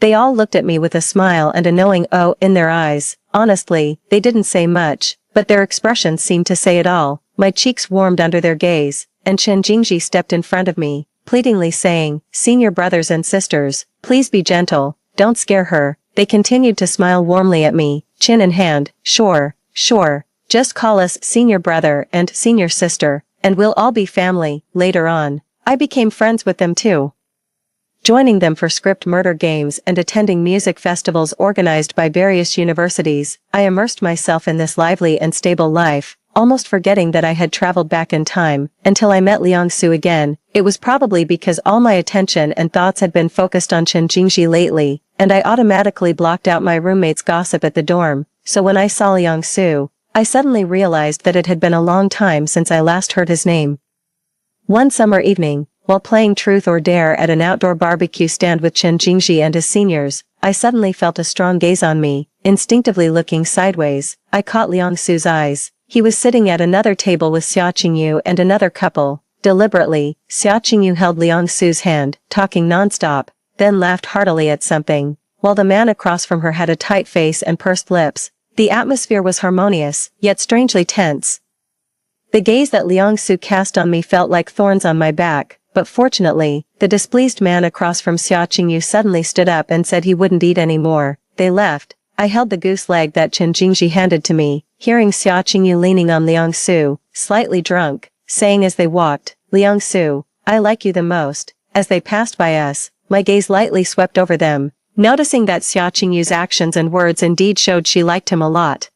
they all looked at me with a smile and a knowing "oh" in their eyes. Honestly, they didn't say much, but their expressions seemed to say it all. My cheeks warmed under their gaze, and Chen Jingji stepped in front of me, pleadingly saying, "Senior brothers and sisters, please be gentle, don't scare her." They continued to smile warmly at me, chin in hand. Sure, just call us senior brother and senior sister, and we'll all be family." Later on, I became friends with them too, joining them for script murder games and attending music festivals organized by various universities. I immersed myself in this lively and stable life, almost forgetting that I had traveled back in time, until I met Liang Su again. It was probably because all my attention and thoughts had been focused on Chen Jingji lately, and I automatically blocked out my roommate's gossip at the dorm. So when I saw Liang Su, I suddenly realized that it had been a long time since I last heard his name. One summer evening, while playing Truth or Dare at an outdoor barbecue stand with Chen Jingji and his seniors, I suddenly felt a strong gaze on me. Instinctively looking sideways, I caught Liang Su's eyes. He was sitting at another table with Xia Qingyu and another couple. Deliberately, Xia Qingyu held Liang Su's hand, talking nonstop, then laughed heartily at something, while the man across from her had a tight face and pursed lips. The atmosphere was harmonious, yet strangely tense. The gaze that Liang Su cast on me felt like thorns on my back, but fortunately, the displeased man across from Xia Qingyu suddenly stood up and said he wouldn't eat anymore. They left. I held the goose leg that Chen Jingji handed to me, hearing Xia Qingyu leaning on Liang Su, slightly drunk, saying as they walked, "Liang Su, I like you the most." As they passed by us, my gaze lightly swept over them, noticing that Xia Qingyu's actions and words indeed showed she liked him a lot.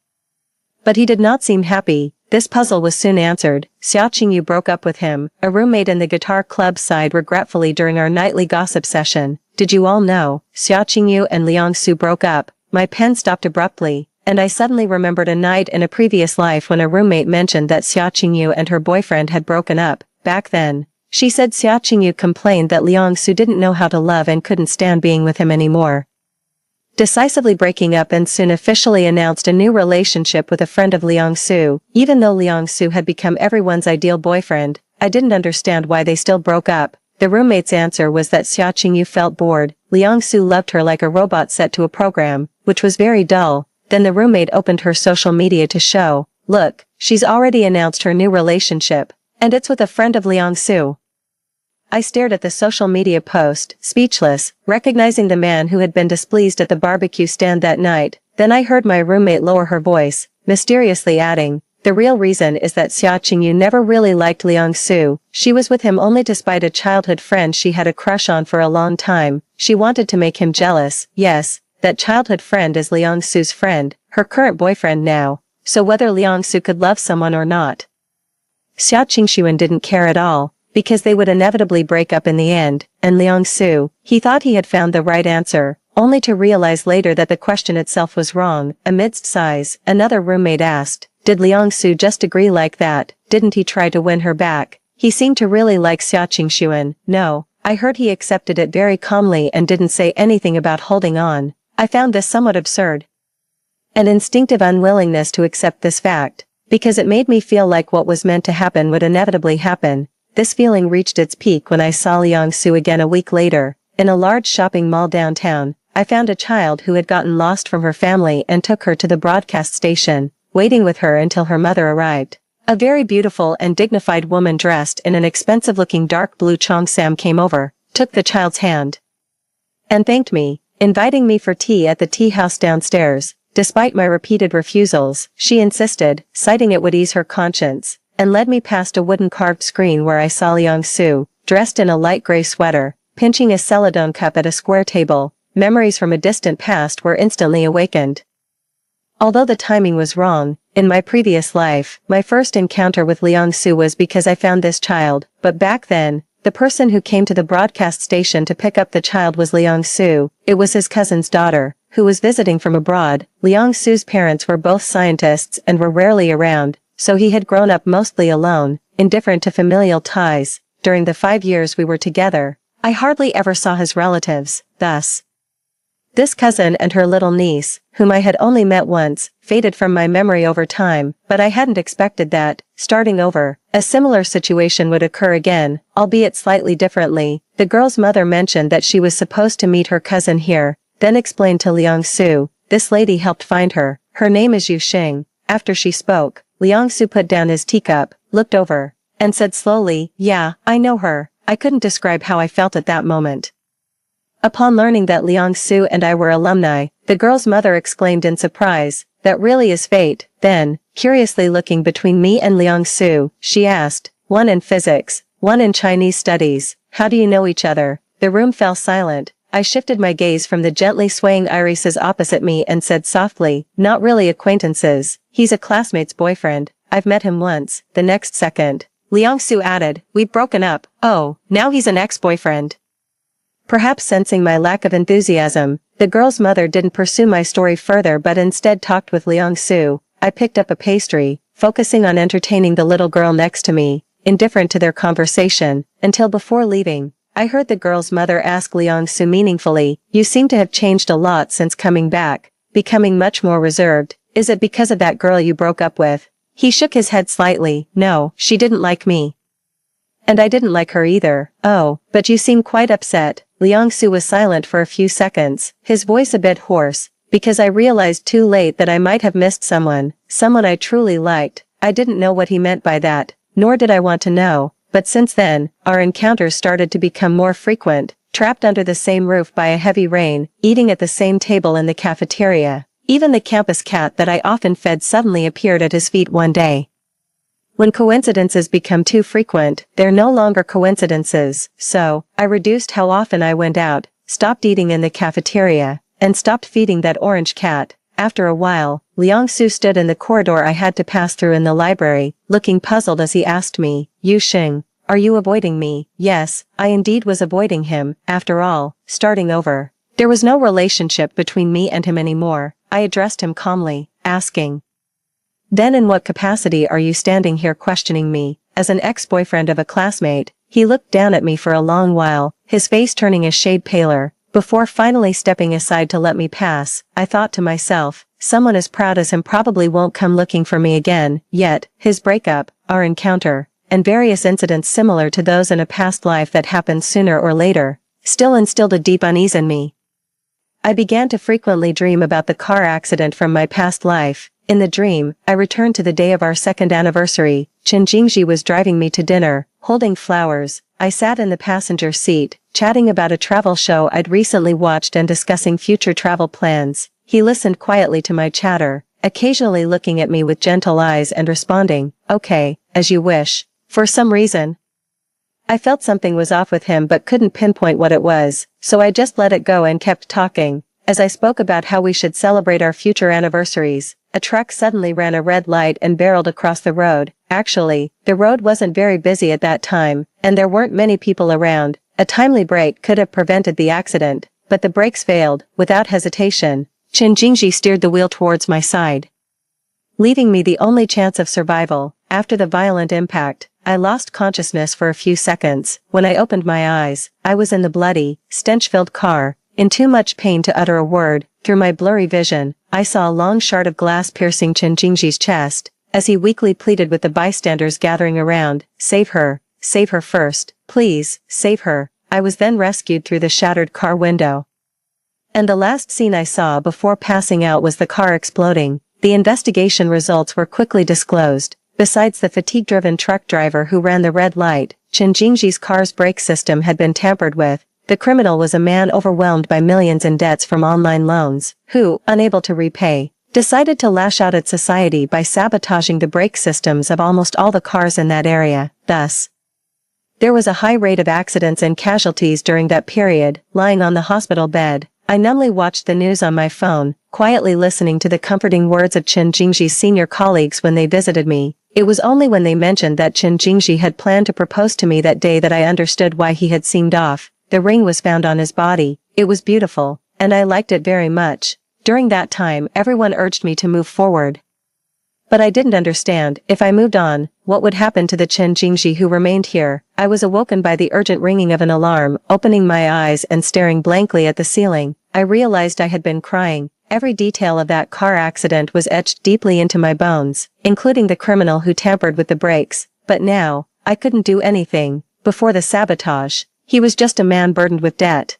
But he did not seem happy. This puzzle was soon answered. Xia Qingyu broke up with him. A roommate in the guitar club sighed regretfully during our nightly gossip session. "Did you all know? Xia Qingyu and Liang Su broke up." My pen stopped abruptly, and I suddenly remembered a night in a previous life when a roommate mentioned that Xia Qingyu and her boyfriend had broken up. Back then, she said Xia Qingyu complained that Liang Su didn't know how to love and couldn't stand being with him anymore. Decisively breaking up and soon officially announced a new relationship with a friend of Liang Su. Even though Liang Su had become everyone's ideal boyfriend, I didn't understand why they still broke up. The roommate's answer was that Xia Qingyu felt bored. Liang Su loved her like a robot set to a program, which was very dull. Then the roommate opened her social media to show, "Look, she's already announced her new relationship, and it's with a friend of Liang Su." I stared at the social media post, speechless, recognizing the man who had been displeased at the barbecue stand that night. Then I heard my roommate lower her voice, mysteriously adding, The real reason is that Xia Qingyu never really liked Liang Su. She was with him only to spite a childhood friend she had a crush on for a long time. She wanted to make him jealous. Yes, that childhood friend is Liang Su's friend, her current boyfriend now. So whether Liang Su could love someone or not, Xia Qingxuan didn't care at all, because they would inevitably break up in the end, and Liang Su, he thought he had found the right answer, only to realize later that the question itself was wrong. Amidst sighs, another roommate asked, did Liang Su just agree like that? Didn't he try to win her back? He seemed to really like Xia Qingxuan. No, I heard he accepted it very calmly and didn't say anything about holding on. I found this somewhat absurd. An instinctive unwillingness to accept this fact, because it made me feel like what was meant to happen would inevitably happen. This feeling reached its peak when I saw Liang Su again a week later. In a large shopping mall downtown, I found a child who had gotten lost from her family and took her to the broadcast station, waiting with her until her mother arrived. A very beautiful and dignified woman dressed in an expensive-looking dark blue cheongsam came over, took the child's hand, and thanked me, inviting me for tea at the tea house downstairs. Despite my repeated refusals, she insisted, citing it would ease her conscience, and led me past a wooden carved screen where I saw Liang Su, dressed in a light gray sweater, pinching a celadon cup at a square table. Memories from a distant past were instantly awakened. Although the timing was wrong, in my previous life, my first encounter with Liang Su was because I found this child, but back then, the person who came to the broadcast station to pick up the child was Liang Su. It was his cousin's daughter, who was visiting from abroad. Liang Su's parents were both scientists and were rarely around, so he had grown up mostly alone, indifferent to familial ties. During the 5 years we were together, I hardly ever saw his relatives. Thus, this cousin and her little niece, whom I had only met once, faded from my memory over time, but I hadn't expected that, starting over, a similar situation would occur again, albeit slightly differently. The girl's mother mentioned that she was supposed to meet her cousin here, then explained to Liang Su, this lady helped find her. Her name is Yu Xing. After she spoke, Liang Su put down his teacup, looked over, and said slowly, yeah, I know her. I couldn't describe how I felt at that moment. Upon learning that Liang Su and I were alumni, the girl's mother exclaimed in surprise, that really is fate. Then, curiously looking between me and Liang Su, she asked, one in physics, one in Chinese studies, how do you know each other? The room fell silent. I shifted my gaze from the gently swaying irises opposite me and said softly, not really acquaintances, he's a classmate's boyfriend, I've met him once. The next second, Liang Su added, we've broken up. Oh, now he's an ex-boyfriend. Perhaps sensing my lack of enthusiasm, the girl's mother didn't pursue my story further but instead talked with Liang Su. I picked up a pastry, focusing on entertaining the little girl next to me, indifferent to their conversation, until before leaving, I heard the girl's mother ask Liang Su meaningfully, you seem to have changed a lot since coming back, becoming much more reserved. Is it because of that girl you broke up with? He shook his head slightly. No, she didn't like me. And I didn't like her either. Oh, but you seem quite upset. Liang Su was silent for a few seconds, his voice a bit hoarse, because I realized too late that I might have missed someone I truly liked. I didn't know what he meant by that, nor did I want to know, but since then, our encounters started to become more frequent, trapped under the same roof by a heavy rain, eating at the same table in the cafeteria. Even the campus cat that I often fed suddenly appeared at his feet one day. When coincidences become too frequent, they're no longer coincidences, so, I reduced how often I went out, stopped eating in the cafeteria, and stopped feeding that orange cat. After a while, Liang Su stood in the corridor I had to pass through in the library, looking puzzled as he asked me, Yu Xing, are you avoiding me? Yes, I indeed was avoiding him. After all, starting over, there was no relationship between me and him anymore. I addressed him calmly, asking, then in what capacity are you standing here questioning me? As an ex-boyfriend of a classmate. He looked down at me for a long while, his face turning a shade paler, before finally stepping aside to let me pass. I thought to myself, someone as proud as him probably won't come looking for me again. Yet, his breakup, our encounter, and various incidents similar to those in a past life that happened sooner or later, still instilled a deep unease in me. I began to frequently dream about the car accident from my past life. In the dream, I returned to the day of our second anniversary. Chen Jingji was driving me to dinner, holding flowers. I sat in the passenger seat, chatting about a travel show I'd recently watched and discussing future travel plans. He listened quietly to my chatter, occasionally looking at me with gentle eyes and responding, "Okay, as you wish." For some reason, I felt something was off with him but couldn't pinpoint what it was, so I just let it go and kept talking. As I spoke about how we should celebrate our future anniversaries, a truck suddenly ran a red light and barreled across the road. Actually, the road wasn't very busy at that time, and there weren't many people around. A timely brake could have prevented the accident, but the brakes failed. Without hesitation, Chen Jingji steered the wheel towards my side, leaving me the only chance of survival. After the violent impact, I lost consciousness for a few seconds. When I opened my eyes, I was in the bloody, stench-filled car, in too much pain to utter a word. Through my blurry vision, I saw a long shard of glass piercing Chen Jingji's chest, as he weakly pleaded with the bystanders gathering around, save her first, please, save her." I was then rescued through the shattered car window. And the last scene I saw before passing out was the car exploding. The investigation results were quickly disclosed. Besides the fatigue-driven truck driver who ran the red light, Chen Jingji's car's brake system had been tampered with. The criminal was a man overwhelmed by millions in debts from online loans, who, unable to repay, decided to lash out at society by sabotaging the brake systems of almost all the cars in that area. Thus, there was a high rate of accidents and casualties during that period. Lying on the hospital bed, I numbly watched the news on my phone, quietly listening to the comforting words of Chen Jingji's senior colleagues when they visited me. It was only when they mentioned that Chen Jingji had planned to propose to me that day that I understood why he had seemed off. The ring was found on his body. It was beautiful, and I liked it very much. During that time, everyone urged me to move forward. But I didn't understand. If I moved on, what would happen to the Chen Jingji who remained here? I was awoken by the urgent ringing of an alarm. Opening my eyes and staring blankly at the ceiling, I realized I had been crying. Every detail of that car accident was etched deeply into my bones, including the criminal who tampered with the brakes. But now, I couldn't do anything. Before the sabotage, he was just a man burdened with debt.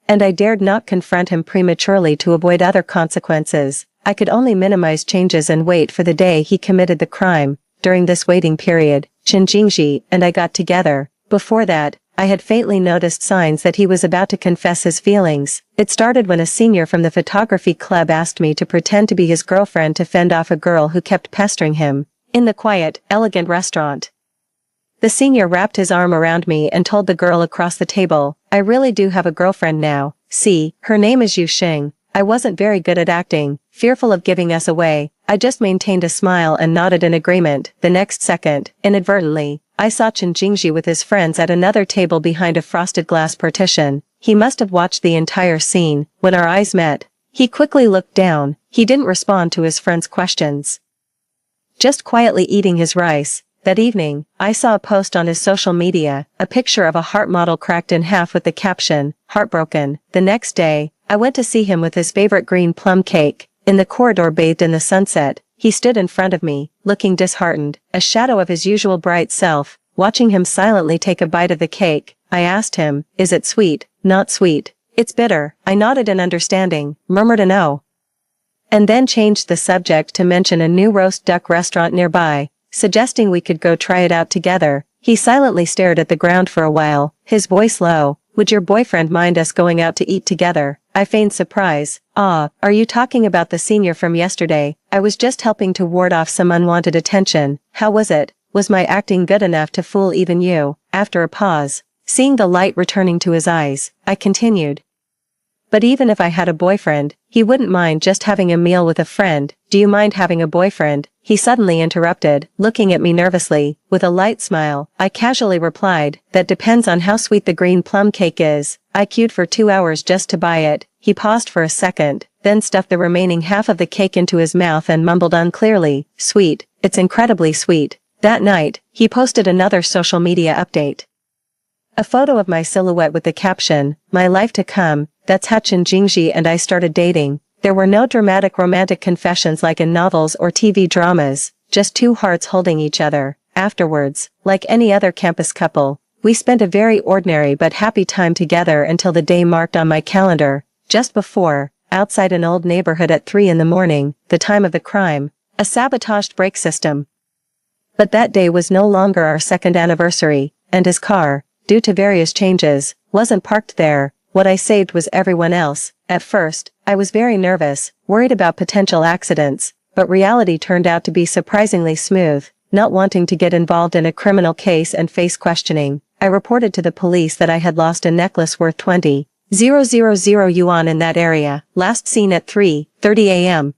And I dared not confront him prematurely to avoid other consequences. I could only minimize changes and wait for the day he committed the crime. During this waiting period, Chen Jingji and I got together. Before that, I had faintly noticed signs that he was about to confess his feelings. It started when a senior from the photography club asked me to pretend to be his girlfriend to fend off a girl who kept pestering him. In the quiet, elegant restaurant, the senior wrapped his arm around me and told the girl across the table, "I really do have a girlfriend now. See, her name is Yu Xing." I wasn't very good at acting. Fearful of giving us away, I just maintained a smile and nodded in agreement. The next second, inadvertently, I saw Chen Jingji with his friends at another table behind a frosted glass partition. He must have watched the entire scene. When our eyes met, he quickly looked down. He didn't respond to his friends' questions, just quietly eating his rice. That evening, I saw a post on his social media, a picture of a heart model cracked in half with the caption, "Heartbroken." The next day, I went to see him with his favorite green plum cake. In the corridor bathed in the sunset, he stood in front of me, looking disheartened, a shadow of his usual bright self. Watching him silently take a bite of the cake, I asked him, "Is it sweet?" "Not sweet. It's bitter." I nodded in understanding, murmured a no, and then changed the subject to mention a new roast duck restaurant nearby, suggesting we could go try it out together. He silently stared at the ground for a while, his voice low. "Would your boyfriend mind us going out to eat together?" I feigned surprise. "Ah, are you talking about the senior from yesterday? I was just helping to ward off some unwanted attention. How was it? Was my acting good enough to fool even you?" After a pause, seeing the light returning to his eyes, I continued, "But even if I had a boyfriend, he wouldn't mind just having a meal with a friend. Do you mind having a boyfriend?" He suddenly interrupted, looking at me nervously. With a light smile, I casually replied, "That depends on how sweet the green plum cake is. I queued for 2 hours just to buy it." He paused for a second, then stuffed the remaining half of the cake into his mouth and mumbled unclearly, "Sweet, it's incredibly sweet." That night, he posted another social media update, a photo of my silhouette with the caption, "My life to come." That's how Chen Jingji and I started dating. There were no dramatic romantic confessions like in novels or TV dramas, just two hearts holding each other. Afterwards, like any other campus couple, we spent a very ordinary but happy time together until the day marked on my calendar, just before, outside an old neighborhood at 3 in the morning, the time of the crime, a sabotaged brake system. But that day was no longer our second anniversary, and his car, due to various changes, wasn't parked there. What I saved was everyone else. At first, I was very nervous, worried about potential accidents, but reality turned out to be surprisingly smooth. Not wanting to get involved in a criminal case and face questioning, I reported to the police that I had lost a necklace worth 20,000 yuan in that area, last seen at 3:30 a.m.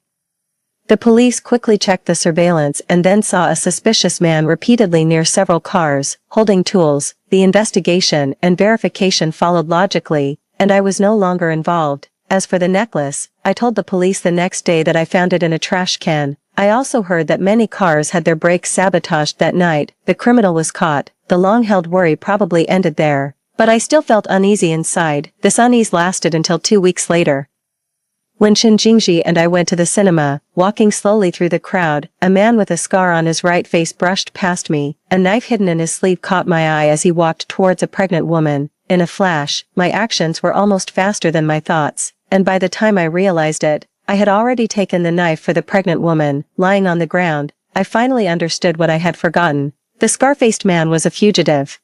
The police quickly checked the surveillance and then saw a suspicious man repeatedly near several cars, holding tools. The investigation and verification followed logically, and I was no longer involved. As for the necklace, I told the police the next day that I found it in a trash can. I also heard that many cars had their brakes sabotaged that night. The criminal was caught. The long-held worry probably ended there. But I still felt uneasy inside. This unease lasted until 2 weeks later. When Chen Jingji and I went to the cinema, walking slowly through the crowd, a man with a scar on his right face brushed past me. A knife hidden in his sleeve caught my eye as he walked towards a pregnant woman. In a flash, my actions were almost faster than my thoughts, and by the time I realized it, I had already taken the knife for the pregnant woman, lying on the ground. I finally understood what I had forgotten. The scar-faced man was a fugitive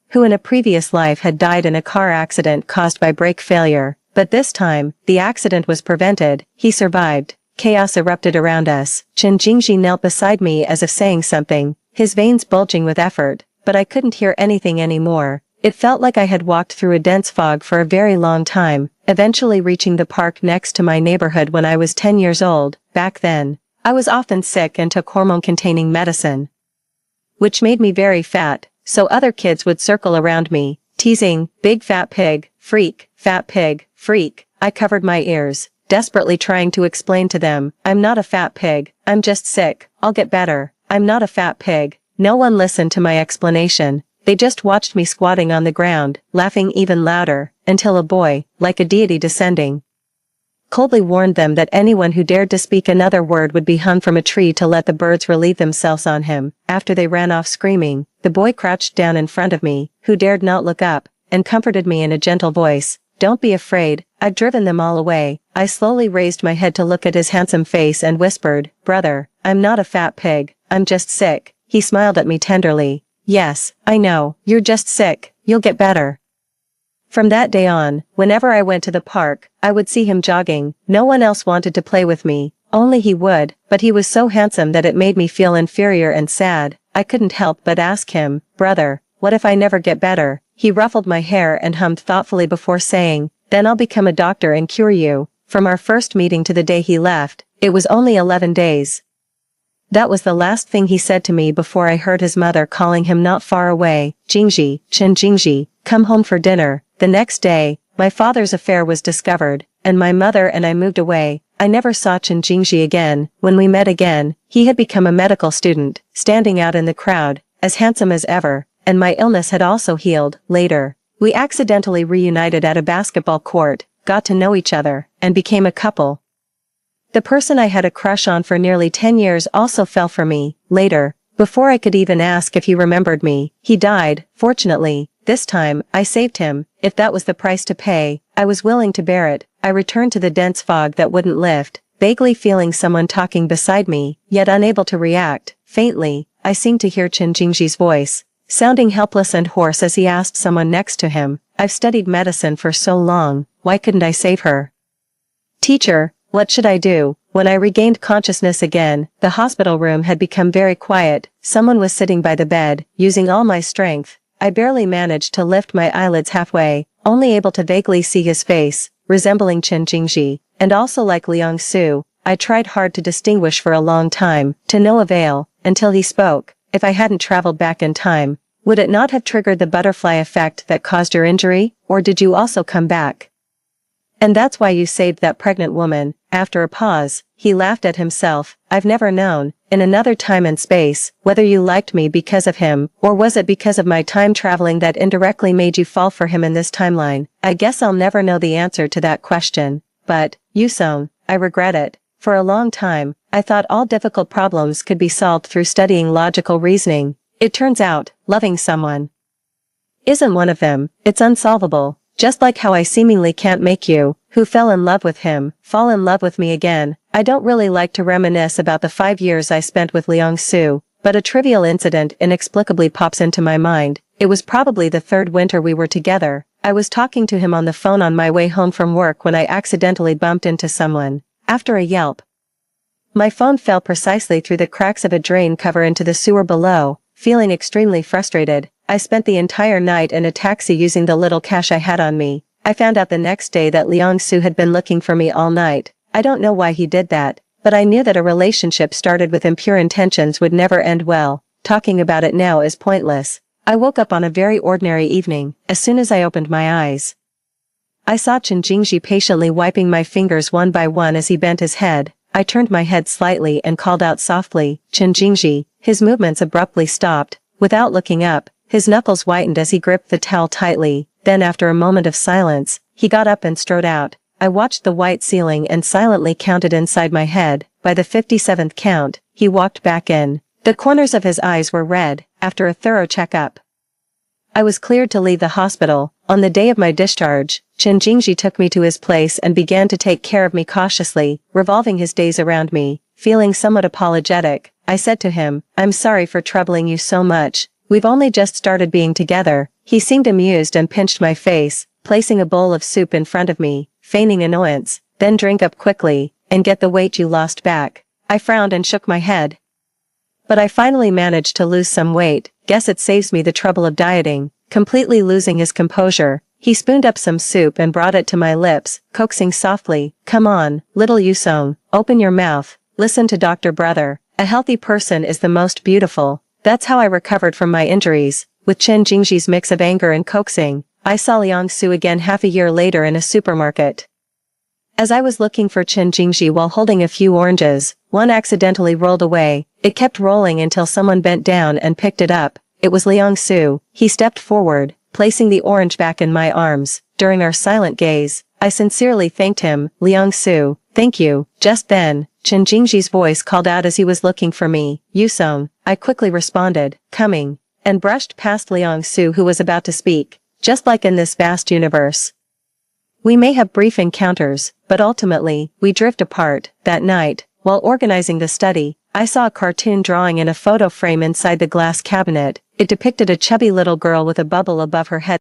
who in a previous life had died in a car accident caused by brake failure. But this time, the accident was prevented. He survived. Chaos erupted around us. Chen Jingji knelt beside me as if saying something, his veins bulging with effort, but I couldn't hear anything anymore. It felt like I had walked through a dense fog for a very long time, eventually reaching the park next to my neighborhood when I was 10 years old. Back then, I was often sick and took hormone-containing medicine, which made me very fat, so other kids would circle around me, teasing, "Big fat pig, freak, fat pig, freak." I covered my ears, desperately trying to explain to them, "I'm not a fat pig, I'm just sick, I'll get better, I'm not a fat pig." No one listened to my explanation. They just watched me squatting on the ground, laughing even louder, until a boy, like a deity descending, coldly warned them that anyone who dared to speak another word would be hung from a tree to let the birds relieve themselves on him. After they ran off screaming, the boy crouched down in front of me, who dared not look up, and comforted me in a gentle voice. "Don't be afraid, I've driven them all away." I slowly raised my head to look at his handsome face and whispered, "Brother, I'm not a fat pig, I'm just sick." He smiled at me tenderly. "Yes, I know, you're just sick, you'll get better." From that day on, whenever I went to the park, I would see him jogging. No one else wanted to play with me, only he would, but he was so handsome that it made me feel inferior and sad. I couldn't help but ask him, "Brother, what if I never get better?" He ruffled my hair and hummed thoughtfully before saying, "Then I'll become a doctor and cure you." From our first meeting to the day he left, it was only 11 days. That was the last thing he said to me before I heard his mother calling him not far away. "Jingji, Chen Jingji, come home for dinner." The next day, my father's affair was discovered, and my mother and I moved away. I never saw Chen Jingji again. When we met again, he had become a medical student, standing out in the crowd, as handsome as ever, and my illness had also healed. Later, we accidentally reunited at a basketball court, got to know each other, and became a couple. The person I had a crush on for nearly 10 years also fell for me. Later, before I could even ask if he remembered me, he died. Fortunately, this time, I saved him. If that was the price to pay, I was willing to bear it. I returned to the dense fog that wouldn't lift, vaguely feeling someone talking beside me, yet unable to react. Faintly, I seemed to hear Chen Jingji's voice, sounding helpless and hoarse as he asked someone next to him, "I've studied medicine for so long, why couldn't I save her? Teacher, what should I do?" When I regained consciousness again, the hospital room had become very quiet. Someone was sitting by the bed, using all my strength. I barely managed to lift my eyelids halfway, only able to vaguely see his face, resembling Chen Jingji, and also like Liang Su. I tried hard to distinguish for a long time, to no avail, until he spoke. "If I hadn't traveled back in time, would it not have triggered the butterfly effect that caused your injury, or did you also come back? And that's why you saved that pregnant woman?" After a pause, he laughed at himself. "I've never known, in another time and space, whether you liked me because of him, or was it because of my time traveling that indirectly made you fall for him in this timeline? I guess I'll never know the answer to that question. But, Yusong, I regret it. For a long time, I thought all difficult problems could be solved through studying logical reasoning. It turns out, loving someone isn't one of them. It's unsolvable. Just like how I seemingly can't make you, who fell in love with him, fall in love with me again. I don't really like to reminisce about the 5 years I spent with Liang Su, but a trivial incident inexplicably pops into my mind. It was probably the third winter we were together. I was talking to him on the phone on my way home from work when I accidentally bumped into someone. After a yelp, my phone fell precisely through the cracks of a drain cover into the sewer below. Feeling extremely frustrated, I spent the entire night in a taxi using the little cash I had on me. I found out the next day that Liang-Su had been looking for me all night. I don't know why he did that, but I knew that a relationship started with impure intentions would never end well. Talking about it now is pointless. I woke up on a very ordinary evening. As soon as I opened my eyes, I saw Chen Jingji patiently wiping my fingers one by one as he bent his head. I turned my head slightly and called out softly, "Chen Jingji." His movements abruptly stopped. Without looking up, his knuckles whitened as he gripped the towel tightly. Then after a moment of silence, he got up and strode out. I watched the white ceiling and silently counted inside my head. By the 57th count, he walked back in. The corners of his eyes were red. After a thorough checkup, I was cleared to leave the hospital. On the day of my discharge, Chen Jingji took me to his place and began to take care of me cautiously, revolving his days around me. Feeling somewhat apologetic, I said to him, "I'm sorry for troubling you so much. We've only just started being together." He seemed amused and pinched my face, placing a bowl of soup in front of me, feigning annoyance. "Then drink up quickly, and get the weight you lost back." I frowned and shook my head. "But I finally managed to lose some weight. Guess it saves me the trouble of dieting." Completely losing his composure, he spooned up some soup and brought it to my lips, coaxing softly, "Come on, little Yusong, open your mouth, listen to Dr. Brother. A healthy person is the most beautiful." That's how I recovered from my injuries. With Chen Jingji's mix of anger and coaxing, I saw Liang-Su again half a year later in a supermarket. As I was looking for Chen Jingji while holding a few oranges, one accidentally rolled away. It kept rolling until someone bent down and picked it up. It was Liang-Su. He stepped forward, placing the orange back in my arms. During our silent gaze, I sincerely thanked him. "Liang-Su, thank you." Just then, Chen Jingji's voice called out as he was looking for me, "Yusong." I quickly responded, "Coming," and brushed past Liang-Su who was about to speak. Just like in this vast universe, we may have brief encounters, but ultimately, we drift apart. That night, while organizing the study, I saw a cartoon drawing in a photo frame inside the glass cabinet. It depicted a chubby little girl with a bubble above her head.